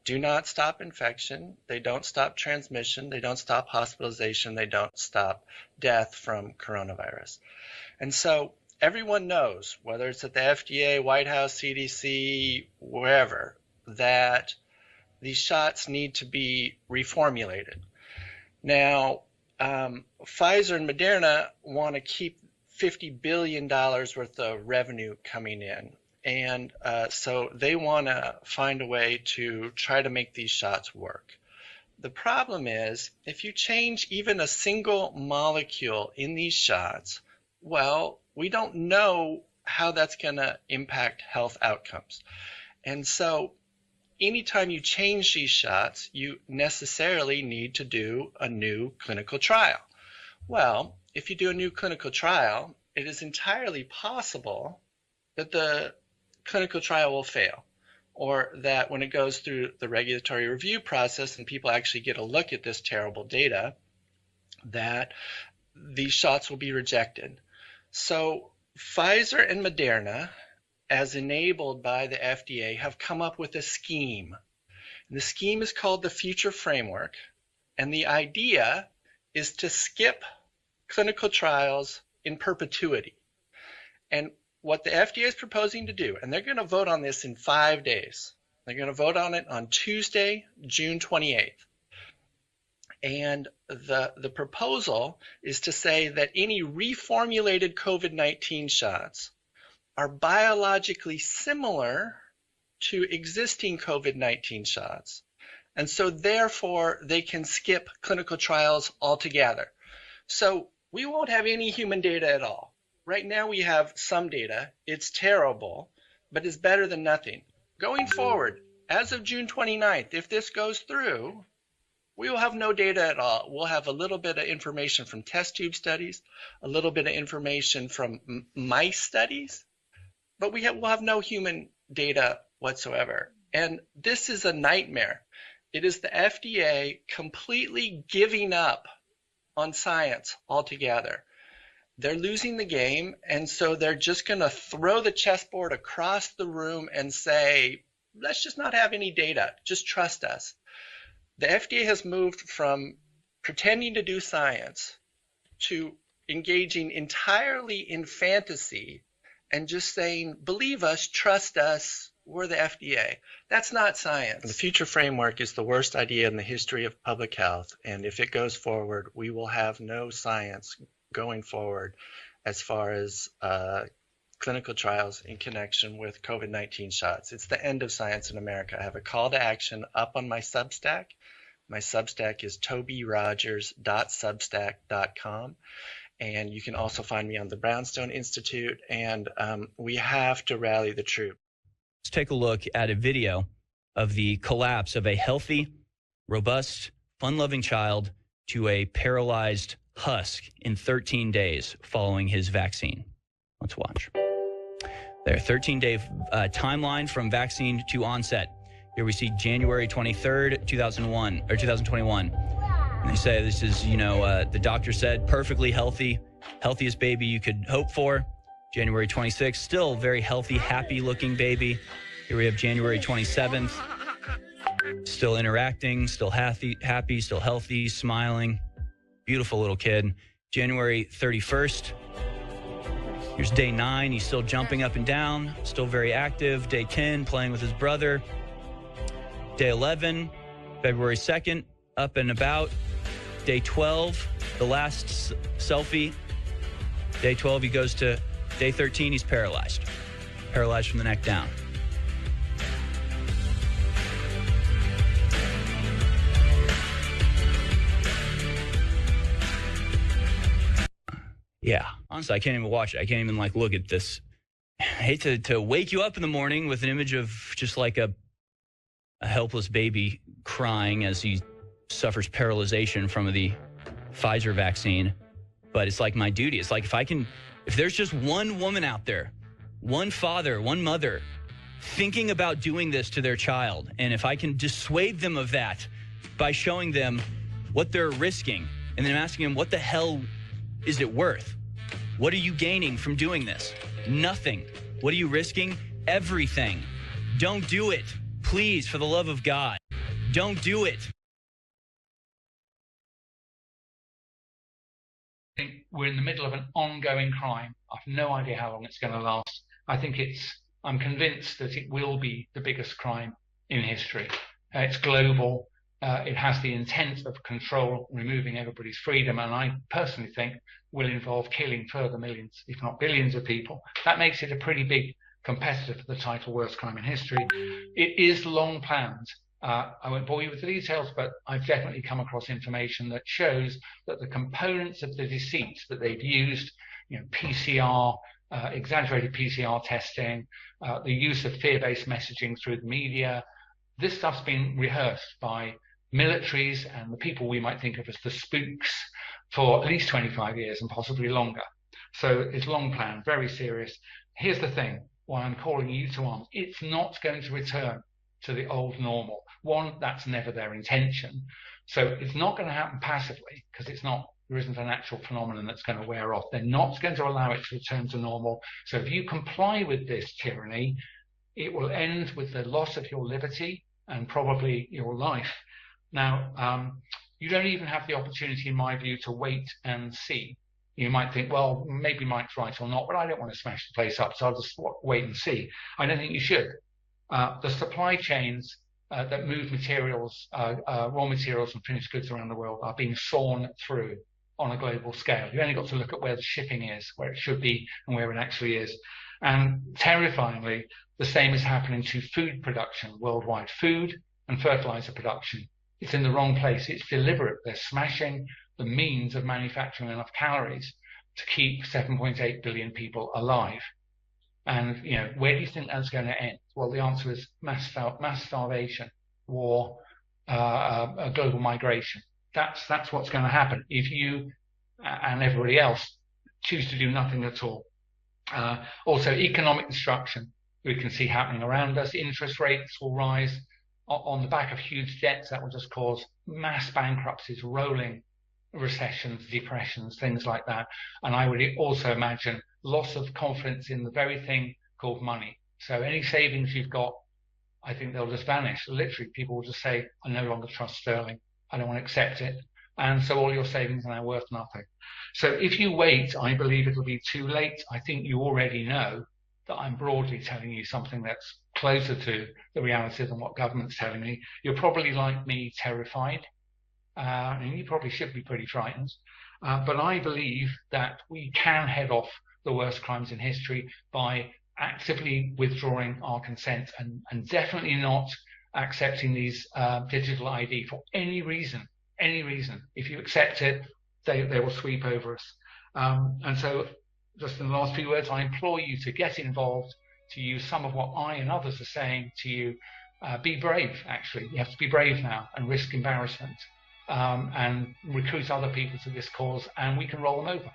do not stop infection, they don't stop transmission, they don't stop hospitalization, they don't stop death from coronavirus. And so everyone knows, whether it's at the FDA, White House, CDC, wherever, that these shots need to be reformulated. Now, Pfizer and Moderna want to keep $50 billion worth of revenue coming in. And so they want to find a way to try to make these shots work. The problem is, if you change even a single molecule in these shots, well, we don't know how that's going to impact health outcomes. And so anytime you change these shots, you necessarily need to do a new clinical trial. Well, if you do a new clinical trial, it is entirely possible that the clinical trial will fail, or that when it goes through the regulatory review process and people actually get a look at this terrible data, that these shots will be rejected. So Pfizer and Moderna, as enabled by the FDA, have come up with a scheme. The scheme is called the Future Framework, and the idea is to skip clinical trials in perpetuity. And what the FDA is proposing to do, and they're going to vote on this in 5 days. They're going to vote on it on Tuesday, June 28th. And the proposal is to say that any reformulated COVID-19 shots are biologically similar to existing COVID-19 shots. And so therefore they can skip clinical trials altogether. So we won't have any human data at all. Right now we have some data. It's terrible, but it's better than nothing. Going forward, as of June 29th, if this goes through, we will have no data at all. We'll have a little bit of information from test tube studies, a little bit of information from mice studies, but we'll have no human data whatsoever. And this is a nightmare. It is the FDA completely giving up on science altogether. They're losing the game, and so they're just going to throw the chessboard across the room and say, let's just not have any data, just trust us. The FDA has moved from pretending to do science to engaging entirely in fantasy and just saying, believe us, trust us, we're the FDA. That's not science. The Future Framework is the worst idea in the history of public health, and if it goes forward, we will have no science going forward as far as clinical trials in connection with COVID-19 shots. It's the end of science in America. I have a call to action up on my Substack. My Substack is tobyrogers.substack.com. And you can also find me on the Brownstone Institute. And we have to rally the troops. Let's take a look at a video of the collapse of a healthy, robust, fun-loving child to a paralyzed husk in 13 days following his vaccine. Let's watch. There, 13-day timeline from vaccine to onset. Here we see January 23rd, 2021. And they say this is, the doctor said perfectly healthy, healthiest baby you could hope for. January 26th, still very healthy, happy-looking baby. Here we have January 27th, still interacting, still happy, still healthy, smiling. Beautiful little kid. January 31st, here's day 9. He's still jumping up and down, still very active. Day 10, playing with his brother. Day 11, February 2nd, up and about. Day 12, the last selfie. Day 12, he goes to day 13, he's paralyzed. Paralyzed from the neck down. Yeah, honestly, I can't even watch it. I can't even look at this. I hate to wake you up in the morning with an image of just like a helpless baby crying as he suffers paralyzation from the Pfizer vaccine. But it's like my duty. It's like if there's just one woman out there, one father, one mother thinking about doing this to their child, and if I can dissuade them of that by showing them what they're risking and then asking them, what the hell is it worth? What are you gaining from doing this? Nothing. What are you risking? Everything. Don't do it. Please, for the love of God, don't do it. I think we're in the middle of an ongoing crime. I've no idea how long it's going to last. I'm convinced that it will be the biggest crime in history. It's global. It has the intent of control, removing everybody's freedom, and I personally think will involve killing further millions, if not billions of people. That makes it a pretty big competitor for the title worst crime in history. It is long planned. I won't bore you with the details, but I've definitely come across information that shows that the components of the deceit that they've used, PCR, exaggerated PCR testing, the use of fear-based messaging through the media, this stuff's been rehearsed by militaries and the people we might think of as the spooks for at least 25 years and possibly longer. So it's long planned, very serious. Here's the thing, why I'm calling you to arms. It's not going to return to the old normal. One, that's never their intention. So it's not going to happen passively because there isn't an actual phenomenon that's going to wear off. They're not going to allow it to return to normal. So if you comply with this tyranny, it will end with the loss of your liberty and probably your life. Now, you don't even have the opportunity, in my view, to wait and see. You might think, well, maybe Mike's right or not, but I don't want to smash the place up, so I'll just wait and see. I don't think you should. The supply chains that move materials, raw materials and finished goods around the world are being sawn through on a global scale. You only got to look at where the shipping is, where it should be and where it actually is. And terrifyingly, the same is happening to food production worldwide, food and fertilizer production. It's in the wrong place. It's deliberate. They're smashing the means of manufacturing enough calories to keep 7.8 billion people alive. And, where do you think that's going to end? Well, the answer is mass starvation, war, global migration. That's what's going to happen if you and everybody else choose to do nothing at all. Also, economic destruction we can see happening around us. Interest rates will rise on the back of huge debts. That will just cause mass bankruptcies, rolling recessions, depressions, things like that. And I would also imagine loss of confidence in the very thing called money. So any savings you've got, I think they'll just vanish. Literally, people will just say, I no longer trust sterling. I don't want to accept it. And so all your savings are now worth nothing. So if you wait, I believe it'll be too late. I think you already know that I'm broadly telling you something that's closer to the reality than what government's telling me. You're probably like me, terrified. And you probably should be pretty frightened. But I believe that we can head off the worst crimes in history by actively withdrawing our consent and definitely not accepting these digital ID for any reason. If you accept it, they will sweep over us. And so just in the last few words, I implore you to get involved, to use some of what I and others are saying to you. Be brave, actually. You have to be brave now and risk embarrassment, and recruit other people to this cause, and we can roll them over.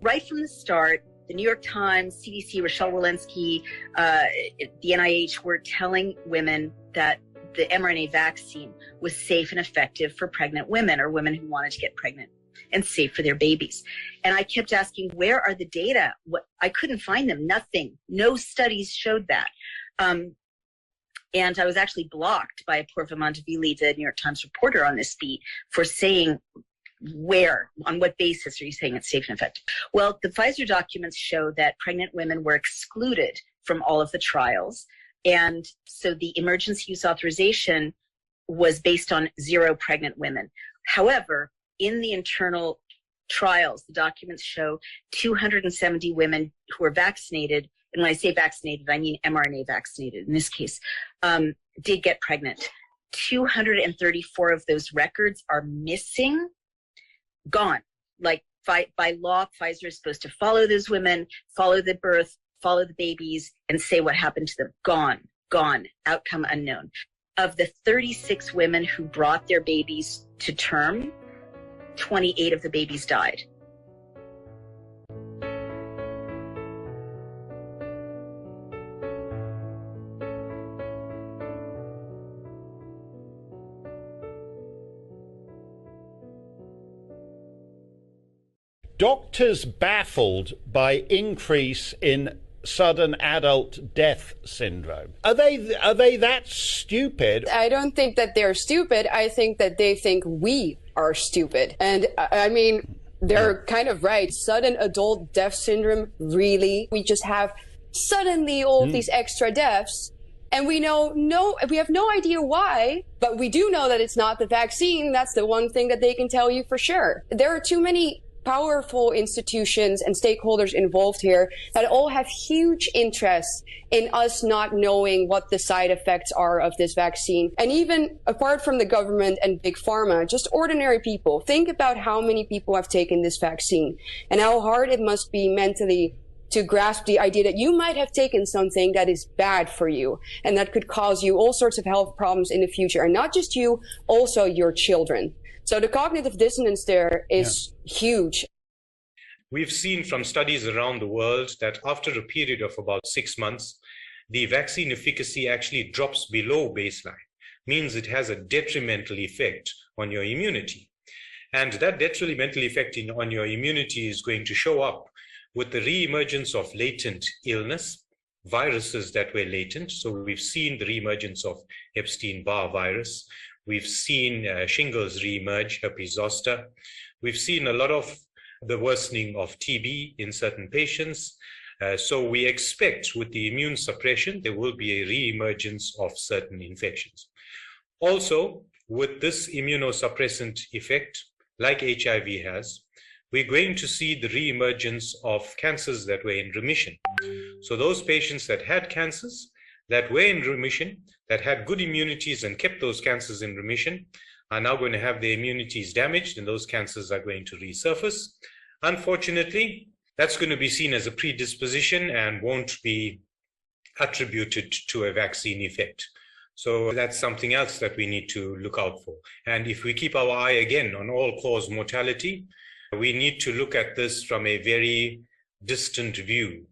Right from the start, the New York Times, CDC, Rochelle Walensky, the NIH were telling women that the mRNA vaccine was safe and effective for pregnant women or women who wanted to get pregnant, and safe for their babies. And I kept asking, where are the data? I couldn't find them, nothing. No studies showed that. And I was actually blocked by Apoorva Montevili, the New York Times reporter on this beat, for saying, on what basis are you saying it's safe and effective? Well, the Pfizer documents show that pregnant women were excluded from all of the trials. And so the emergency use authorization was based on 0 pregnant women. However, in the internal trials, the documents show 270 women who were vaccinated, and when I say vaccinated, I mean mRNA vaccinated in this case, did get pregnant. 234 of those records are missing, gone. Like by law, Pfizer is supposed to follow those women, follow the birth, follow the babies, and say what happened to them. Gone, outcome unknown. Of the 36 women who brought their babies to term, 28 of the babies died. Doctors baffled by increase in sudden adult death syndrome. Are they that stupid? I don't think that they're stupid. I think that they think we are stupid. And I mean, they're kind of right. Sudden adult death syndrome, really? We just have suddenly all these extra deaths. And we have no idea why, but we do know that it's not the vaccine. That's the one thing that they can tell you for sure. There are too many powerful institutions and stakeholders involved here that all have huge interests in us not knowing what the side effects are of this vaccine. And even apart from the government and big pharma, just ordinary people, think about how many people have taken this vaccine and how hard it must be mentally to grasp the idea that you might have taken something that is bad for you and that could cause you all sorts of health problems in the future. And not just you, also your children. So the cognitive dissonance there is huge. We've seen from studies around the world that after a period of about 6 months, the vaccine efficacy actually drops below baseline, means it has a detrimental effect on your immunity. And that detrimental effect on your immunity is going to show up with the re-emergence of latent illness, viruses that were latent. So we've seen the re-emergence of Epstein-Barr virus. We've seen shingles re-emerge, herpes zoster. We've seen a lot of the worsening of TB in certain patients. So we expect with the immune suppression, there will be a re-emergence of certain infections. Also, with this immunosuppressant effect, like HIV has, we're going to see the re-emergence of cancers that were in remission. So those patients that had cancers, that were in remission, that had good immunities and kept those cancers in remission, are now going to have their immunities damaged and those cancers are going to resurface. Unfortunately, that's going to be seen as a predisposition and won't be attributed to a vaccine effect. So that's something else that we need to look out for. And if we keep our eye again on all-cause mortality, we need to look at this from a very distant view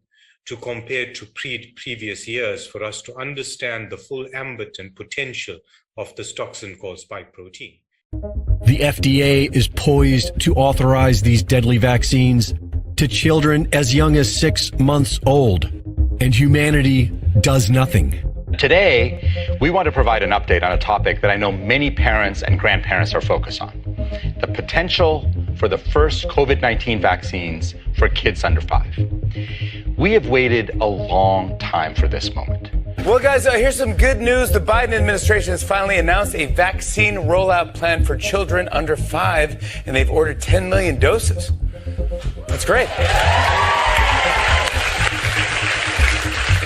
to compare to previous years for us to understand the full ambit and potential of this toxin called spike protein. The FDA is poised to authorize these deadly vaccines to children as young as 6 months old, and humanity does nothing. Today, we want to provide an update on a topic that I know many parents and grandparents are focused on: the potential for the first COVID-19 vaccines for kids under 5. We have waited a long time for this moment. Well, guys, here's some good news. The Biden administration has finally announced a vaccine rollout plan for children under 5, and they've ordered 10 million doses. That's great.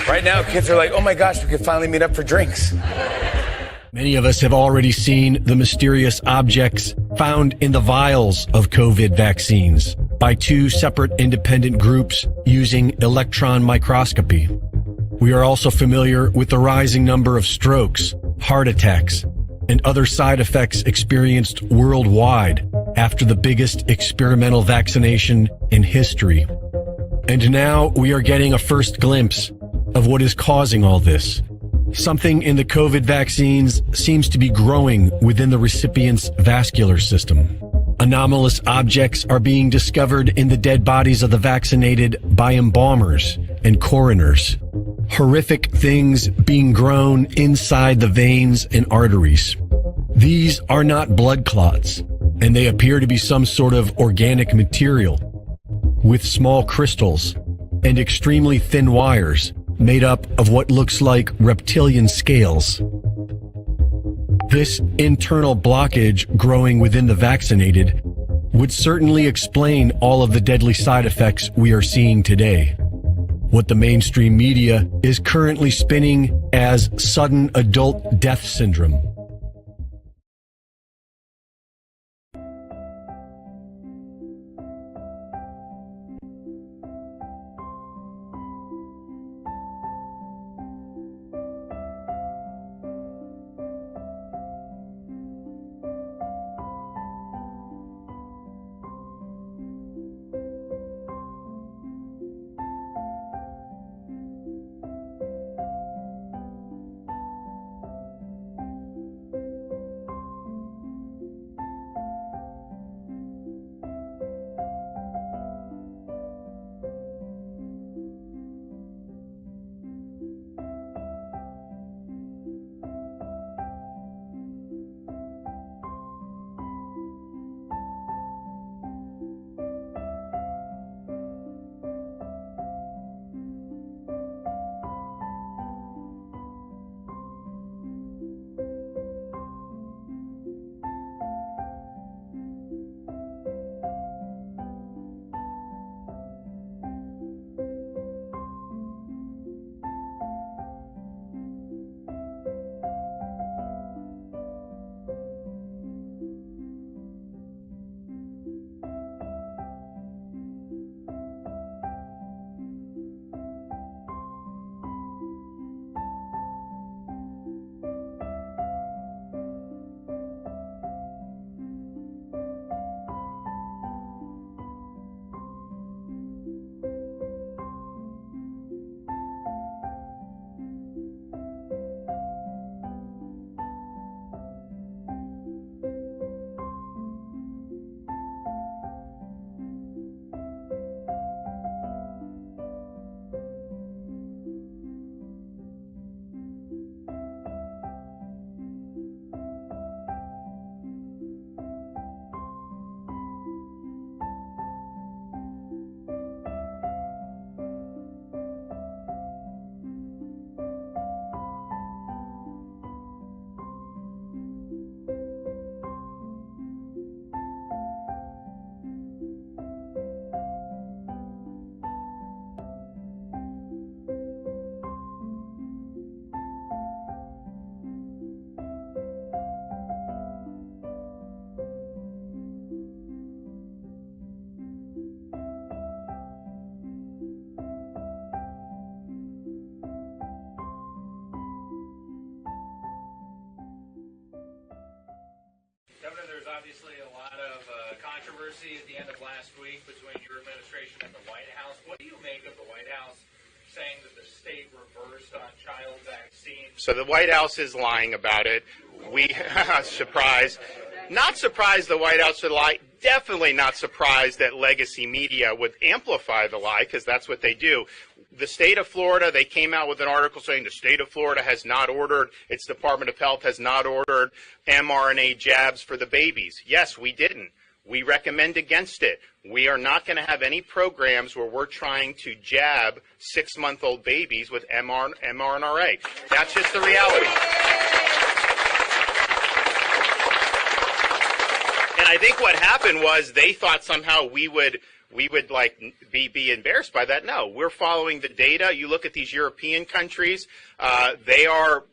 Right now, kids are like, oh my gosh, we could finally meet up for drinks. Many of us have already seen the mysterious objects found in the vials of COVID vaccines by two separate independent groups using electron microscopy. We are also familiar with the rising number of strokes, heart attacks, and other side effects experienced worldwide after the biggest experimental vaccination in history. And now we are getting a first glimpse of what is causing all this. Something in the COVID vaccines seems to be growing within the recipient's vascular system. Anomalous objects are being discovered in the dead bodies of the vaccinated by embalmers and coroners. Horrific things being grown inside the veins and arteries. These are not blood clots, and they appear to be some sort of organic material with small crystals and extremely thin wires made up of what looks like reptilian scales. This internal blockage growing within the vaccinated would certainly explain all of the deadly side effects we are seeing today. What the mainstream media is currently spinning as sudden adult death syndrome. Obviously a lot of controversy at the end of last week between your administration and the White House. What do you make of the White House saying that the state reversed on child vaccines? So the White House is lying about it. Surprise. Not surprised the White House would lie. Definitely not surprised that legacy media would amplify the lie, because that's what they do. The state of Florida, they came out with an article saying the state of Florida has not ordered, its Department of Health has not ordered mRNA jabs for the babies. Yes, we didn't. We recommend against it. We are not going to have any programs where we're trying to jab 6-month-old babies with mRNA. That's just the reality. And I think what happened was they thought somehow we would we would be embarrassed by that. No, we're following the data. You look at these European countries, they are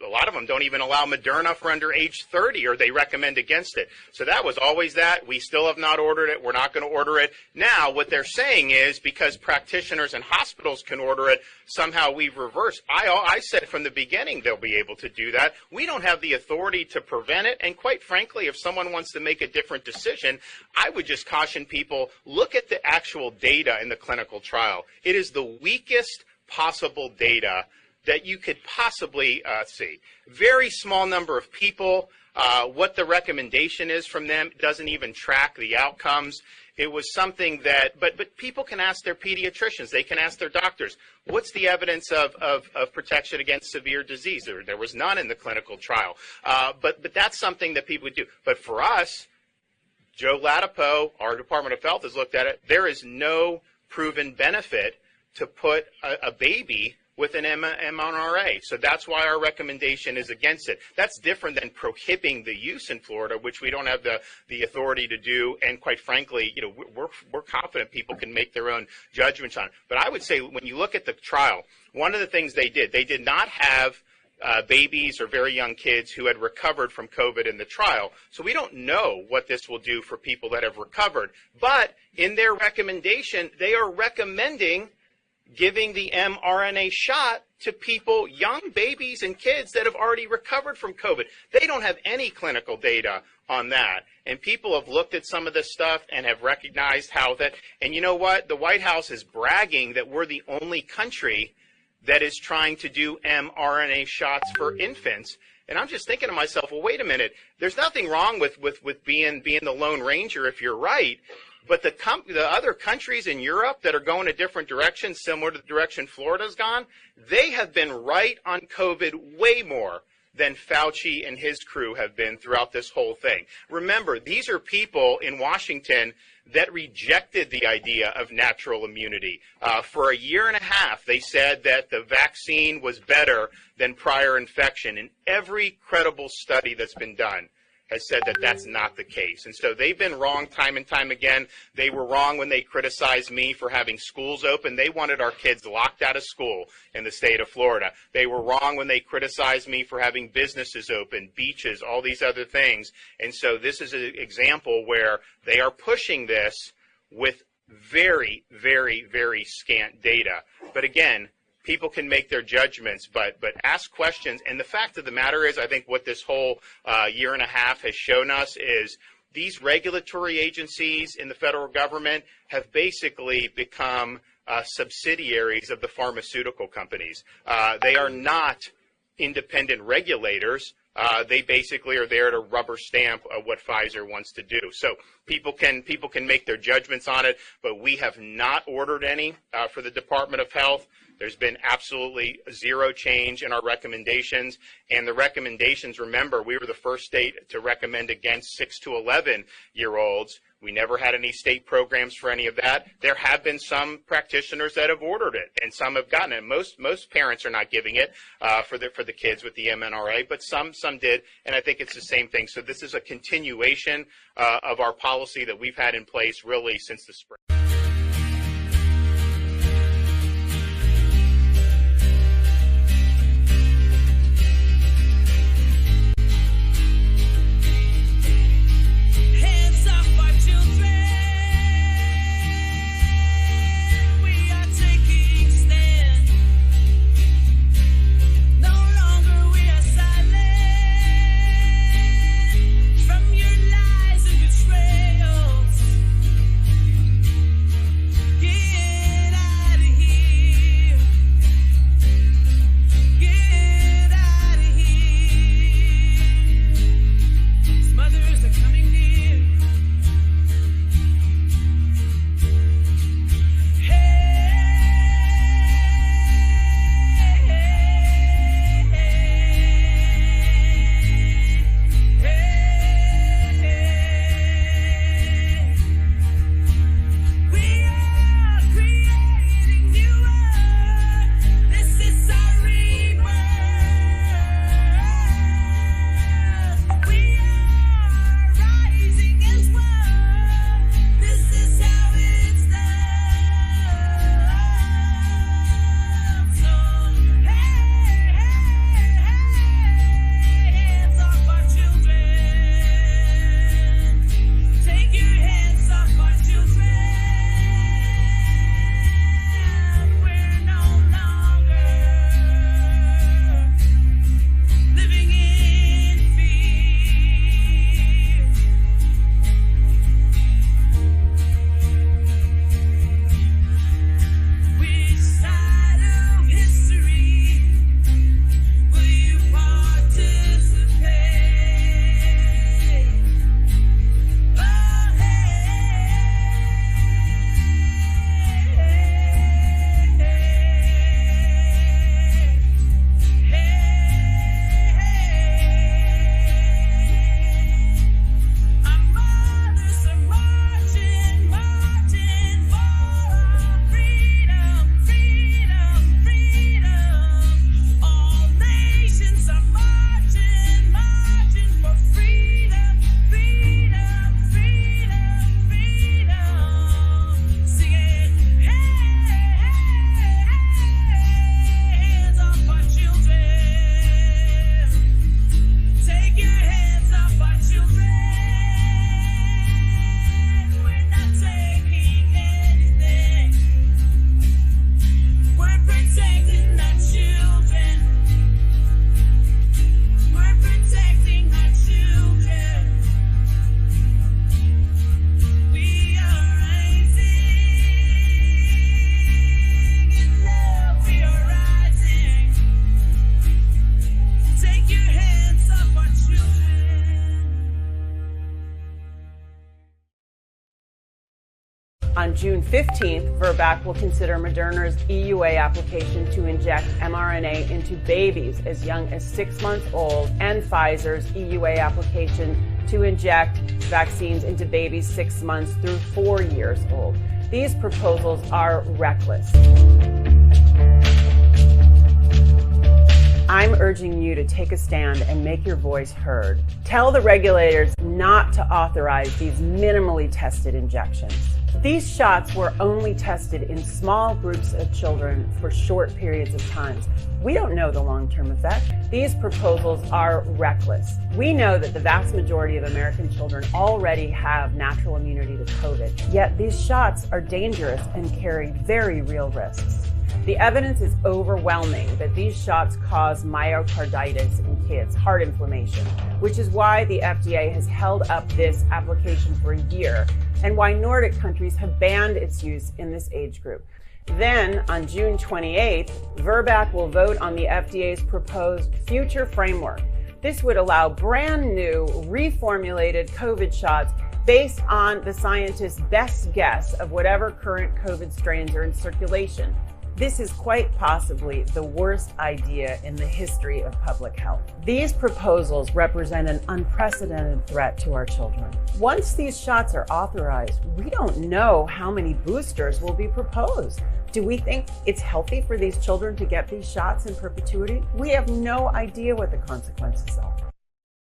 a lot of them don't even allow Moderna for under age 30, or they recommend against it. So that was always that. We still have not ordered it. We're not going to order it. Now, what they're saying is because practitioners and hospitals can order it, somehow we've reversed. I said from the beginning they'll be able to do that. We don't have the authority to prevent it. And quite frankly, if someone wants to make a different decision, I would just caution people, look at the actual data in the clinical trial. It is the weakest possible data that you could possibly see. Very small number of people. What the recommendation is from them doesn't even track the outcomes. It was something that, but people can ask their pediatricians. They can ask their doctors. What's the evidence of protection against severe disease? There was none in the clinical trial. But that's something that people would do. But for us, Joe Latipo, our Department of Health, has looked at it. There is no proven benefit to put a baby with an mRNA. So that's why our recommendation is against it. That's different than prohibiting the use in Florida, which we don't have the authority to do. And quite frankly, we're confident people can make their own judgments on it. But I would say when you look at the trial, one of the things they did not have babies or very young kids who had recovered from COVID in the trial. So we don't know what this will do for people that have recovered. But in their recommendation, they are recommending giving the mRNA shot to people, young babies and kids that have already recovered from COVID. They don't have any clinical data on that. And people have looked at some of this stuff and have recognized how that, and you know what? The White House is bragging that we're the only country that is trying to do mRNA shots for infants. And I'm just thinking to myself, well, wait a minute. There's nothing wrong with being the Lone Ranger if you're right. But the other countries in Europe that are going a different direction, similar to the direction Florida's gone, they have been right on COVID way more than Fauci and his crew have been throughout this whole thing. Remember, these are people in Washington that rejected the idea of natural immunity. For a year and a half, they said that the vaccine was better than prior infection. And every credible study that's been done has said that that's not the case. And so they've been wrong time and time again. They were wrong when they criticized me for having schools open. They wanted our kids locked out of school in the state of Florida. They were wrong when they criticized me for having businesses open, beaches, all these other things. And so this is an example where they are pushing this with very, very, very scant data. But again, people can make their judgments, but ask questions. And the fact of the matter is, I think what this whole year and a half has shown us is these regulatory agencies in the federal government have basically become subsidiaries of the pharmaceutical companies. They are not independent regulators. They basically are there to rubber stamp what Pfizer wants to do. So people can make their judgments on it, but we have not ordered any for the Department of Health. There's been absolutely zero change in our recommendations. And the recommendations, remember, we were the first state to recommend against 6 to 11-year-olds. We never had any state programs for any of that. There have been some practitioners that have ordered it, and some have gotten it. Most parents are not giving it for the kids with the mRNA, but some did, and I think it's the same thing. So this is a continuation of our policy that we've had in place really since the spring. On June 15th, VRBPAC will consider Moderna's EUA application to inject mRNA into babies as young as 6 months old, and Pfizer's EUA application to inject vaccines into babies 6 months through 4 years old. These proposals are reckless. I'm urging you to take a stand and make your voice heard. Tell the regulators not to authorize these minimally tested injections. These shots were only tested in small groups of children for short periods of time. We don't know the long-term effect. These proposals are reckless. We know that the vast majority of American children already have natural immunity to COVID, yet these shots are dangerous and carry very real risks. The evidence is overwhelming that these shots cause myocarditis in kids, heart inflammation, which is why the FDA has held up this application for a year and why Nordic countries have banned its use in this age group. Then, on June 28th, VRBPAC will vote on the FDA's proposed future framework. This would allow brand new, reformulated COVID shots based on the scientists' best guess of whatever current COVID strains are in circulation. This is quite possibly the worst idea in the history of public health. These proposals represent an unprecedented threat to our children. Once these shots are authorized, we don't know how many boosters will be proposed. Do we think it's healthy for these children to get these shots in perpetuity? We have no idea what the consequences are.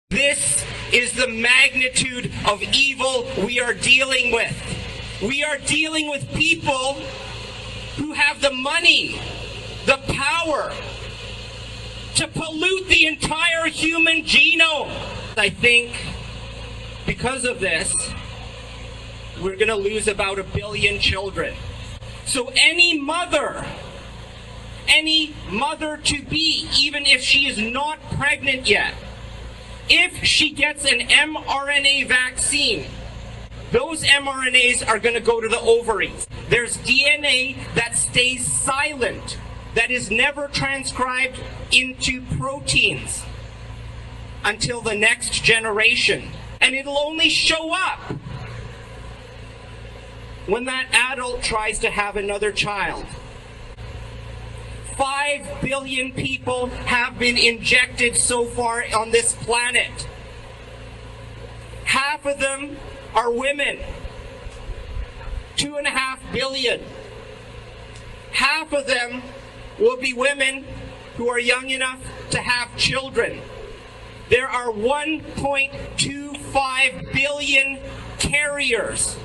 This is the magnitude of evil we are dealing with. We are dealing with people who have the money, the power to pollute the entire human genome. I think because of this, we're going to lose about 1 billion children. So any mother to be, even if she is not pregnant yet, if she gets an mRNA vaccine, those mRNAs are going to go to the ovaries. There's DNA that stays silent, that is never transcribed into proteins until the next generation. And it'll only show up when that adult tries to have another child. 5 billion people have been injected so far on this planet. Half of them are women. 2.5 billion. Half of them will be women who are young enough to have children. There are 1.25 billion carriers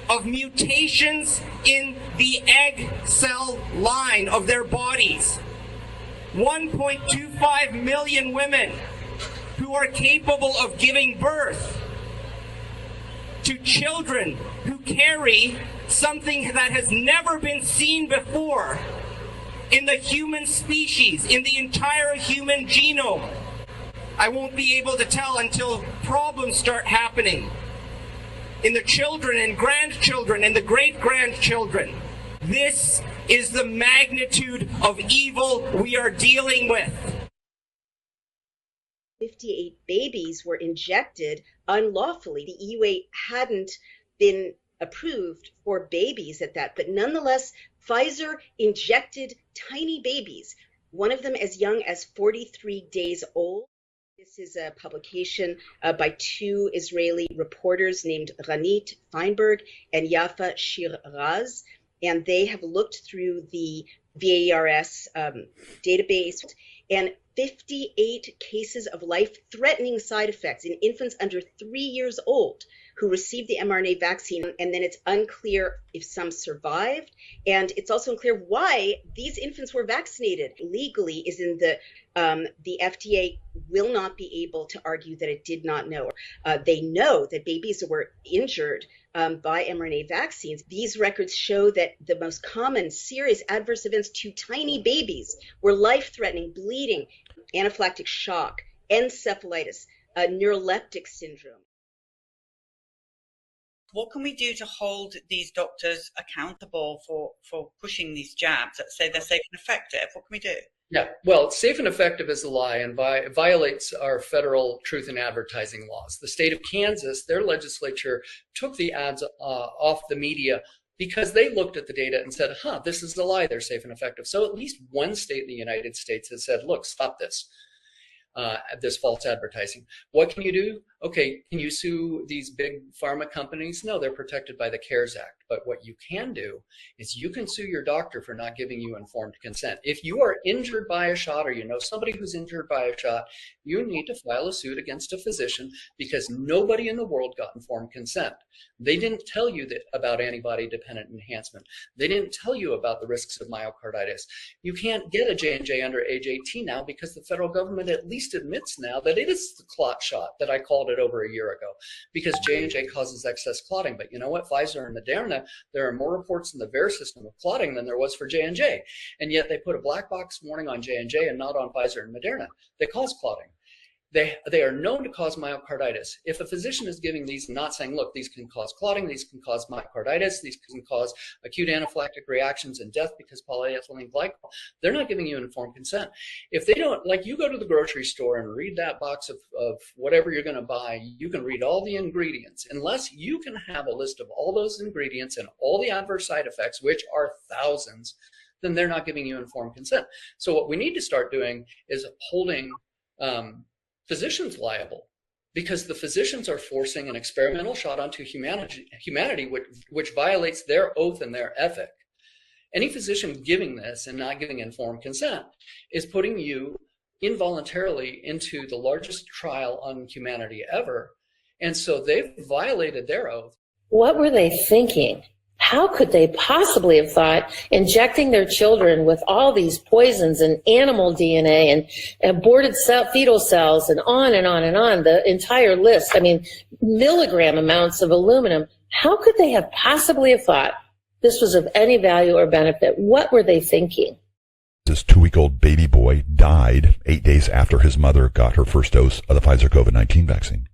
of mutations in the egg cell line of their bodies. 1.25 million women who are capable of giving birth to children who carry something that has never been seen before in the human species, in the entire human genome. I won't be able to tell until problems start happening in the children and grandchildren and the great-grandchildren. This is the magnitude of evil we are dealing with. 58 babies were injected unlawfully. The EUA hadn't been approved for babies at that, but nonetheless, Pfizer injected tiny babies, one of them as young as 43 days old. This is a publication by 2 Israeli reporters named Ranit Feinberg and Yafa Shiraz, and they have looked through the VAERS database, and 58 cases of life-threatening side effects in infants under 3 years old who received the mRNA vaccine, and then it's unclear if some survived, and it's also unclear why these infants were vaccinated. Legally is in the FDA will not be able to argue that it did not know. They know that babies were injured by mRNA vaccines. These records show that the most common serious adverse events to tiny babies were life-threatening bleeding, anaphylactic shock, encephalitis, neuroleptic syndrome. What can we do to hold these doctors accountable for pushing these jabs that say they're safe and effective? What can we do? Yeah, well, safe and effective is a lie and violates our federal truth in advertising laws. The state of Kansas, their legislature took the ads off the media because they looked at the data and said, this is a lie, they're safe and effective. So at least one state in the United States has said, look, stop this false advertising. What can you do? Okay, can you sue these big pharma companies? No, they're protected by the CARES Act. But what you can do is you can sue your doctor for not giving you informed consent. If you are injured by a shot or you know somebody who's injured by a shot, you need to file a suit against a physician because nobody in the world got informed consent. They didn't tell you about antibody-dependent enhancement. They didn't tell you about the risks of myocarditis. You can't get a J&J under age 18 now because the federal government at least admits now that it is the clot shot that I called it over a year ago because J&J causes excess clotting. But you know what? Pfizer and Moderna, there are more reports in the VAERS system of clotting than there was for J&J. And yet they put a black box warning on J&J and not on Pfizer and Moderna. They cause clotting. They are known to cause myocarditis. If a physician is giving these and not saying, look, these can cause clotting, these can cause myocarditis, these can cause acute anaphylactic reactions and death because polyethylene glycol, they're not giving you informed consent. If they don't, like you go to the grocery store and read that box of whatever you're going to buy, you can read all the ingredients. Unless you can have a list of all those ingredients and all the adverse side effects, which are thousands, then they're not giving you informed consent. So what we need to start doing is holding physicians liable because the physicians are forcing an experimental shot onto humanity which violates their oath and their ethic. Any physician giving this and not giving informed consent is putting you involuntarily into the largest trial on humanity ever. And so they've violated their oath. What were they thinking? How could they possibly have thought injecting their children with all these poisons and animal DNA and aborted fetal cells and on and on and on, the entire list, I mean, milligram amounts of aluminum, how could they have possibly have thought this was of any value or benefit? What were they thinking? This 2-week-old baby boy died 8 days after his mother got her first dose of the Pfizer COVID-19 vaccine.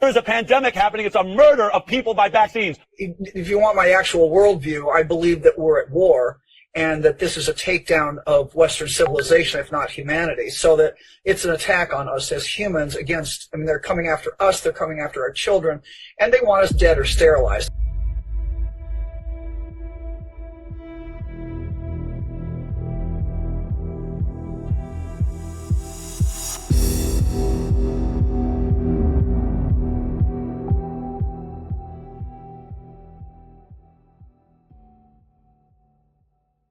There's a pandemic happening. It's a murder of people by vaccines. If you want my actual worldview, I believe that we're at war and that this is a takedown of Western civilization, if not humanity, so that it's an attack on us as humans against, they're coming after us, they're coming after our children, and they want us dead or sterilized.